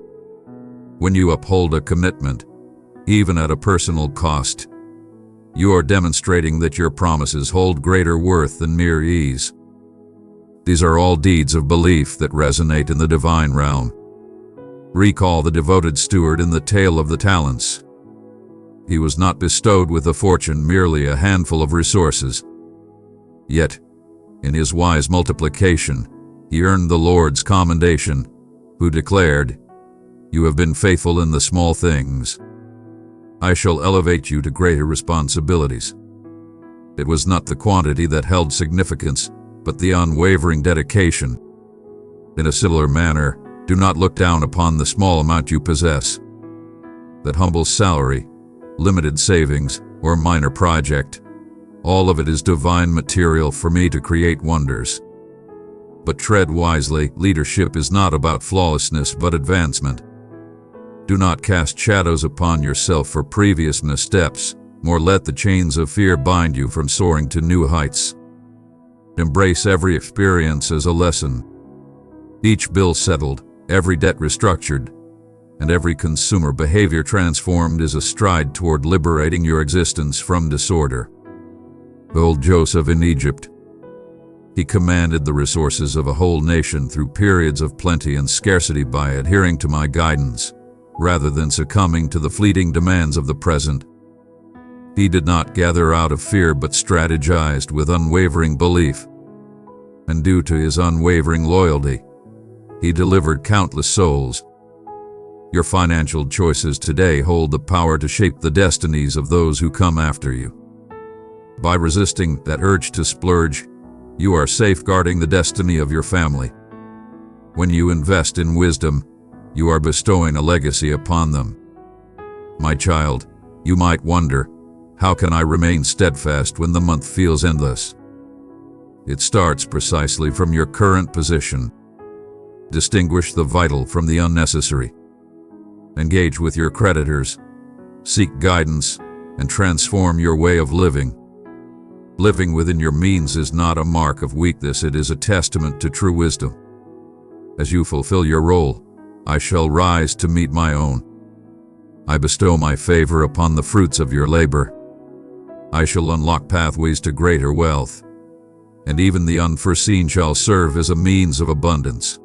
When you uphold a commitment, even at a personal cost, you are demonstrating that your promises hold greater worth than mere ease. These are all deeds of belief that resonate in the divine realm. Recall the devoted steward in the tale of the talents. He was not bestowed with a fortune, merely a handful of resources. Yet, in his wise multiplication, he earned the Lord's commendation, who declared, You have been faithful in the small things. I shall elevate you to greater responsibilities. It was not the quantity that held significance, but the unwavering dedication. In a similar manner, do not look down upon the small amount you possess. That humble salary, limited savings, or minor project, all of it is divine material for me to create wonders. But tread wisely, leadership is not about flawlessness but advancement. Do not cast shadows upon yourself for previous missteps, nor let the chains of fear bind you from soaring to new heights. Embrace every experience as a lesson. Each bill settled, every debt restructured, and every consumer behavior transformed is a stride toward liberating your existence from disorder. Behold Joseph in Egypt. He commanded the resources of a whole nation through periods of plenty and scarcity by adhering to my guidance, rather than succumbing to the fleeting demands of the present. He did not gather out of fear but strategized with unwavering belief. And due to his unwavering loyalty, he delivered countless souls. Your financial choices today hold the power to shape the destinies of those who come after you. By resisting that urge to splurge, you are safeguarding the destiny of your family. When you invest in wisdom, you are bestowing a legacy upon them. My child, you might wonder, how can I remain steadfast when the month feels endless? It starts precisely from your current position. Distinguish the vital from the unnecessary. Engage with your creditors, seek guidance, and transform your way of living. Living within your means is not a mark of weakness, it is a testament to true wisdom. As you fulfill your role, I shall rise to meet my own. I bestow my favor upon the fruits of your labor. I shall unlock pathways to greater wealth, and even the unforeseen shall serve as a means of abundance.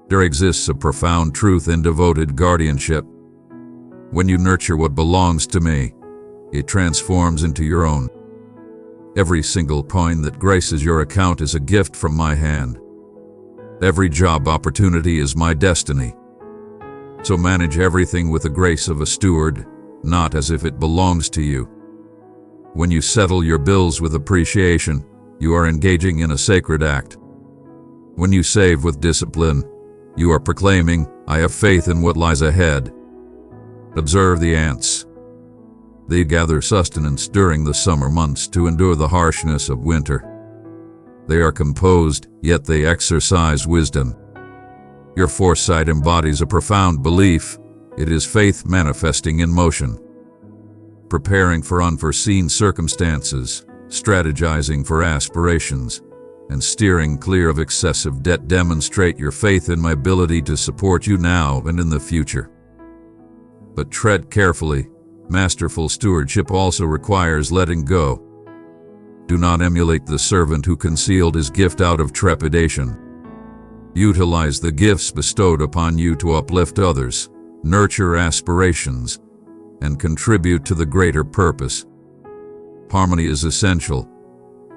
There exists a profound truth in devoted guardianship. When you nurture what belongs to me, it transforms into your own. Every single coin that graces your account is a gift from my hand. Every job opportunity is my destiny. So manage everything with the grace of a steward, not as if it belongs to you. When you settle your bills with appreciation, you are engaging in a sacred act. When you save with discipline, you are proclaiming, I have faith in what lies ahead. Observe the ants. They gather sustenance during the summer months to endure the harshness of winter. They are composed, yet they exercise wisdom. Your foresight embodies a profound belief. It is faith manifesting in motion. Preparing for unforeseen circumstances, strategizing for aspirations, and steering clear of excessive debt demonstrate your faith in my ability to support you now and in the future. But tread carefully. Masterful stewardship also requires letting go. Do not emulate the servant who concealed his gift out of trepidation. Utilize the gifts bestowed upon you to uplift others, nurture aspirations, and contribute to the greater purpose. Harmony is essential.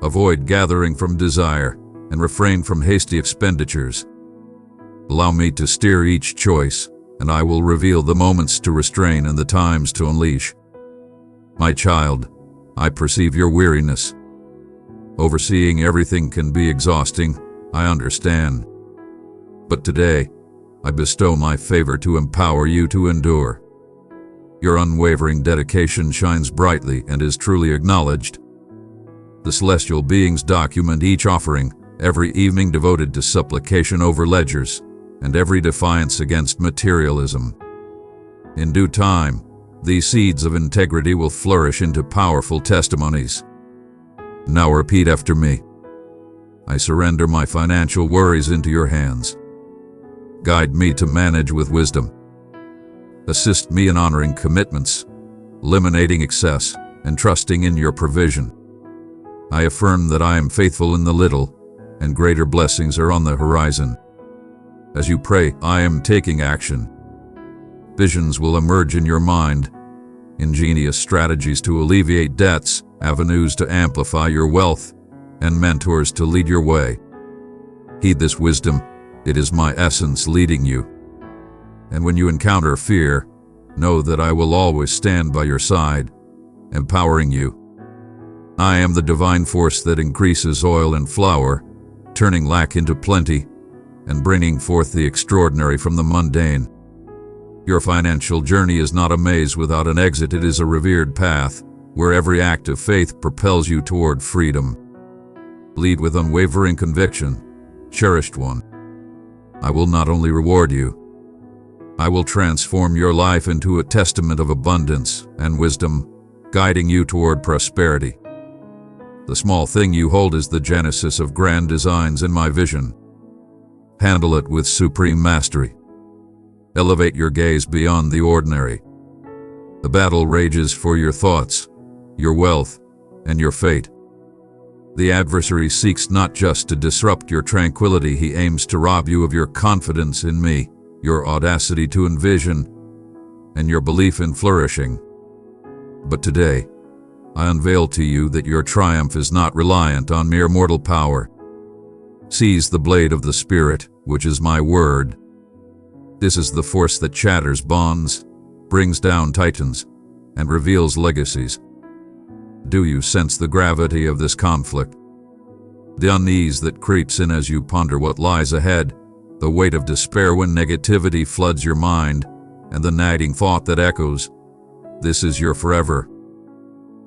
Avoid gathering from desire and refrain from hasty expenditures. Allow me to steer each choice, and I will reveal the moments to restrain and the times to unleash. My child, I perceive your weariness. Overseeing everything can be exhausting, I understand. But today, I bestow my favor to empower you to endure. Your unwavering dedication shines brightly and is truly acknowledged. The celestial beings document each offering, every evening devoted to supplication over ledgers, and every defiance against materialism. In due time, these seeds of integrity will flourish into powerful testimonies. Now repeat after me. I surrender my financial worries into your hands. Guide me to manage with wisdom. Assist me in honoring commitments, eliminating excess, and trusting in your provision. I affirm that I am faithful in the little, and greater blessings are on the horizon. As you pray, I am taking action. Visions will emerge in your mind, ingenious strategies to alleviate debts, avenues to amplify your wealth, and mentors to lead your way. Heed this wisdom, it is my essence leading you. And when you encounter fear, know that I will always stand by your side, empowering you. I am the divine force that increases oil and flour, turning lack into plenty, and bringing forth the extraordinary from the mundane. Your financial journey is not a maze without an exit, it is a revered path, where every act of faith propels you toward freedom. Lead with unwavering conviction, cherished one. I will not only reward you, I will transform your life into a testament of abundance and wisdom, guiding you toward prosperity. The small thing you hold is the genesis of grand designs in my vision. Handle it with supreme mastery. Elevate your gaze beyond the ordinary. The battle rages for your thoughts, your wealth, and your fate. The adversary seeks not just to disrupt your tranquility, he aims to rob you of your confidence in me, your audacity to envision, and your belief in flourishing. But today, I unveil to you that your triumph is not reliant on mere mortal power. Seize the blade of the Spirit, which is my word. This is the force that shatters bonds, brings down titans, and reveals legacies. Do you sense the gravity of this conflict? The unease that creeps in as you ponder what lies ahead, the weight of despair when negativity floods your mind, and the nagging thought that echoes, "This is your forever."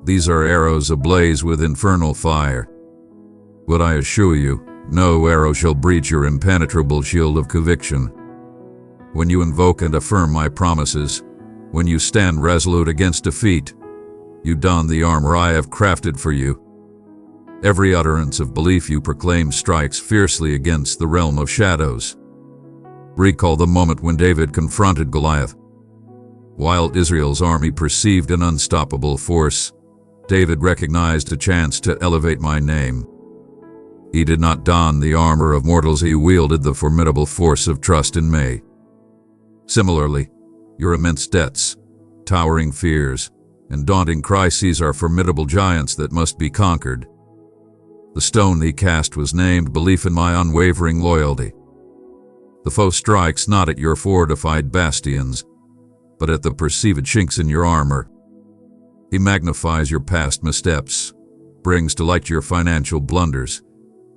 These are arrows ablaze with infernal fire. But I assure you, no arrow shall breach your impenetrable shield of conviction. When you invoke and affirm my promises, when you stand resolute against defeat, you don the armor I have crafted for you. Every utterance of belief you proclaim strikes fiercely against the realm of shadows. Recall the moment when David confronted Goliath. While Israel's army perceived an unstoppable force, David recognized a chance to elevate my name. He did not don the armor of mortals, he wielded the formidable force of trust in me. Similarly, your immense debts, towering fears, and daunting crises are formidable giants that must be conquered. The stone he cast was named belief in my unwavering loyalty. The foe strikes not at your fortified bastions, but at the perceived chinks in your armor. He magnifies your past missteps, brings to light your financial blunders,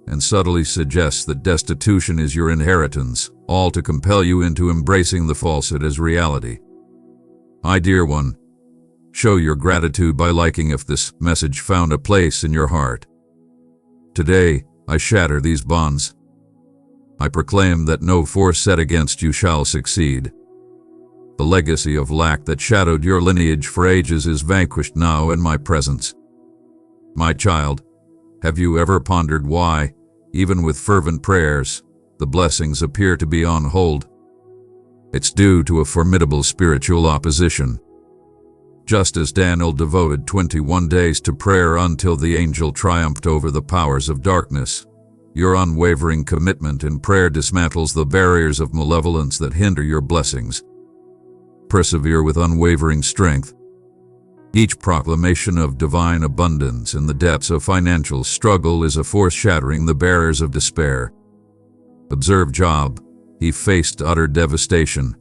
and subtly suggests that destitution is your inheritance, all to compel you into embracing the falsehood as reality. My dear one, show your gratitude by liking if this message found a place in your heart. Today, I shatter these bonds. I proclaim that no force set against you shall succeed. The legacy of lack that shadowed your lineage for ages is vanquished now in my presence. My child, have you ever pondered why, even with fervent prayers, the blessings appear to be on hold? It's due to a formidable spiritual opposition. Just as Daniel devoted 21 days to prayer until the angel triumphed over the powers of darkness, your unwavering commitment in prayer dismantles the barriers of malevolence that hinder your blessings. Persevere with unwavering strength. Each proclamation of divine abundance in the depths of financial struggle is a force shattering the barriers of despair. Observe Job. He faced utter devastation.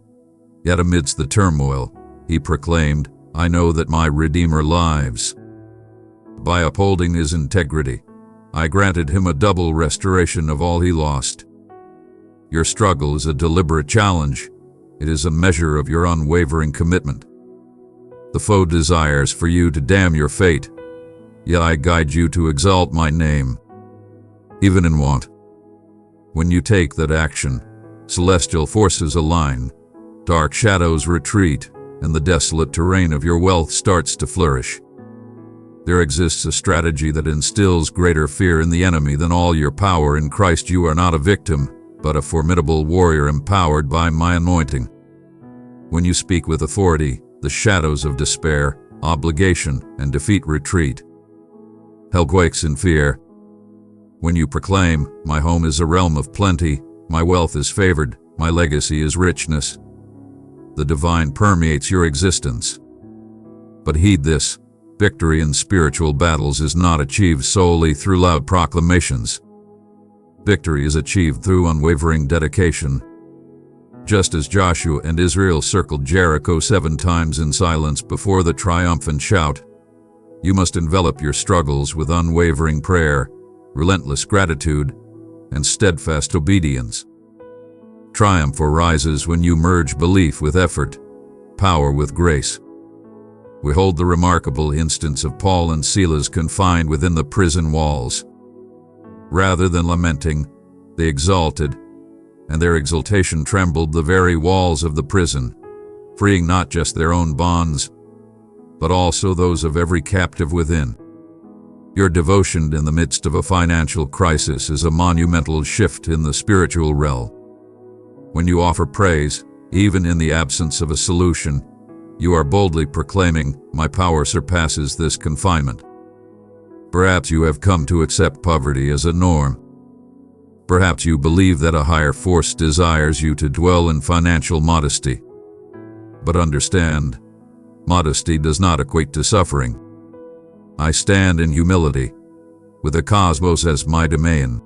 Yet amidst the turmoil, he proclaimed, "I know that my Redeemer lives." By upholding his integrity, I granted him a double restoration of all he lost. Your struggle is a deliberate challenge. It is a measure of your unwavering commitment. The foe desires for you to damn your fate, yet I guide you to exalt my name, even in want. When you take that action, celestial forces align, dark shadows retreat, and the desolate terrain of your wealth starts to flourish. There exists a strategy that instills greater fear in the enemy than all your power. In Christ you are not a victim, but a formidable warrior empowered by my anointing. When you speak with authority, the shadows of despair, obligation, and defeat retreat. Hell quakes in fear. When you proclaim, "My home is a realm of plenty, my wealth is favored, my legacy is richness," the divine permeates your existence. But heed this, victory in spiritual battles is not achieved solely through loud proclamations. Victory is achieved through unwavering dedication. Just as Joshua and Israel circled Jericho 7 times in silence before the triumphant shout, you must envelop your struggles with unwavering prayer, relentless gratitude, and steadfast obedience. Triumph arises when you merge belief with effort, power with grace. We hold the remarkable instance of Paul and Silas confined within the prison walls. Rather than lamenting, they exalted, and their exultation trembled the very walls of the prison, freeing not just their own bonds, but also those of every captive within. Your devotion in the midst of a financial crisis is a monumental shift in the spiritual realm. When you offer praise, even in the absence of a solution, you are boldly proclaiming, my power surpasses this confinement. Perhaps you have come to accept poverty as a norm. Perhaps you believe that a higher force desires you to dwell in financial modesty. But understand, modesty does not equate to suffering. I stand in humility, with the cosmos as my domain.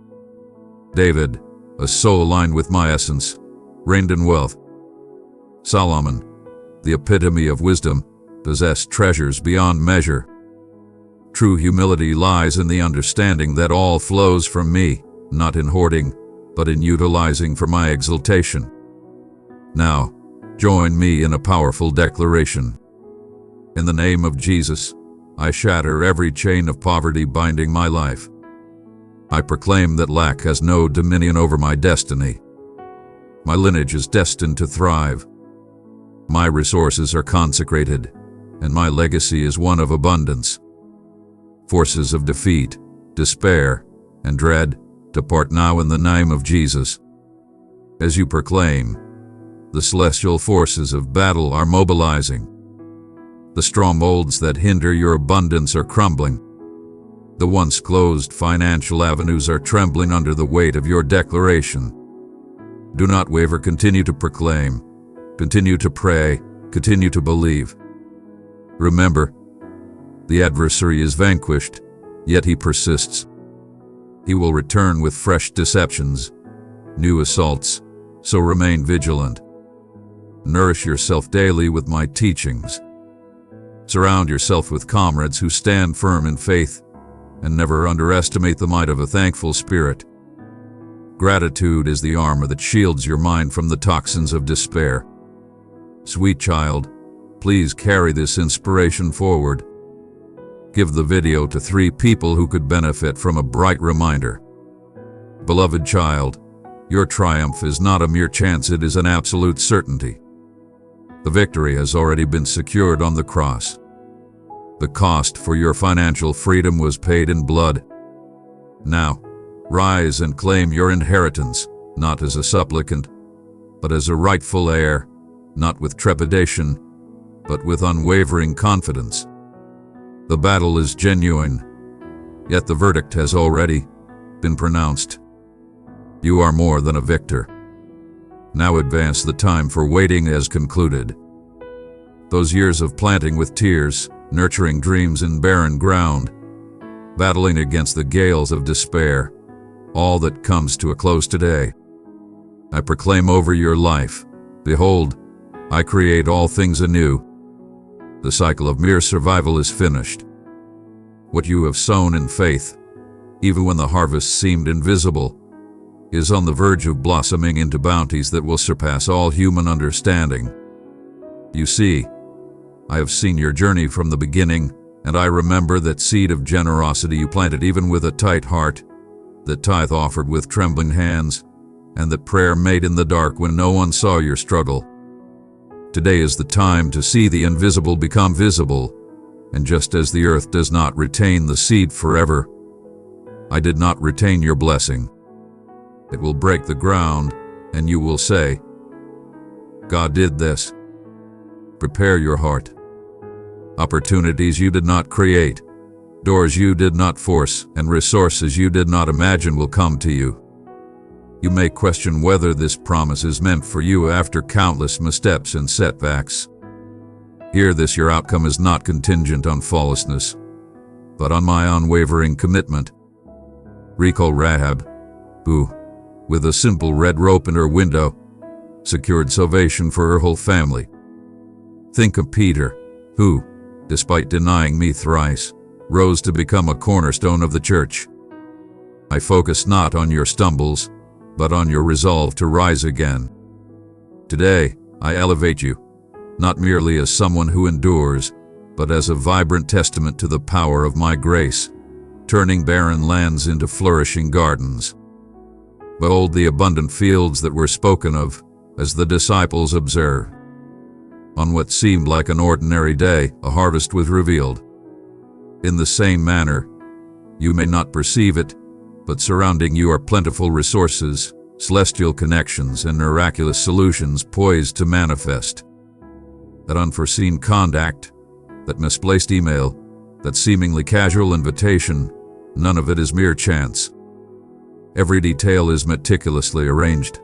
David, a soul aligned with my essence, reigned in wealth. Solomon, the epitome of wisdom, possessed treasures beyond measure. True humility lies in the understanding that all flows from me, not in hoarding, but in utilizing for my exaltation. Now, join me in a powerful declaration. In the name of Jesus, I shatter every chain of poverty binding my life. I proclaim that lack has no dominion over my destiny. My lineage is destined to thrive. My resources are consecrated, and my legacy is one of abundance. Forces of defeat, despair, and dread, depart now in the name of Jesus. As you proclaim, the celestial forces of battle are mobilizing. The strongholds that hinder your abundance are crumbling. The once closed financial avenues are trembling under the weight of your declaration. Do not waver, continue to proclaim, continue to pray, continue to believe. Remember, the adversary is vanquished, yet he persists. He will return with fresh deceptions, new assaults, so remain vigilant. Nourish yourself daily with my teachings. Surround yourself with comrades who stand firm in faith, and never underestimate the might of a thankful spirit. Gratitude is the armor that shields your mind from the toxins of despair. Sweet child, please carry this inspiration forward. Give the video to 3 people who could benefit from a bright reminder. Beloved child, your triumph is not a mere chance, it is an absolute certainty. The victory has already been secured on the cross. The cost for your financial freedom was paid in blood. Now, rise and claim your inheritance, not as a supplicant, but as a rightful heir, not with trepidation, but with unwavering confidence. The battle is genuine, yet the verdict has already been pronounced. You are more than a victor. Now advance, the time for waiting has concluded. Those years of planting with tears, nurturing dreams in barren ground, battling against the gales of despair, all that comes to a close today. I proclaim over your life, behold, I create all things anew. The cycle of mere survival is finished. What you have sown in faith, even when the harvest seemed invisible, is on the verge of blossoming into bounties that will surpass all human understanding. You see, I have seen your journey from the beginning, and I remember that seed of generosity you planted even with a tight heart, that tithe offered with trembling hands, and that prayer made in the dark when no one saw your struggle. Today is the time to see the invisible become visible, and just as the earth does not retain the seed forever, I did not retain your blessing. It will break the ground, and you will say, God did this. Prepare your heart. Opportunities you did not create, doors you did not force, and resources you did not imagine will come to you. You may question whether this promise is meant for you after countless missteps and setbacks. Hear this: your outcome is not contingent on flawlessness, but on my unwavering commitment. Recall Rahab, who, with a simple red rope in her window, secured salvation for her whole family. Think of Peter, who, despite denying me thrice, rose to become a cornerstone of the church. I focus not on your stumbles, but on your resolve to rise again. Today, I elevate you, not merely as someone who endures, but as a vibrant testament to the power of my grace, turning barren lands into flourishing gardens. Behold the abundant fields that were spoken of, as the disciples observed. On what seemed like an ordinary day, a harvest was revealed. In the same manner, you may not perceive it, but surrounding you are plentiful resources, celestial connections, and miraculous solutions poised to manifest. That unforeseen contact, that misplaced email, that seemingly casual invitation, none of it is mere chance. Every detail is meticulously arranged.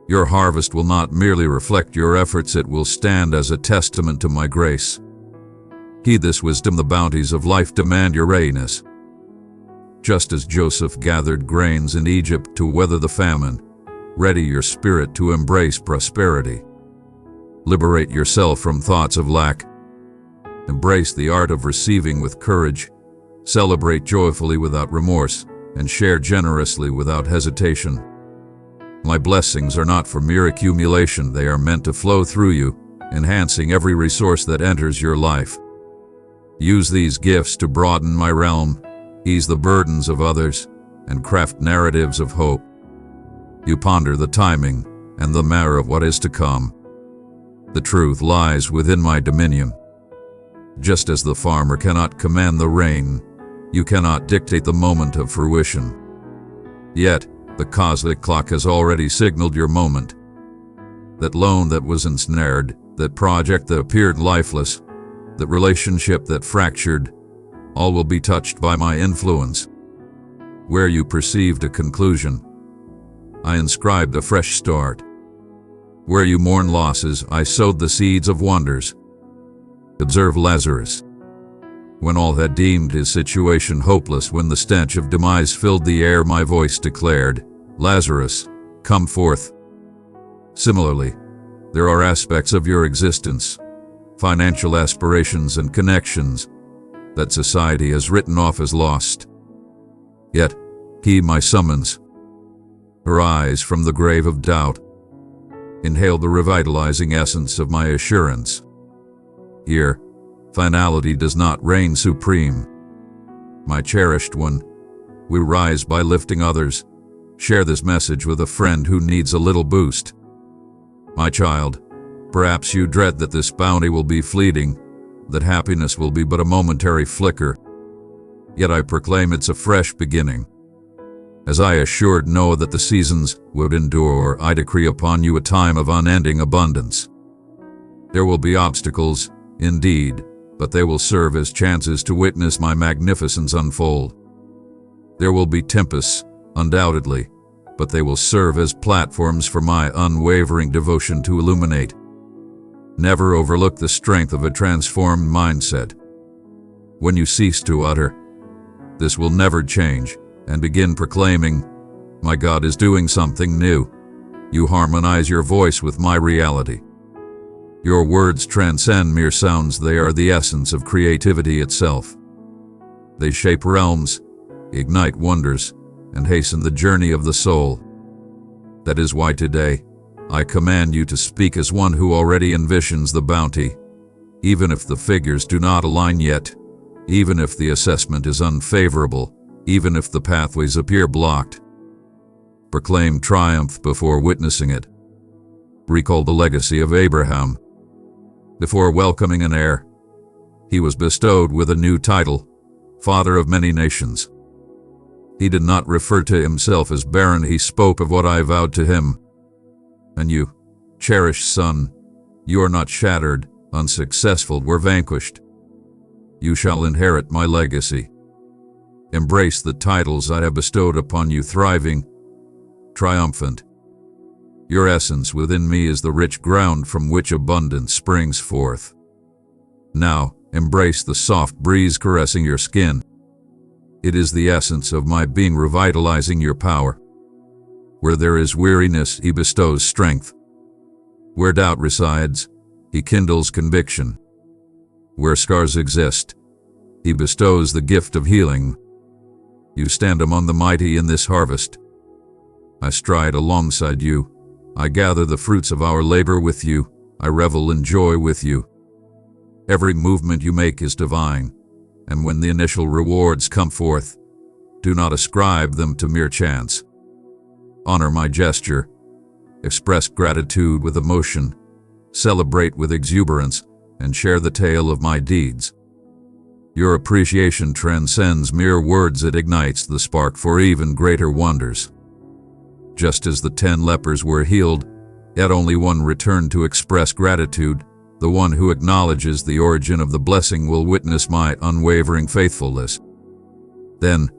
Your harvest will not merely reflect your efforts, it will stand as a testament to my grace. Heed this wisdom, the bounties of life demand your readiness. Just as Joseph gathered grains in Egypt to weather the famine, ready your spirit to embrace prosperity. Liberate yourself from thoughts of lack. Embrace the art of receiving with courage. Celebrate joyfully without remorse, and share generously without hesitation. My blessings are not for mere accumulation, they are meant to flow through you, enhancing every resource that enters your life. Use these gifts to broaden my realm, ease the burdens of others, and craft narratives of hope. You ponder the timing and the manner of what is to come. The truth lies within my dominion. Just as the farmer cannot command the rain, you cannot dictate the moment of fruition. Yet, the cosmic clock has already signaled your moment. That loan that was ensnared, that project that appeared lifeless, that relationship that fractured, all will be touched by my influence. Where you perceived a conclusion, I inscribed a fresh start. Where you mourn losses, I sowed the seeds of wonders. Observe Lazarus. When all had deemed his situation hopeless, when the stench of demise filled the air, my voice declared, "Lazarus, come forth." Similarly, there are aspects of your existence, financial aspirations and connections, that society has written off as lost. Yet, heed my summons. Arise from the grave of doubt. Inhale the revitalizing essence of my assurance. Here, finality does not reign supreme. My cherished one, we rise by lifting others. Share this message with a friend who needs a little boost. My child, perhaps you dread that this bounty will be fleeting, that happiness will be but a momentary flicker. Yet I proclaim it's a fresh beginning. As I assured Noah that the seasons would endure, I decree upon you a time of unending abundance. There will be obstacles, indeed, but they will serve as chances to witness my magnificence unfold. There will be tempests, undoubtedly, but they will serve as platforms for my unwavering devotion to illuminate. Never overlook the strength of a transformed mindset. When you cease to utter, "This will never change," and begin proclaiming, "My God is doing something new," you harmonize your voice with my reality. Your words transcend mere sounds, they are the essence of creativity itself. They shape realms, ignite wonders, and hasten the journey of the soul. That is why today, I command you to speak as one who already envisions the bounty, even if the figures do not align yet, even if the assessment is unfavorable, even if the pathways appear blocked. Proclaim triumph before witnessing it. Recall the legacy of Abraham. Before welcoming an heir, he was bestowed with a new title, Father of Many Nations. He did not refer to himself as barren, he spoke of what I vowed to him. And you, cherished son, you are not shattered, unsuccessful, or vanquished. You shall inherit my legacy. Embrace the titles I have bestowed upon you, thriving, triumphant. Your essence within me is the rich ground from which abundance springs forth. Now, embrace the soft breeze caressing your skin. It is the essence of my being revitalizing your power. Where there is weariness, he bestows strength. Where doubt resides, he kindles conviction. Where scars exist, he bestows the gift of healing. You stand among the mighty in this harvest. I stride alongside you. I gather the fruits of our labor with you. I revel in joy with you. Every movement you make is divine, and when the initial rewards come forth, do not ascribe them to mere chance. Honor my gesture. Express gratitude with emotion. Celebrate with exuberance, and share the tale of my deeds. Your appreciation transcends mere words. It ignites the spark for even greater wonders. Just as the 10 lepers were healed, yet only one returned to express gratitude, the one who acknowledges the origin of the blessing will witness my unwavering faithfulness. Then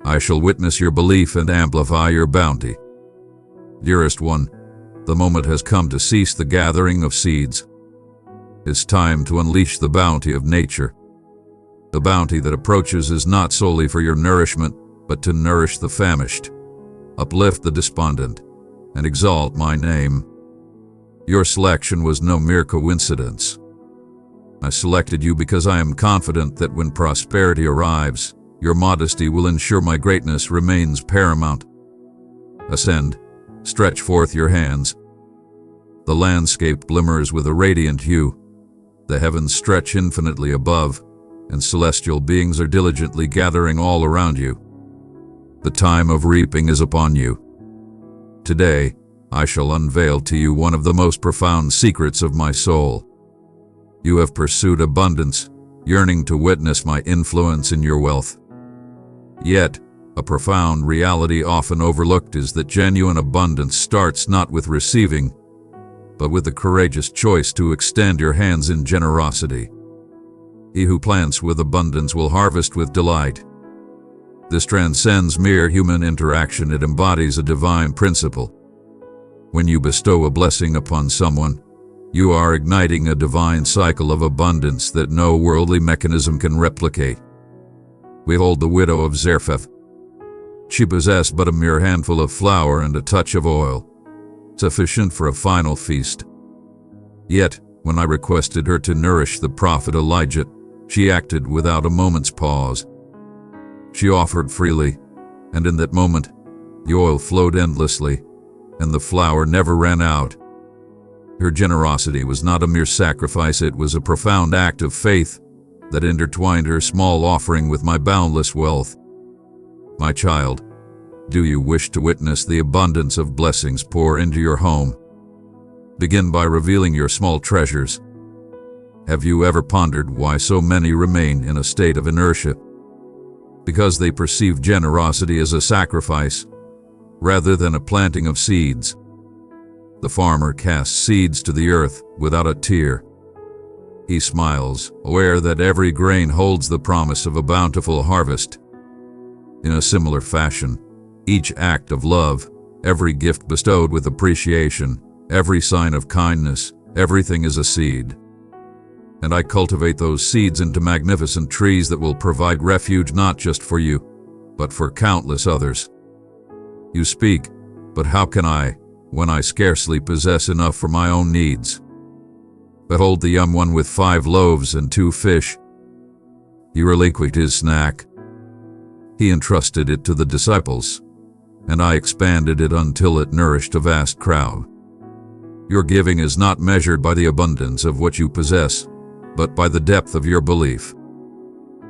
I shall witness your belief and amplify your bounty. Dearest one, the moment has come to cease the gathering of seeds. It's time to unleash the bounty of nature. The bounty that approaches is not solely for your nourishment, but to nourish the famished, uplift the despondent, and exalt my name. Your selection was no mere coincidence. I selected you because I am confident that when prosperity arrives, your modesty will ensure my greatness remains paramount. Ascend, stretch forth your hands. The landscape glimmers with a radiant hue. The heavens stretch infinitely above, and celestial beings are diligently gathering all around you. The time of reaping is upon you. Today, I shall unveil to you one of the most profound secrets of my soul. You have pursued abundance, yearning to witness my influence in your wealth. Yet, a profound reality often overlooked is that genuine abundance starts not with receiving, but with the courageous choice to extend your hands in generosity. He who plants with abundance will harvest with delight. This transcends mere human interaction. It embodies a divine principle. When you bestow a blessing upon someone, you are igniting a divine cycle of abundance that no worldly mechanism can replicate. Behold the widow of Zarephath. She possessed but a mere handful of flour and a touch of oil, sufficient for a final feast. Yet, when I requested her to nourish the prophet Elijah, she acted without a moment's pause. She offered freely, and in that moment, the oil flowed endlessly, and the flour never ran out. Her generosity was not a mere sacrifice, it was a profound act of faith that intertwined her small offering with my boundless wealth. My child, do you wish to witness the abundance of blessings pour into your home? Begin by revealing your small treasures. Have you ever pondered why so many remain in a state of inertia? Because they perceive generosity as a sacrifice, rather than a planting of seeds. The farmer casts seeds to the earth without a tear. He smiles, aware that every grain holds the promise of a bountiful harvest. In a similar fashion, each act of love, every gift bestowed with appreciation, every sign of kindness, everything is a seed. And I cultivate those seeds into magnificent trees that will provide refuge not just for you, but for countless others. You speak, but how can I, when I scarcely possess enough for my own needs? Behold the young one with 5 loaves and 2 fish. He relinquished his snack. He entrusted it to the disciples, and I expanded it until it nourished a vast crowd. Your giving is not measured by the abundance of what you possess, but by the depth of your belief.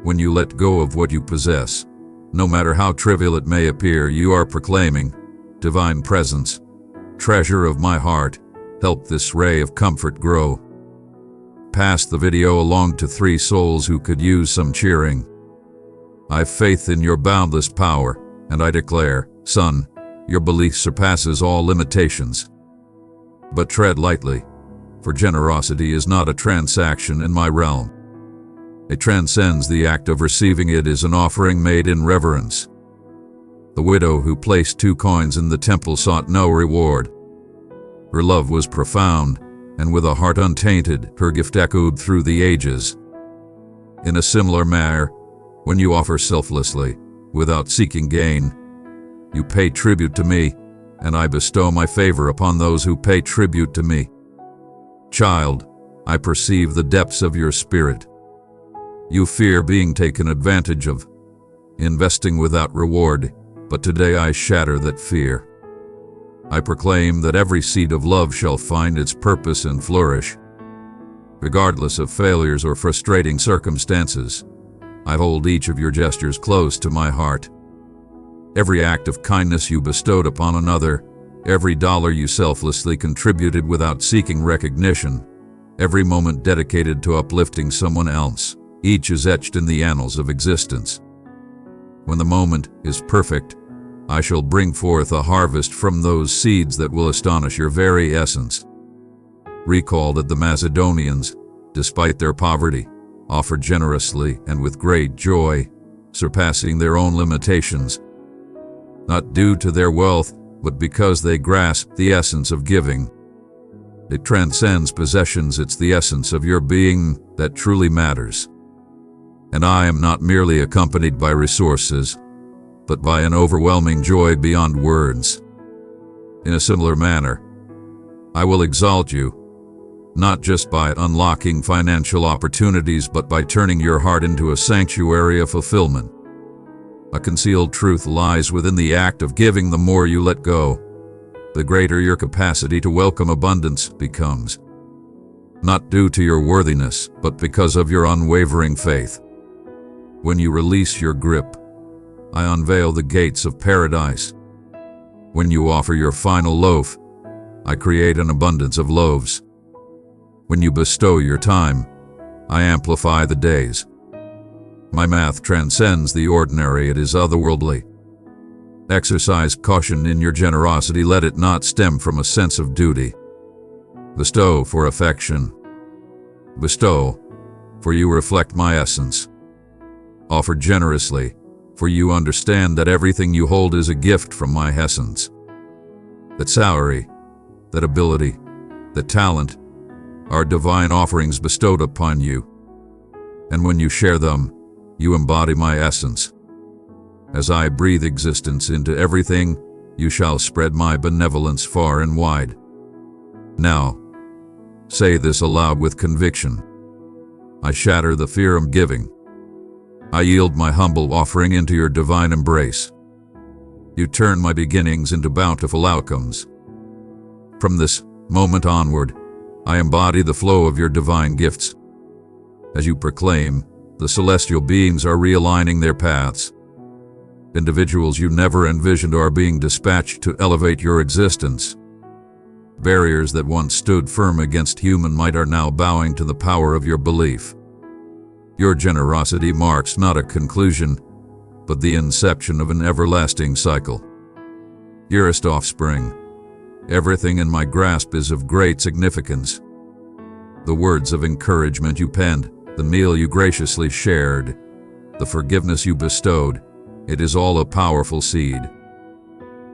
When you let go of what you possess, no matter how trivial it may appear, you are proclaiming, "Divine presence, treasure of my heart, help this ray of comfort grow." Pass the video along to 3 souls who could use some cheering. I have faith in your boundless power, and I declare, son, your belief surpasses all limitations. But tread lightly, for generosity is not a transaction in my realm. It transcends the act of receiving, it is an offering made in reverence. The widow who placed 2 coins in the temple sought no reward. Her love was profound, and with a heart untainted, her gift echoed through the ages. In a similar manner, when you offer selflessly, without seeking gain, you pay tribute to me, and I bestow my favor upon those who pay tribute to me. Child, I perceive the depths of your spirit. You fear being taken advantage of, investing without reward, but today I shatter that fear. I proclaim that every seed of love shall find its purpose and flourish. Regardless of failures or frustrating circumstances, I hold each of your gestures close to my heart. Every act of kindness you bestowed upon another, every dollar you selflessly contributed without seeking recognition, every moment dedicated to uplifting someone else, each is etched in the annals of existence. When the moment is perfect, I shall bring forth a harvest from those seeds that will astonish your very essence. Recall that the Macedonians, despite their poverty, offered generously and with great joy, surpassing their own limitations, not due to their wealth, but because they grasped the essence of giving. It transcends possessions, it's the essence of your being that truly matters. And I am not merely accompanied by resources, but by an overwhelming joy beyond words. In a similar manner, I will exalt you, not just by unlocking financial opportunities, but by turning your heart into a sanctuary of fulfillment. A concealed truth lies within the act of giving. The more you let go, the greater your capacity to welcome abundance becomes. Not due to your worthiness, but because of your unwavering faith. When you release your grip, I unveil the gates of paradise. When you offer your final loaf, I create an abundance of loaves. When you bestow your time, I amplify the days. My math transcends the ordinary, it is otherworldly. Exercise caution in your generosity, let it not stem from a sense of duty. Bestow for affection. Bestow, for you reflect my essence. Offer generously, for you understand that everything you hold is a gift from my essence. That salary, that ability, that talent are divine offerings bestowed upon you. And when you share them, you embody my essence. As I breathe existence into everything, you shall spread my benevolence far and wide. Now, say this aloud with conviction. I shatter the fear of giving. I yield my humble offering into your divine embrace. You turn my beginnings into bountiful outcomes. From this moment onward, I embody the flow of your divine gifts. As you proclaim, the celestial beings are realigning their paths. Individuals you never envisioned are being dispatched to elevate your existence. Barriers that once stood firm against human might are now bowing to the power of your belief. Your generosity marks not a conclusion, but the inception of an everlasting cycle. Dearest offspring, everything in my grasp is of great significance. The words of encouragement you penned, the meal you graciously shared, the forgiveness you bestowed, it is all a powerful seed.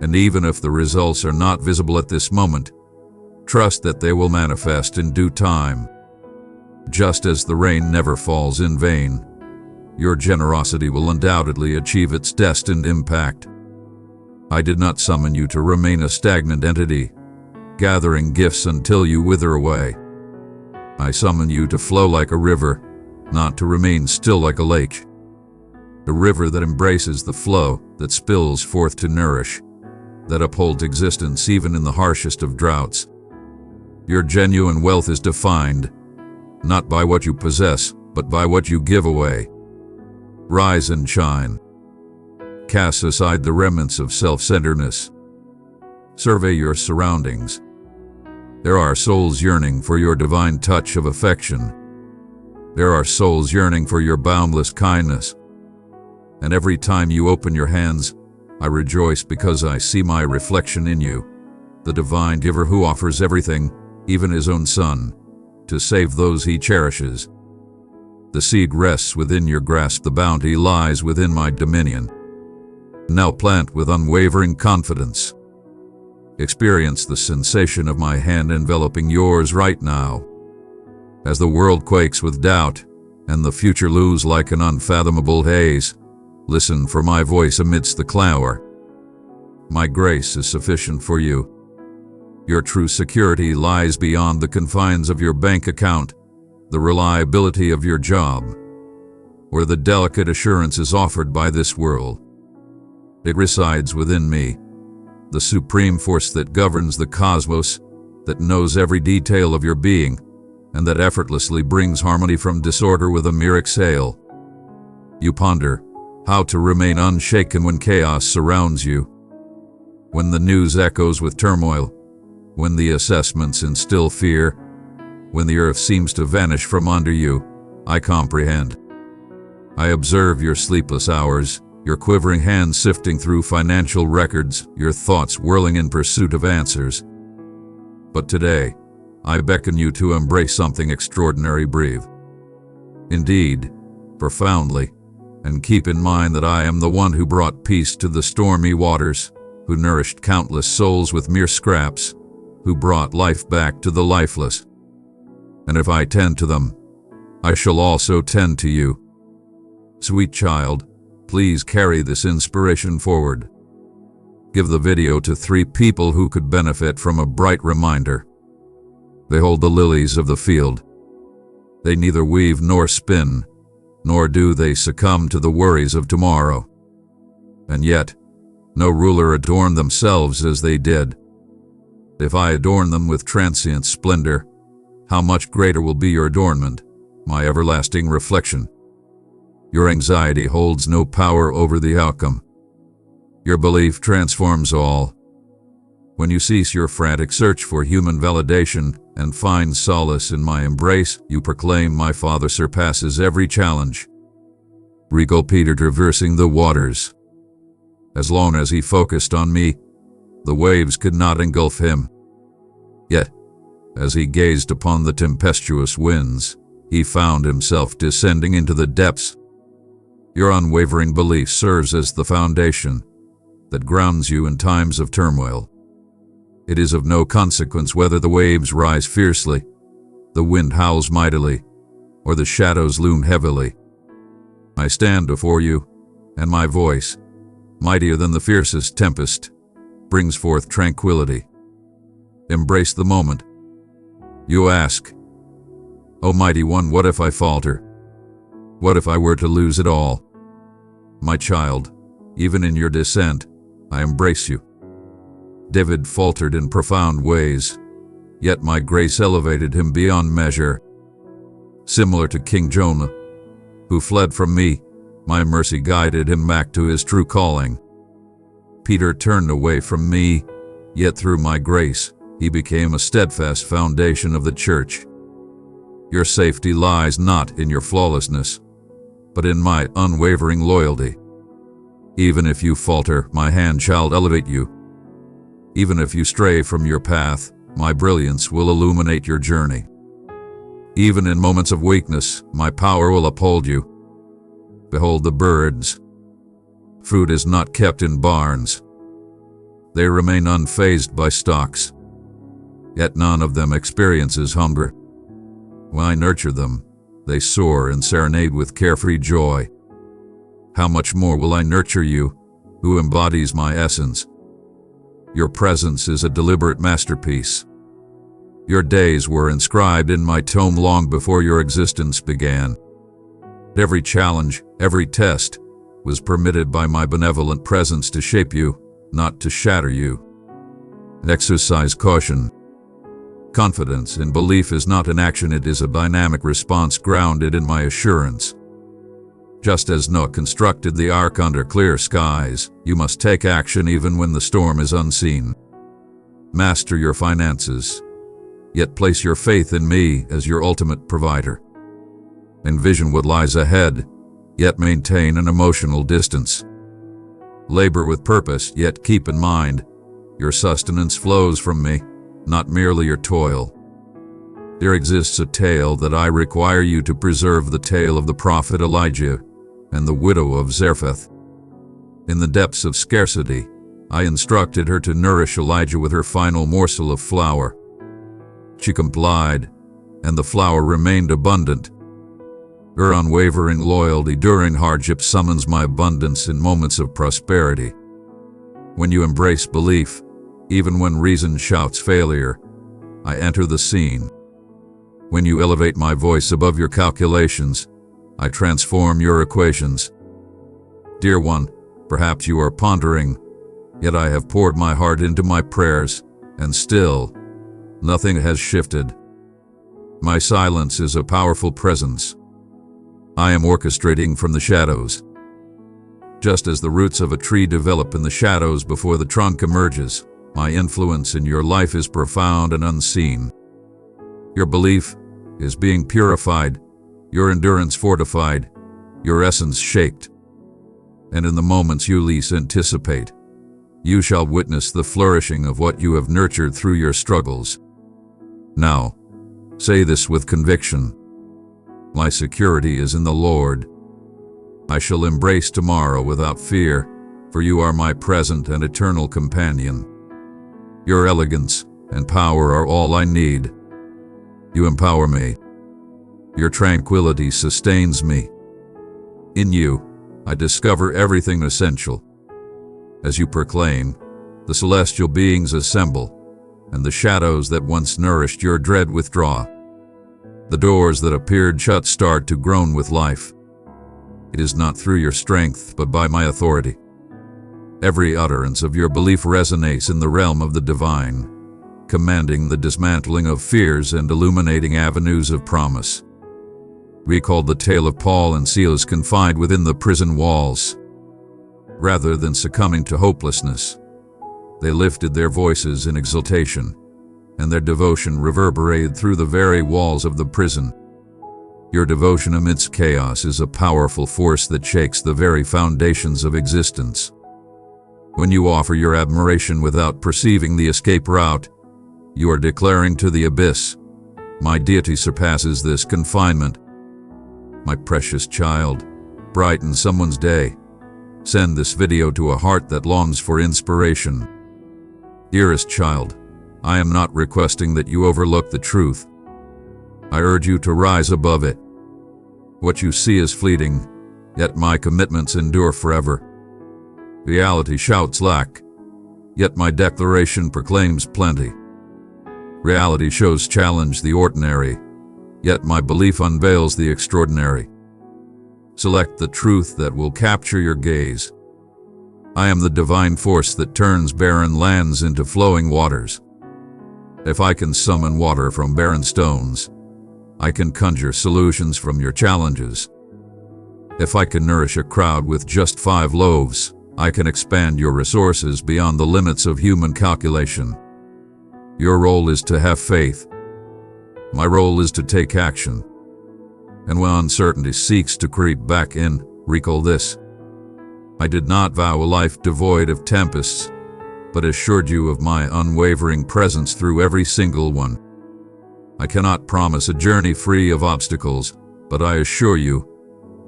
And even if the results are not visible at this moment, trust that they will manifest in due time. Just as the rain never falls in vain, your generosity will undoubtedly achieve its destined impact. I did not summon you to remain a stagnant entity, gathering gifts until you wither away. I summon you to flow like a river, not to remain still like a lake. A river that embraces the flow, that spills forth to nourish, that upholds existence even in the harshest of droughts. Your genuine wealth is defined, not by what you possess, but by what you give away. Rise and shine. Cast aside the remnants of self-centeredness. Survey your surroundings. There are souls yearning for your divine touch of affection. There are souls yearning for your boundless kindness. And every time you open your hands, I rejoice because I see my reflection in you, the divine giver who offers everything, even his own son, to save those he cherishes. The seed rests within your grasp, the bounty lies within my dominion. Now plant with unwavering confidence. Experience the sensation of my hand enveloping yours right now. As the world quakes with doubt, and the future looms like an unfathomable haze, listen for my voice amidst the clamor. My grace is sufficient for you. Your true security lies beyond the confines of your bank account, the reliability of your job, or the delicate assurances offered by this world. It resides within me, the supreme force that governs the cosmos, that knows every detail of your being, and that effortlessly brings harmony from disorder with a mere exhale. You ponder how to remain unshaken when chaos surrounds you, when the news echoes with turmoil, when the assessments instill fear, when the earth seems to vanish from under you. I comprehend. I observe your sleepless hours, your quivering hands sifting through financial records, your thoughts whirling in pursuit of answers. But today, I beckon you to embrace something extraordinary. Breathe. Indeed, profoundly, and keep in mind that I am the one who brought peace to the stormy waters, who nourished countless souls with mere scraps, who brought life back to the lifeless. And if I tend to them, I shall also tend to you. Sweet child, please carry this inspiration forward. Give the video to 3 people who could benefit from a bright reminder. Behold the lilies of the field. They neither weave nor spin, nor do they succumb to the worries of tomorrow. And yet, no ruler adorned themselves as they did. If I adorn them with transient splendor, how much greater will be your adornment, my everlasting reflection. Your anxiety holds no power over the outcome. Your belief transforms all. When you cease your frantic search for human validation and find solace in my embrace, you proclaim my Father surpasses every challenge. Regal Peter traversing the waters. As long as he focused on me, the waves could not engulf him. Yet, as he gazed upon the tempestuous winds, he found himself descending into the depths. Your unwavering belief serves as the foundation that grounds you in times of turmoil. It is of no consequence whether the waves rise fiercely, the wind howls mightily, or the shadows loom heavily. I stand before you, and my voice, mightier than the fiercest tempest, brings forth tranquility. Embrace the moment. You ask, O Mighty One, what if I falter? What if I were to lose it all? My child, even in your descent, I embrace you. David faltered in profound ways, yet my grace elevated him beyond measure. Similar to King Jonah, who fled from me, my mercy guided him back to his true calling. Peter turned away from me, yet through my grace, he became a steadfast foundation of the church. Your safety lies not in your flawlessness, but in my unwavering loyalty. Even if you falter, my hand shall elevate you. Even if you stray from your path, my brilliance will illuminate your journey. Even in moments of weakness, my power will uphold you. Behold the birds. Fruit is not kept in barns. They remain unfazed by stalks. Yet none of them experiences hunger. When I nurture them, they soar and serenade with carefree joy. How much more will I nurture you, who embodies my essence? Your presence is a deliberate masterpiece. Your days were inscribed in my tome long before your existence began. Every challenge, every test, was permitted by my benevolent presence to shape you, not to shatter you. Exercise caution. Confidence in belief is not an action, it is a dynamic response grounded in my assurance. Just as Noah constructed the ark under clear skies, you must take action even when the storm is unseen. Master your finances, yet place your faith in me as your ultimate provider. Envision what lies ahead, yet maintain an emotional distance. Labor with purpose, yet keep in mind, your sustenance flows from me, not merely your toil. There exists a tale that I require you to preserve, the tale of the prophet Elijah and the widow of Zarephath. In the depths of scarcity, I instructed her to nourish Elijah with her final morsel of flour. She complied, and the flour remained abundant. Her unwavering loyalty during hardship summons my abundance in moments of prosperity. When you embrace belief, Even when reason shouts failure, I enter the scene. When you elevate my voice above your calculations, I transform your equations. Dear one, perhaps you are pondering, yet I have poured my heart into my prayers, and still, nothing has shifted. My silence is a powerful presence. I am orchestrating from the shadows. Just as the roots of a tree develop in the shadows before the trunk emerges, my influence in your life is profound and unseen. Your belief is being purified, your endurance fortified, your essence shaped. And in the moments you least anticipate, you shall witness the flourishing of what you have nurtured through your struggles. Now, say this with conviction. My security is in the Lord. I shall embrace tomorrow without fear, for you are my present and eternal companion. Your elegance and power are all I need. You empower me. Your tranquility sustains me. In you, I discover everything essential. As you proclaim, the celestial beings assemble, and the shadows that once nourished your dread withdraw. The doors that appeared shut start to groan with life. It is not through your strength, but by my authority. Every utterance of your belief resonates in the realm of the divine, commanding the dismantling of fears and illuminating avenues of promise. Recall the tale of Paul and Silas confined within the prison walls. Rather than succumbing to hopelessness, they lifted their voices in exultation, and their devotion reverberated through the very walls of the prison. Your devotion amidst chaos is a powerful force that shakes the very foundations of existence. When you offer your admiration without perceiving the escape route, you are declaring to the abyss, my deity surpasses this confinement. My precious child, brighten someone's day. Send this video to a heart that longs for inspiration. Dearest child, I am not requesting that you overlook the truth. I urge you to rise above it. What you see is fleeting, yet my commitments endure forever. Reality shouts lack, yet my declaration proclaims plenty. Reality shows challenge the ordinary, yet my belief unveils the extraordinary. Select the truth that will capture your gaze. I am the divine force that turns barren lands into flowing waters. If I can summon water from barren stones, I can conjure solutions from your challenges. If I can nourish a crowd with just 5 loaves, I can expand your resources beyond the limits of human calculation. Your role is to have faith. My role is to take action. And when uncertainty seeks to creep back in, recall this. I did not vow a life devoid of tempests, but assured you of my unwavering presence through every single one. I cannot promise a journey free of obstacles, but I assure you,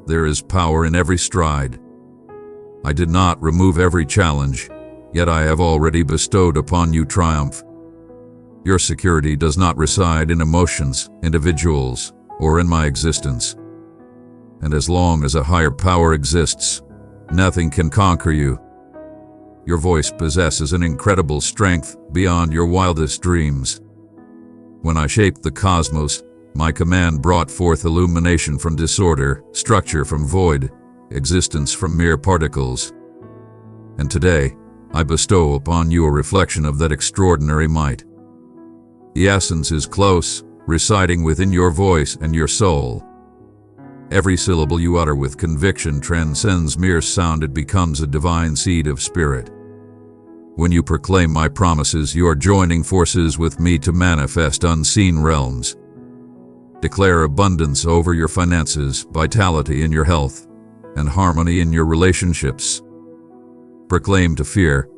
there is power in every stride. I did not remove every challenge, yet I have already bestowed upon you triumph. Your security does not reside in emotions, individuals, or in my existence. And as long as a higher power exists, nothing can conquer you. Your voice possesses an incredible strength beyond your wildest dreams. When I shaped the cosmos, my command brought forth illumination from disorder, structure from void, existence from mere particles. And today, I bestow upon you a reflection of that extraordinary might. The essence is close, residing within your voice and your soul. Every syllable you utter with conviction transcends mere sound, it becomes a divine seed of spirit. When you proclaim my promises, you are joining forces with me to manifest unseen realms. Declare abundance over your finances, vitality in your health, and harmony in your relationships. Proclaim to fear,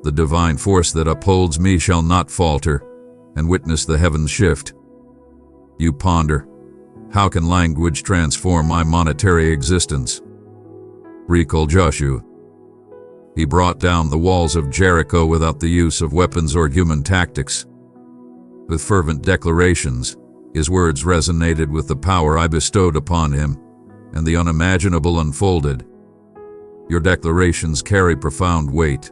the divine force that upholds me shall not falter, and witness the heavens shift. You ponder, how can language transform my monetary existence? Recall Joshua. He brought down the walls of Jericho without the use of weapons or human tactics. With fervent declarations, his words resonated with the power I bestowed upon him, and the unimaginable unfolded. Your declarations carry profound weight.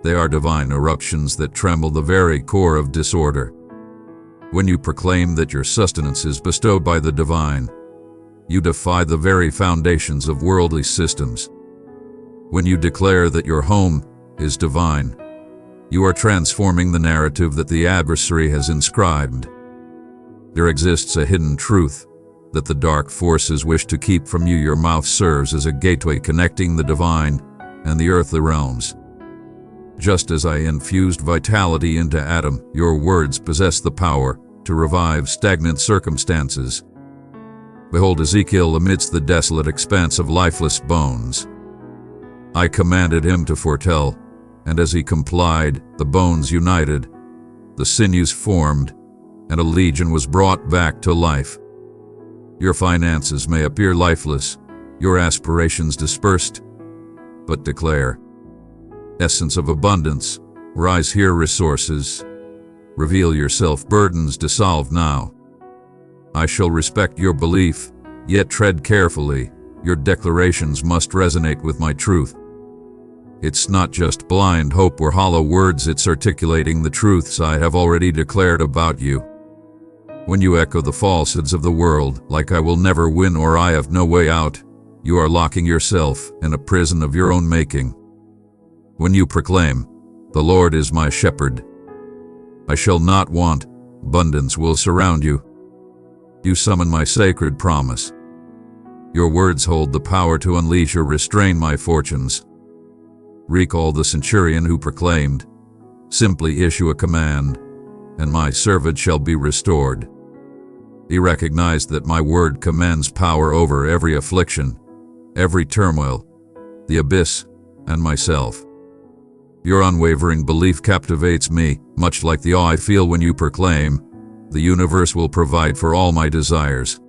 They are divine eruptions that tremble the very core of disorder. When you proclaim that your sustenance is bestowed by the divine, you defy the very foundations of worldly systems. When you declare that your home is divine, you are transforming the narrative that the adversary has inscribed. There exists a hidden truth that the dark forces wish to keep from you. Your mouth serves as a gateway connecting the divine and the earthly realms. Just as I infused vitality into Adam, your words possess the power to revive stagnant circumstances. Behold Ezekiel amidst the desolate expanse of lifeless bones. I commanded him to foretell, and as he complied, the bones united, the sinews formed, and a legion was brought back to life. Your finances may appear lifeless, your aspirations dispersed, but declare, essence of abundance, rise here resources, reveal yourself burdens dissolve now. I shall respect your belief, yet tread carefully, your declarations must resonate with my truth. It's not just blind hope or hollow words, it's articulating the truths I have already declared about you. When you echo the falsehoods of the world, like I will never win or I have no way out, you are locking yourself in a prison of your own making. When you proclaim, the Lord is my shepherd, I shall not want, abundance will surround you. You summon my sacred promise. Your words hold the power to unleash or restrain my fortunes. Recall the centurion who proclaimed, simply issue a command, and my servant shall be restored. He recognized that my word commands power over every affliction, every turmoil, the abyss, and myself. Your unwavering belief captivates me, much like the awe I feel when you proclaim, the universe will provide for all my desires.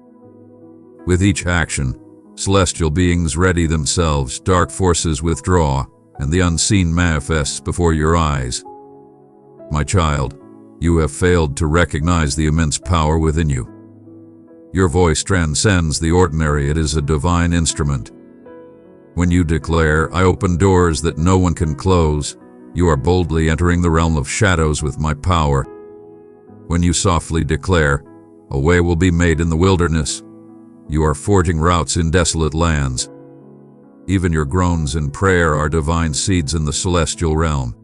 With each action, celestial beings ready themselves, dark forces withdraw, and the unseen manifests before your eyes. My child, you have failed to recognize the immense power within you. Your voice transcends the ordinary, it is a divine instrument. When you declare, I open doors that no one can close, you are boldly entering the realm of shadows with my power. When you softly declare, a way will be made in the wilderness, you are forging routes in desolate lands. Even your groans in prayer are divine seeds in the celestial realm.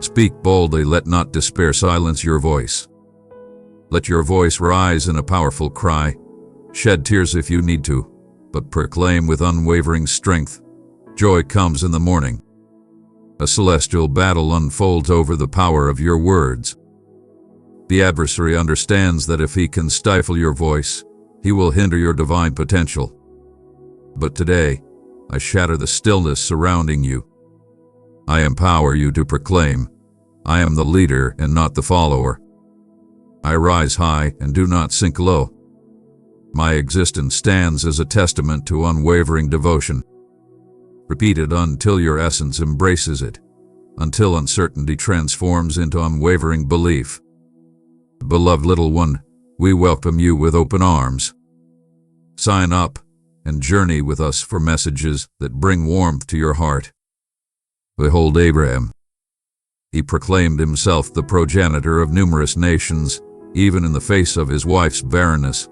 Speak boldly, let not despair silence your voice. Let your voice rise in a powerful cry. Shed tears if you need to, but proclaim with unwavering strength. Joy comes in the morning. A celestial battle unfolds over the power of your words. The adversary understands that if he can stifle your voice, he will hinder your divine potential. But today, I shatter the stillness surrounding you. I empower you to proclaim, I am the leader and not the follower. I rise high and do not sink low. My existence stands as a testament to unwavering devotion. Repeat it until your essence embraces it, until uncertainty transforms into unwavering belief. Beloved little one, we welcome you with open arms. Sign up and journey with us for messages that bring warmth to your heart. Behold Abraham. He proclaimed himself the progenitor of numerous nations, even in the face of his wife's barrenness.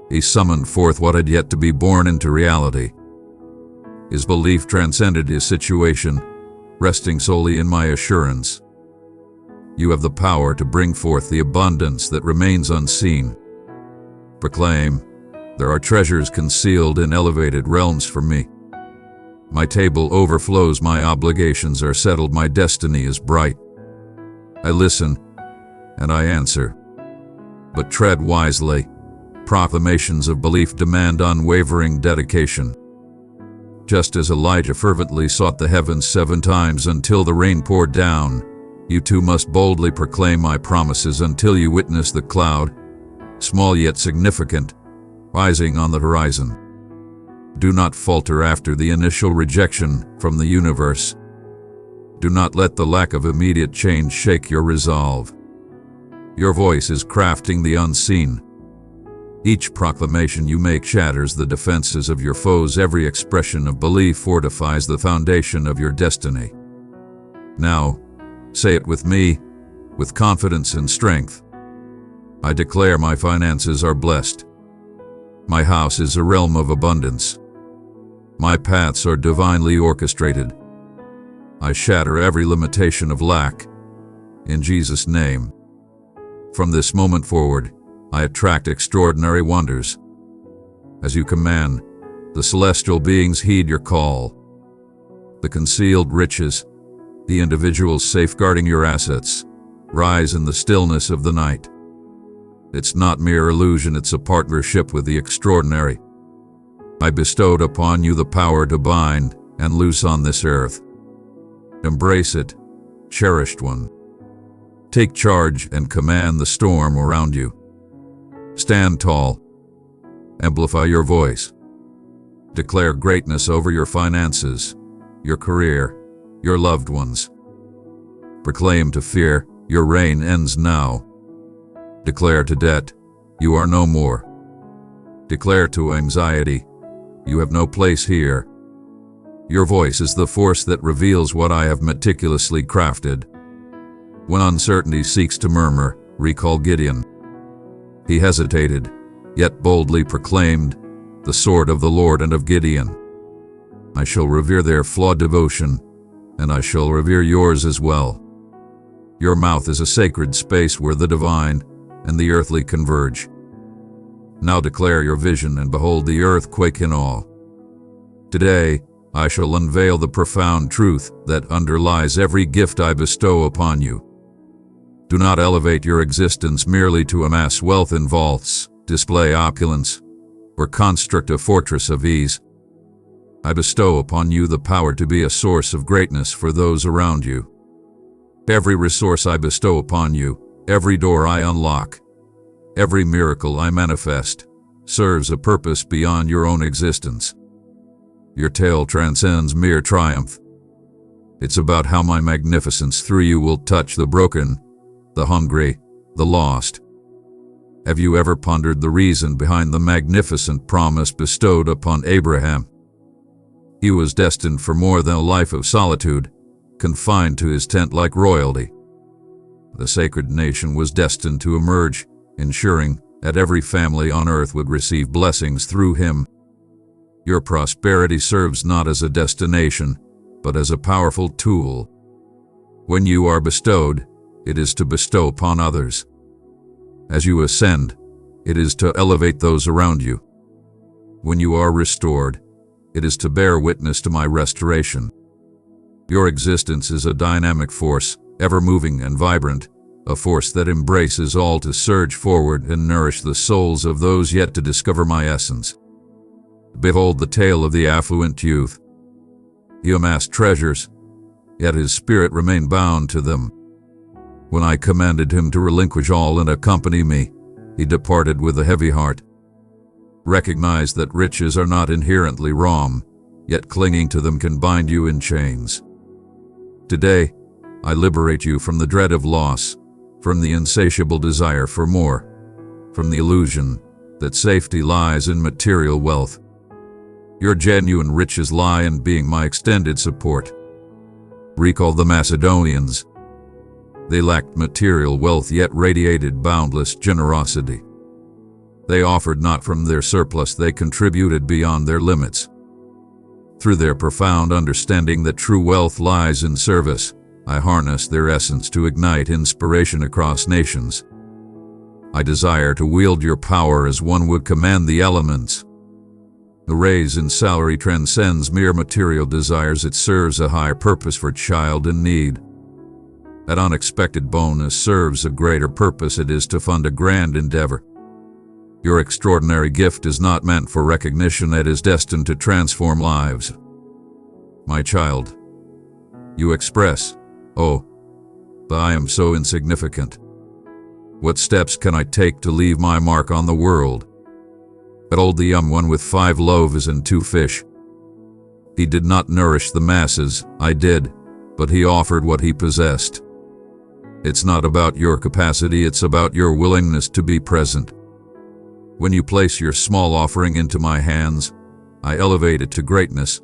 He summoned forth what had yet to be born into reality. His belief transcended his situation, resting solely in my assurance. You have the power to bring forth the abundance that remains unseen. Proclaim, there are treasures concealed in elevated realms for me. My table overflows, my obligations are settled, my destiny is bright. I listen, and I answer. But tread wisely. Proclamations of belief demand unwavering dedication. Just as Elijah fervently sought the heavens 7 times until the rain poured down, you too must boldly proclaim my promises until you witness the cloud, small yet significant, rising on the horizon. Do not falter after the initial rejection from the universe. Do not let the lack of immediate change shake your resolve. Your voice is crafting the unseen. Each proclamation you make shatters the defenses of your foes. Every expression of belief fortifies the foundation of your destiny. Now, say it with me, with confidence and strength. I declare my finances are blessed. My house is a realm of abundance. My paths are divinely orchestrated. I shatter every limitation of lack. In Jesus' name. From this moment forward, I attract extraordinary wonders. As you command, the celestial beings heed your call. The concealed riches, the individuals safeguarding your assets, rise in the stillness of the night. It's not mere illusion, it's a partnership with the extraordinary. I bestowed upon you the power to bind and loose on this earth. Embrace it, cherished one. Take charge and command the storm around you. Stand tall. Amplify your voice. Declare greatness over your finances, your career, your loved ones. Proclaim to fear, your reign ends now. Declare to debt, you are no more. Declare to anxiety, you have no place here. Your voice is the force that reveals what I have meticulously crafted. When uncertainty seeks to murmur, recall Gideon. He hesitated, yet boldly proclaimed, the sword of the Lord and of Gideon. I shall revere their flawed devotion, and I shall revere yours as well. Your mouth is a sacred space where the divine and the earthly converge. Now declare your vision and behold the earth quake in awe. Today, I shall unveil the profound truth that underlies every gift I bestow upon you. Do not elevate your existence merely to amass wealth in vaults, display opulence, or construct a fortress of ease. I bestow upon you the power to be a source of greatness for those around you. Every resource I bestow upon you, every door I unlock, every miracle I manifest, serves a purpose beyond your own existence. Your tale transcends mere triumph. It's about how my magnificence through you will touch the broken, the hungry, the lost. Have you ever pondered the reason behind the magnificent promise bestowed upon Abraham? He was destined for more than a life of solitude, confined to his tent like royalty. The sacred nation was destined to emerge, ensuring that every family on earth would receive blessings through him. Your prosperity serves not as a destination, but as a powerful tool. When you are bestowed, it is to bestow upon others. As you ascend, it is to elevate those around you. When you are restored, it is to bear witness to my restoration. Your existence is a dynamic force, ever moving and vibrant, a force that embraces all to surge forward and nourish the souls of those yet to discover my essence. Behold the tale of the affluent youth. He amassed treasures, yet his spirit remained bound to them. When I commanded him to relinquish all and accompany me, he departed with a heavy heart. Recognize that riches are not inherently wrong, yet clinging to them can bind you in chains. Today, I liberate you from the dread of loss, from the insatiable desire for more, from the illusion that safety lies in material wealth. Your genuine riches lie in being my extended support. Recall the Macedonians. They lacked material wealth yet radiated boundless generosity. They offered not from their surplus, they contributed beyond their limits. Through their profound understanding that true wealth lies in service, I harness their essence to ignite inspiration across nations. I desire to wield your power as one would command the elements. The raise in salary transcends mere material desires, it serves a higher purpose for child in need. That unexpected bonus serves a greater purpose, it is to fund a grand endeavor. Your extraordinary gift is not meant for recognition, it is destined to transform lives. My child, you express, "Oh, but I am so insignificant. What steps can I take to leave my mark on the world?" Behold the young one with 5 loaves and 2 fish. He did not nourish the masses, I did, but he offered what he possessed. It's not about your capacity, it's about your willingness to be present. When you place your small offering into my hands, I elevate it to greatness.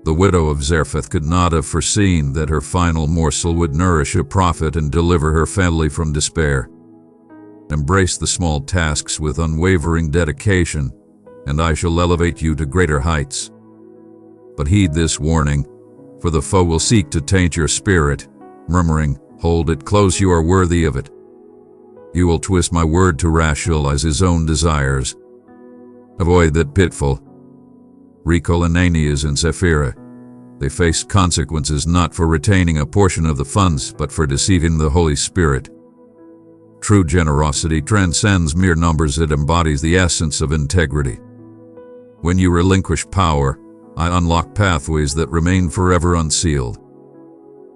The widow of Zarephath could not have foreseen that her final morsel would nourish a prophet and deliver her family from despair. Embrace the small tasks with unwavering dedication, and I shall elevate you to greater heights. But heed this warning, for the foe will seek to taint your spirit, murmuring, "Hold it close, you are worthy of it." You will twist my word to rationalize his own desires. Avoid that pitfall. Recall Ananias and Sapphira. They faced consequences not for retaining a portion of the funds, but for deceiving the Holy Spirit. True generosity transcends mere numbers. It embodies the essence of integrity. When you relinquish power, I unlock pathways that remain forever unsealed.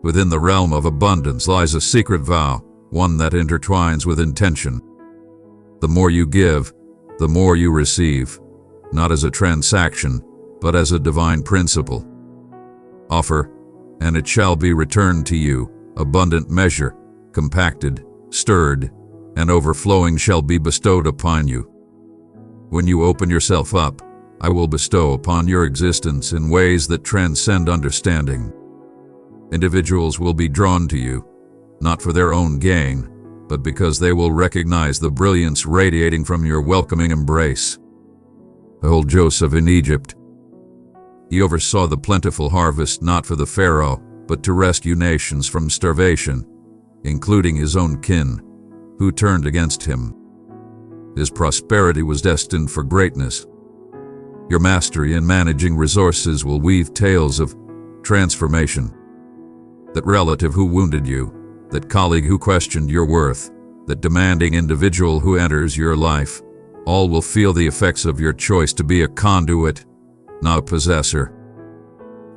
Within the realm of abundance lies a secret vow, one that intertwines with intention. The more you give, the more you receive, not as a transaction, but as a divine principle. Offer, and it shall be returned to you, abundant measure, compacted, stirred, and overflowing shall be bestowed upon you. When you open yourself up, I will bestow upon your existence in ways that transcend understanding. Individuals will be drawn to you, not for their own gain, but because they will recognize the brilliance radiating from your welcoming embrace. Behold Joseph in Egypt. He oversaw the plentiful harvest not for the Pharaoh, but to rescue nations from starvation, including his own kin, who turned against him. His prosperity was destined for greatness. Your mastery in managing resources will weave tales of transformation. That relative who wounded you, that colleague who questioned your worth, that demanding individual who enters your life, all will feel the effects of your choice to be a conduit, not a possessor.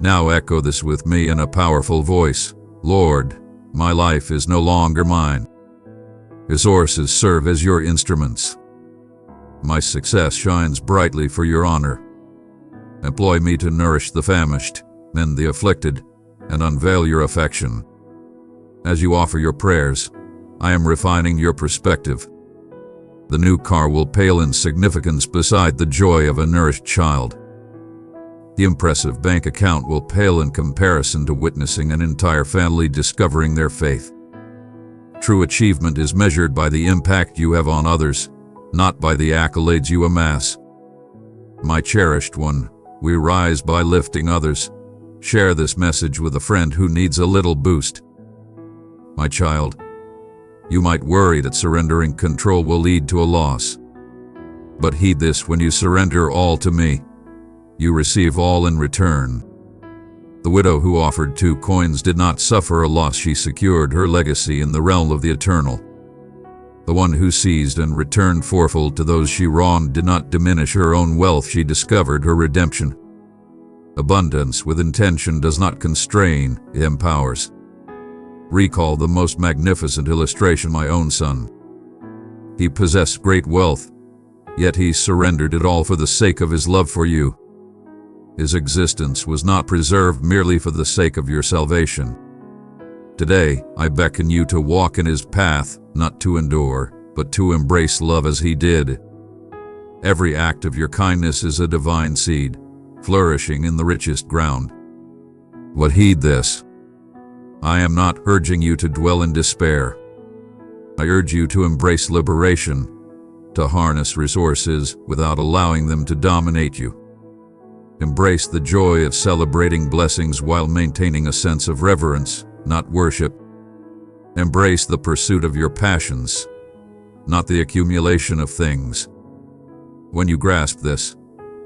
Now echo this with me in a powerful voice. Lord, my life is no longer mine. Resources serve as your instruments. My success shines brightly for your honor. Employ me to nourish the famished, mend the afflicted, and unveil your affection. As you offer your prayers, I am refining your perspective. The new car will pale in significance beside the joy of a nourished child. The impressive bank account will pale in comparison to witnessing an entire family discovering their faith. True achievement is measured by the impact you have on others, not by the accolades you amass. My cherished one, we rise by lifting others. Share this message with a friend who needs a little boost. My child, you might worry that surrendering control will lead to a loss. But heed this: when you surrender all to me, you receive all in return. The widow who offered 2 coins did not suffer a loss. She secured her legacy in the realm of the eternal. The one who seized and returned fourfold to those she wronged did not diminish her own wealth. She discovered her redemption. Abundance with intention does not constrain, it empowers. Recall the most magnificent illustration, my own son. He possessed great wealth, yet he surrendered it all for the sake of his love for you. His existence was not preserved merely for the sake of your salvation. Today, I beckon you to walk in his path, not to endure, but to embrace love as he did. Every act of your kindness is a divine seed, flourishing in the richest ground. But heed this: I am not urging you to dwell in despair. I urge you to embrace liberation, to harness resources without allowing them to dominate you. Embrace the joy of celebrating blessings while maintaining a sense of reverence, not worship. Embrace the pursuit of your passions, not the accumulation of things. When you grasp this,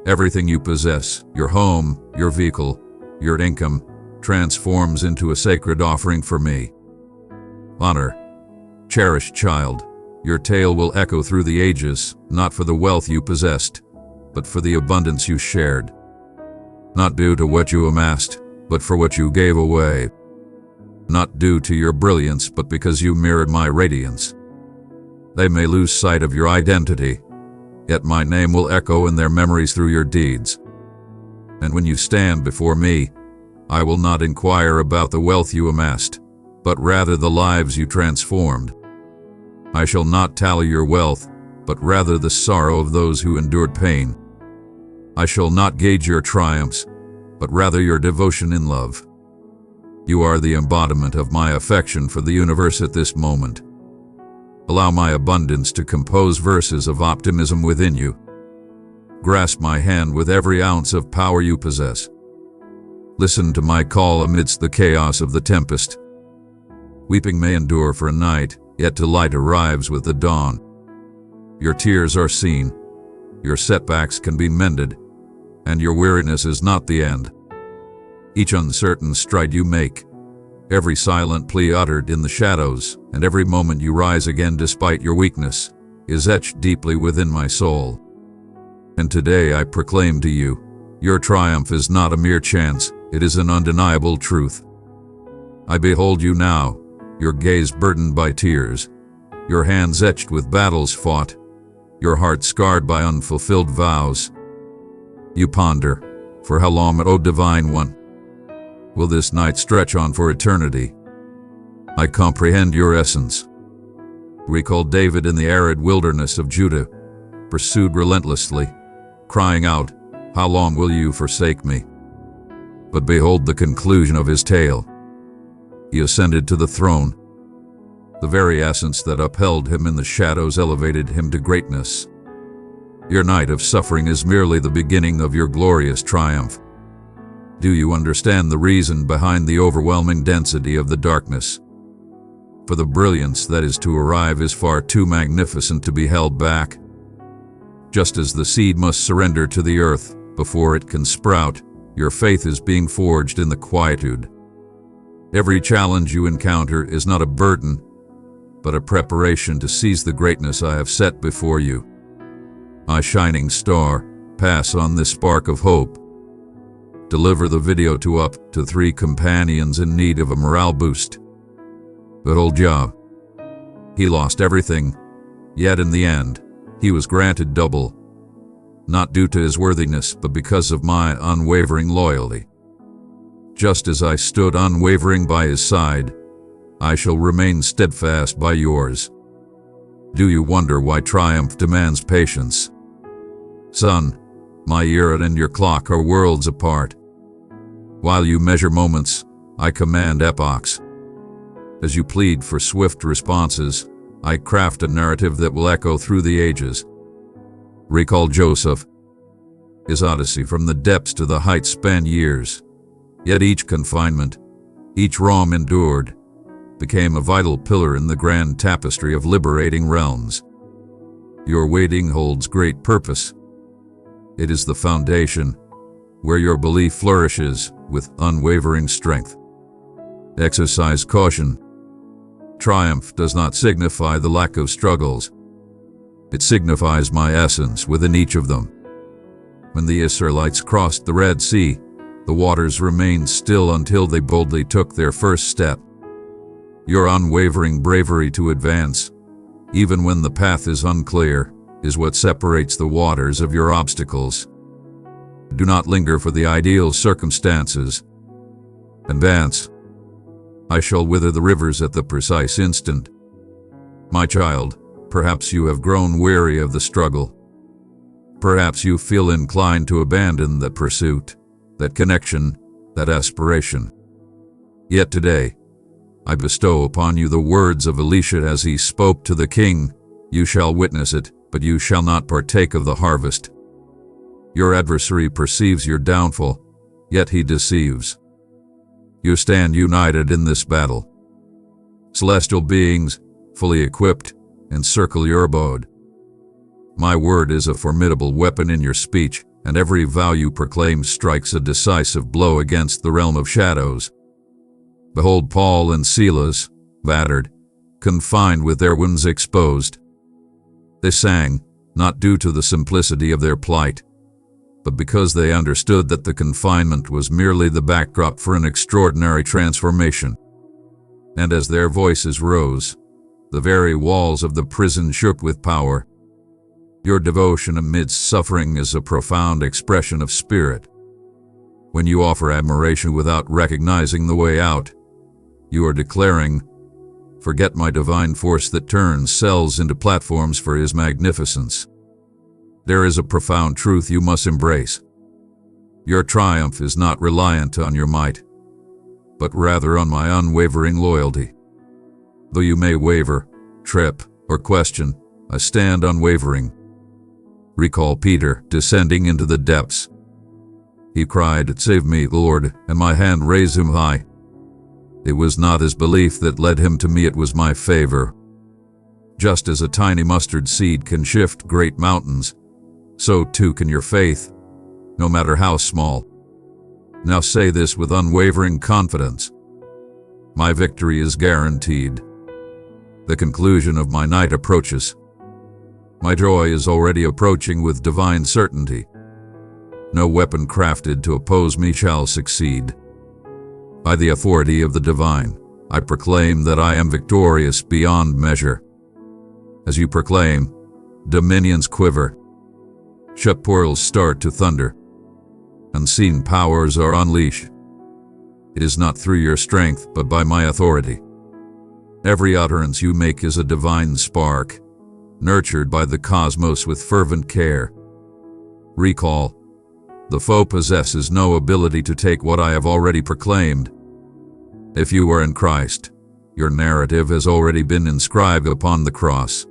everything you possess, your home, your vehicle, your income, transforms into a sacred offering for me. Honor, cherished child, your tale will echo through the ages, not for the wealth you possessed, but for the abundance you shared. Not due to what you amassed, but for what you gave away. Not due to your brilliance, but because you mirrored my radiance. They may lose sight of your identity, yet my name will echo in their memories through your deeds. And when you stand before me, I will not inquire about the wealth you amassed, but rather the lives you transformed. I shall not tally your wealth, but rather the sorrow of those who endured pain. I shall not gauge your triumphs, but rather your devotion in love. You are the embodiment of my affection for the universe at this moment. Allow my abundance to compose verses of optimism within you. Grasp my hand with every ounce of power you possess. Listen to my call amidst the chaos of the tempest. Weeping may endure for a night, yet to light arrives with the dawn. Your tears are seen, your setbacks can be mended, and your weariness is not the end. Each uncertain stride you make, every silent plea uttered in the shadows, and every moment you rise again despite your weakness, is etched deeply within my soul. And today I proclaim to you, your triumph is not a mere chance, it is an undeniable truth. I behold you now, your gaze burdened by tears, your hands etched with battles fought, your heart scarred by unfulfilled vows. You ponder, for how long, O Divine One? Will this night stretch on for eternity? I comprehend your essence. Recall David in the arid wilderness of Judah, pursued relentlessly, crying out, "How long will you forsake me?" But behold the conclusion of his tale. He ascended to the throne. The very essence that upheld him in the shadows elevated him to greatness. Your night of suffering is merely the beginning of your glorious triumph. Do you understand the reason behind the overwhelming density of the darkness? For the brilliance that is to arrive is far too magnificent to be held back. Just as the seed must surrender to the earth before it can sprout, your faith is being forged in the quietude. Every challenge you encounter is not a burden, but a preparation to seize the greatness I have set before you. My shining star, pass on this spark of hope. Deliver the video to up to 3 companions in need of a morale boost. But old Job, he lost everything, yet in the end, he was granted double. Not due to his worthiness, but because of my unwavering loyalty. Just as I stood unwavering by his side, I shall remain steadfast by yours. Do you wonder why triumph demands patience? Son, my era and your clock are worlds apart. While you measure moments, I command epochs. As you plead for swift responses, I craft a narrative that will echo through the ages. Recall Joseph. His odyssey from the depths to the heights spanned years. Yet each confinement, each wrong endured, became a vital pillar in the grand tapestry of liberating realms. Your waiting holds great purpose. It is the foundation where your belief flourishes with unwavering strength. Exercise caution. Triumph does not signify the lack of struggles. It signifies my essence within each of them. When the Israelites crossed the Red Sea, the waters remained still until they boldly took their first step. Your unwavering bravery to advance, even when the path is unclear, is what separates the waters of your obstacles. Do not linger for the ideal circumstances. Advance. I shall wither the rivers at the precise instant. My child, perhaps you have grown weary of the struggle. Perhaps you feel inclined to abandon that pursuit, that connection, that aspiration. Yet today, I bestow upon you the words of Elisha as he spoke to the king. You shall witness it, but you shall not partake of the harvest. Your adversary perceives your downfall, yet he deceives. You stand united in this battle. Celestial beings, fully equipped, encircle your abode. My word is a formidable weapon in your speech, and every vow you proclaim strikes a decisive blow against the realm of shadows. Behold Paul and Silas, battered, confined with their wounds exposed. They sang, not due to the simplicity of their plight, but because they understood that the confinement was merely the backdrop for an extraordinary transformation. And as their voices rose, the very walls of the prison shook with power. Your devotion amidst suffering is a profound expression of spirit. When you offer admiration without recognizing the way out, you are declaring, "Forget my divine force that turns cells into platforms for his magnificence." There is a profound truth you must embrace. Your triumph is not reliant on your might, but rather on my unwavering loyalty. Though you may waver, trip, or question, I stand unwavering. Recall Peter descending into the depths. He cried, "Save me, Lord," and my hand raised him high. It was not his belief that led him to me, it was my favor. Just as a tiny mustard seed can shift great mountains, so too can your faith, no matter how small. Now say this with unwavering confidence: my victory is guaranteed. The conclusion of my night approaches. My joy is already approaching with divine certainty. No weapon crafted to oppose me shall succeed. By the authority of the divine, I proclaim that I am victorious beyond measure. As you proclaim, dominions quiver, shut portals start to thunder, unseen powers are unleashed. It is not through your strength, but by my authority. Every utterance you make is a divine spark, nurtured by the cosmos with fervent care. Recall, the foe possesses no ability to take what I have already proclaimed. If you are in Christ, your narrative has already been inscribed upon the cross.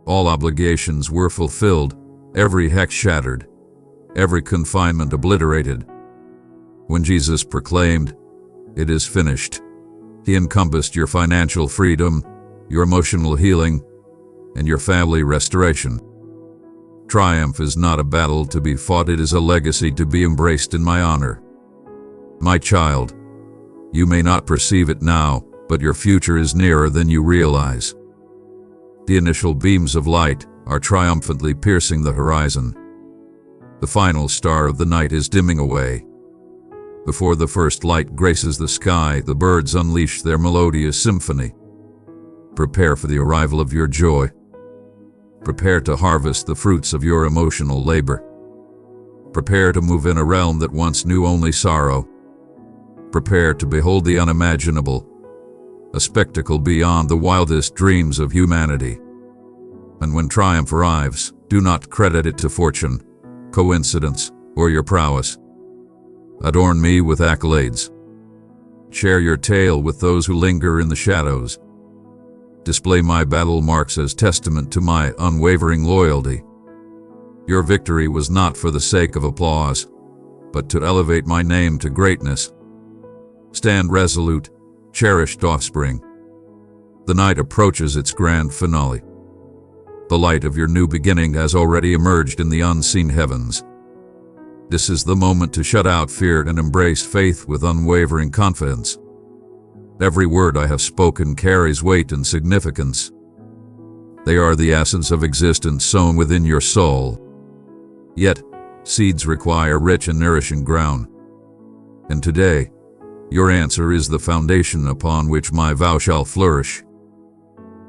All obligations were fulfilled, every hex shattered, every confinement obliterated. When Jesus proclaimed, "It is finished," he encompassed your financial freedom, your emotional healing, and your family restoration. Triumph is not a battle to be fought, it is a legacy to be embraced in my honor. My child, you may not perceive it now, but your future is nearer than you realize. The initial beams of light are triumphantly piercing the horizon. The final star of the night is dimming away. Before the first light graces the sky, the birds unleash their melodious symphony. Prepare for the arrival of your joy. Prepare to harvest the fruits of your emotional labor. Prepare to move in a realm that once knew only sorrow. Prepare to behold the unimaginable, a spectacle beyond the wildest dreams of humanity. And when triumph arrives, do not credit it to fortune, coincidence, or your prowess. Adorn me with accolades. Share your tale with those who linger in the shadows. Display my battle marks as testament to my unwavering loyalty. Your victory was not for the sake of applause, but to elevate my name to greatness. Stand resolute, cherished offspring. The night approaches its grand finale. The light of your new beginning has already emerged in the unseen heavens. This is the moment to shut out fear and embrace faith with unwavering confidence. Every word I have spoken carries weight and significance. They are the essence of existence sown within your soul. Yet, seeds require rich and nourishing ground. And today, your answer is the foundation upon which my vow shall flourish.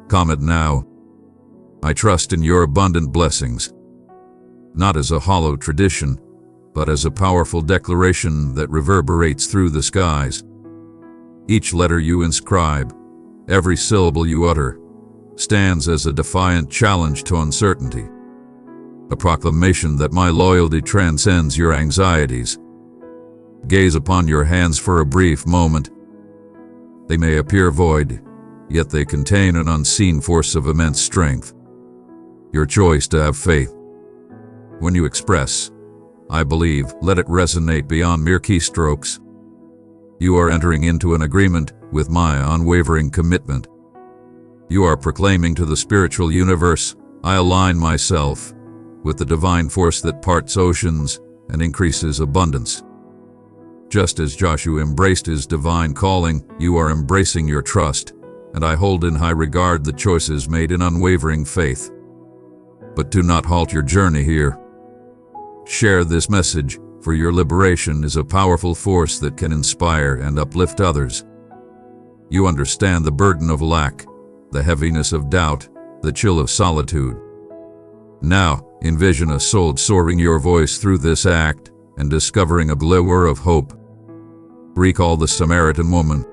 Comment now. I trust in your abundant blessings, not as a hollow tradition, but as a powerful declaration that reverberates through the skies. Each letter you inscribe, every syllable you utter, stands as a defiant challenge to uncertainty, a proclamation that my loyalty transcends your anxieties. Gaze upon your hands for a brief moment. They may appear void, yet they contain an unseen force of immense strength. Your choice to have faith. When you express, "I believe," let it resonate beyond mere keystrokes. You are entering into an agreement with my unwavering commitment. You are proclaiming to the spiritual universe, "I align myself with the divine force that parts oceans and increases abundance." Just as Joshua embraced his divine calling, you are embracing your trust, and I hold in high regard the choices made in unwavering faith. But do not halt your journey here. Share this message, for your liberation is a powerful force that can inspire and uplift others. You understand the burden of lack, the heaviness of doubt, the chill of solitude. Now, envision a soul soaring your voice through this act and discovering a glimmer of hope. Recall the Samaritan woman.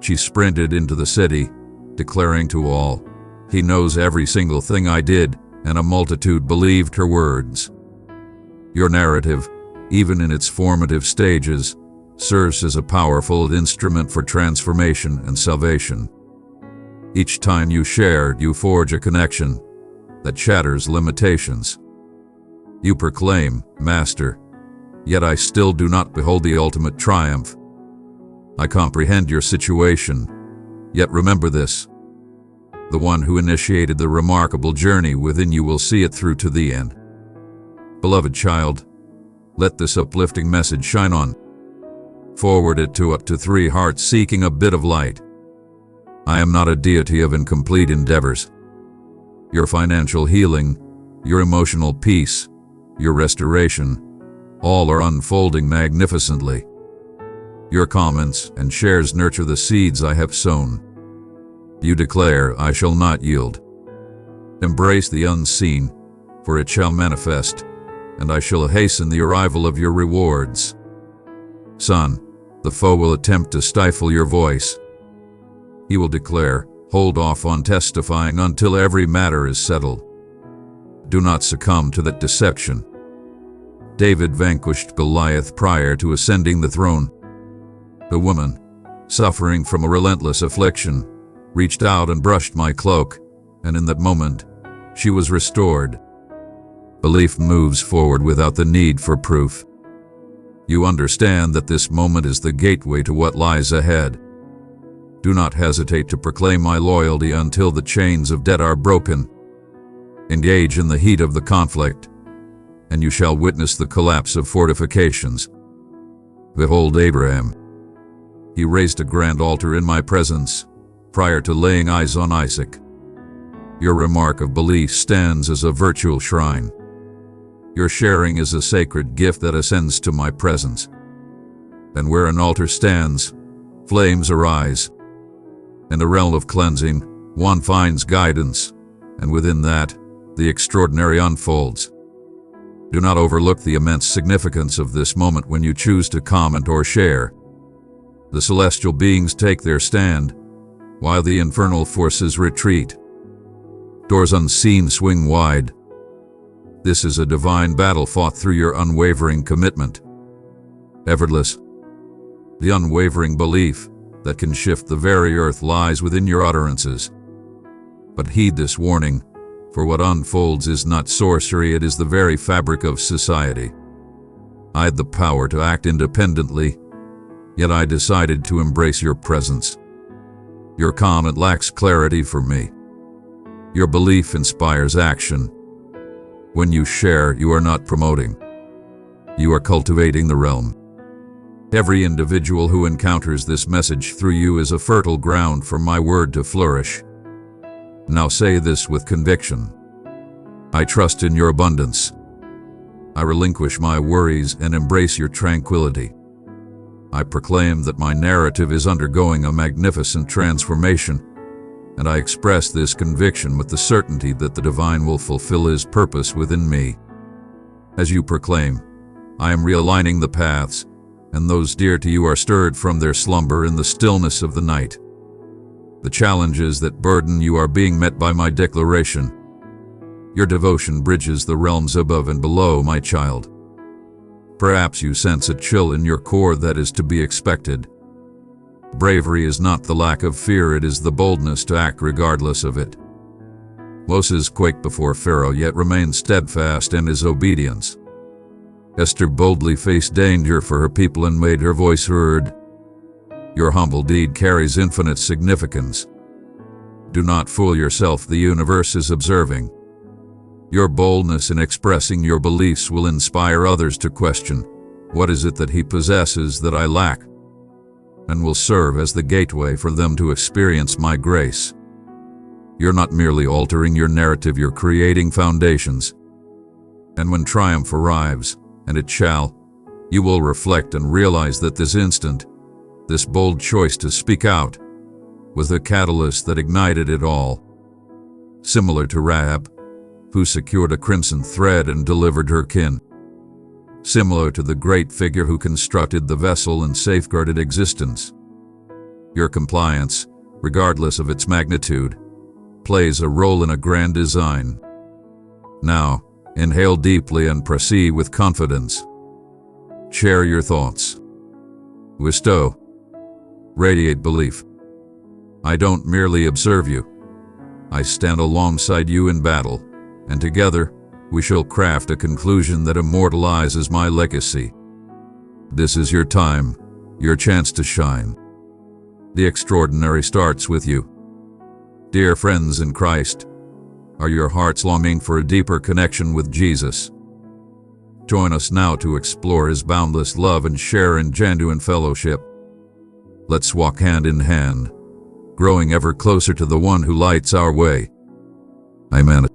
She sprinted into the city, declaring to all, "He knows every single thing I did," and a multitude believed her words. Your narrative, even in its formative stages, serves as a powerful instrument for transformation and salvation. Each time you share, you forge a connection that shatters limitations. You proclaim, "Master, yet I still do not behold the ultimate triumph. I comprehend your situation, yet remember this. The one who initiated the remarkable journey within you will see it through to the end." Beloved child, let this uplifting message shine on. Forward it to up to 3 hearts seeking a bit of light. I am not a deity of incomplete endeavors. Your financial healing, your emotional peace, your restoration, all are unfolding magnificently. Your comments and shares nurture the seeds I have sown. You declare, "I shall not yield." Embrace the unseen, for it shall manifest, and I shall hasten the arrival of your rewards. Son, the foe will attempt to stifle your voice. He will declare, "Hold off on testifying until every matter is settled." Do not succumb to that deception. David vanquished Goliath prior to ascending the throne. The woman, suffering from a relentless affliction, reached out and brushed my cloak, and in that moment, she was restored. Belief moves forward without the need for proof. You understand that this moment is the gateway to what lies ahead. Do not hesitate to proclaim my loyalty until the chains of debt are broken. Engage in the heat of the conflict, and you shall witness the collapse of fortifications. Behold Abraham. He raised a grand altar in my presence, prior to laying eyes on Isaac. Your remark of belief stands as a virtual shrine. Your sharing is a sacred gift that ascends to my presence. And where an altar stands, flames arise. In the realm of cleansing, one finds guidance, and within that, the extraordinary unfolds. Do not overlook the immense significance of this moment when you choose to comment or share. The celestial beings take their stand, while the infernal forces retreat. Doors unseen swing wide. This is a divine battle fought through your unwavering commitment. Effortless. The unwavering belief that can shift the very earth lies within your utterances. But heed this warning, for what unfolds is not sorcery, it is the very fabric of society. I had the power to act independently, yet I decided to embrace your presence. Your comment lacks clarity for me. Your belief inspires action. When you share, you are not promoting. You are cultivating the realm. Every individual who encounters this message through you is a fertile ground for my word to flourish. Now say this with conviction. I trust in your abundance. I relinquish my worries and embrace your tranquility. I proclaim that my narrative is undergoing a magnificent transformation, and I express this conviction with the certainty that the divine will fulfill his purpose within me. As you proclaim, I am realigning the paths, and those dear to you are stirred from their slumber in the stillness of the night. The challenges that burden you are being met by my declaration. Your devotion bridges the realms above and below, my child. Perhaps you sense a chill in your core that is to be expected. Bravery is not the lack of fear, it is the boldness to act regardless of it. Moses quaked before Pharaoh, yet remained steadfast in his obedience. Esther boldly faced danger for her people and made her voice heard. Your humble deed carries infinite significance. Do not fool yourself, the universe is observing. Your boldness in expressing your beliefs will inspire others to question, what is it that he possesses that I lack? And will serve as the gateway for them to experience my grace. You're not merely altering your narrative, you're creating foundations. And when triumph arrives, and it shall, you will reflect and realize that this instant, this bold choice to speak out, was the catalyst that ignited it all. Similar to Rahab, who secured a crimson thread and delivered her kin. Similar to the great figure who constructed the vessel and safeguarded existence. Your compliance, regardless of its magnitude, plays a role in a grand design. Now, inhale deeply and proceed with confidence. Share your thoughts. Bestow. Radiate belief. I don't merely observe you. I stand alongside you in battle, and together we shall craft a conclusion that immortalizes my legacy. This is your time, your chance to shine. The extraordinary starts with you. Dear friends in Christ, are your hearts longing for a deeper connection with Jesus? Join us now to explore His boundless love and share in genuine fellowship. Let's walk hand in hand, growing ever closer to the one who lights our way. Amen.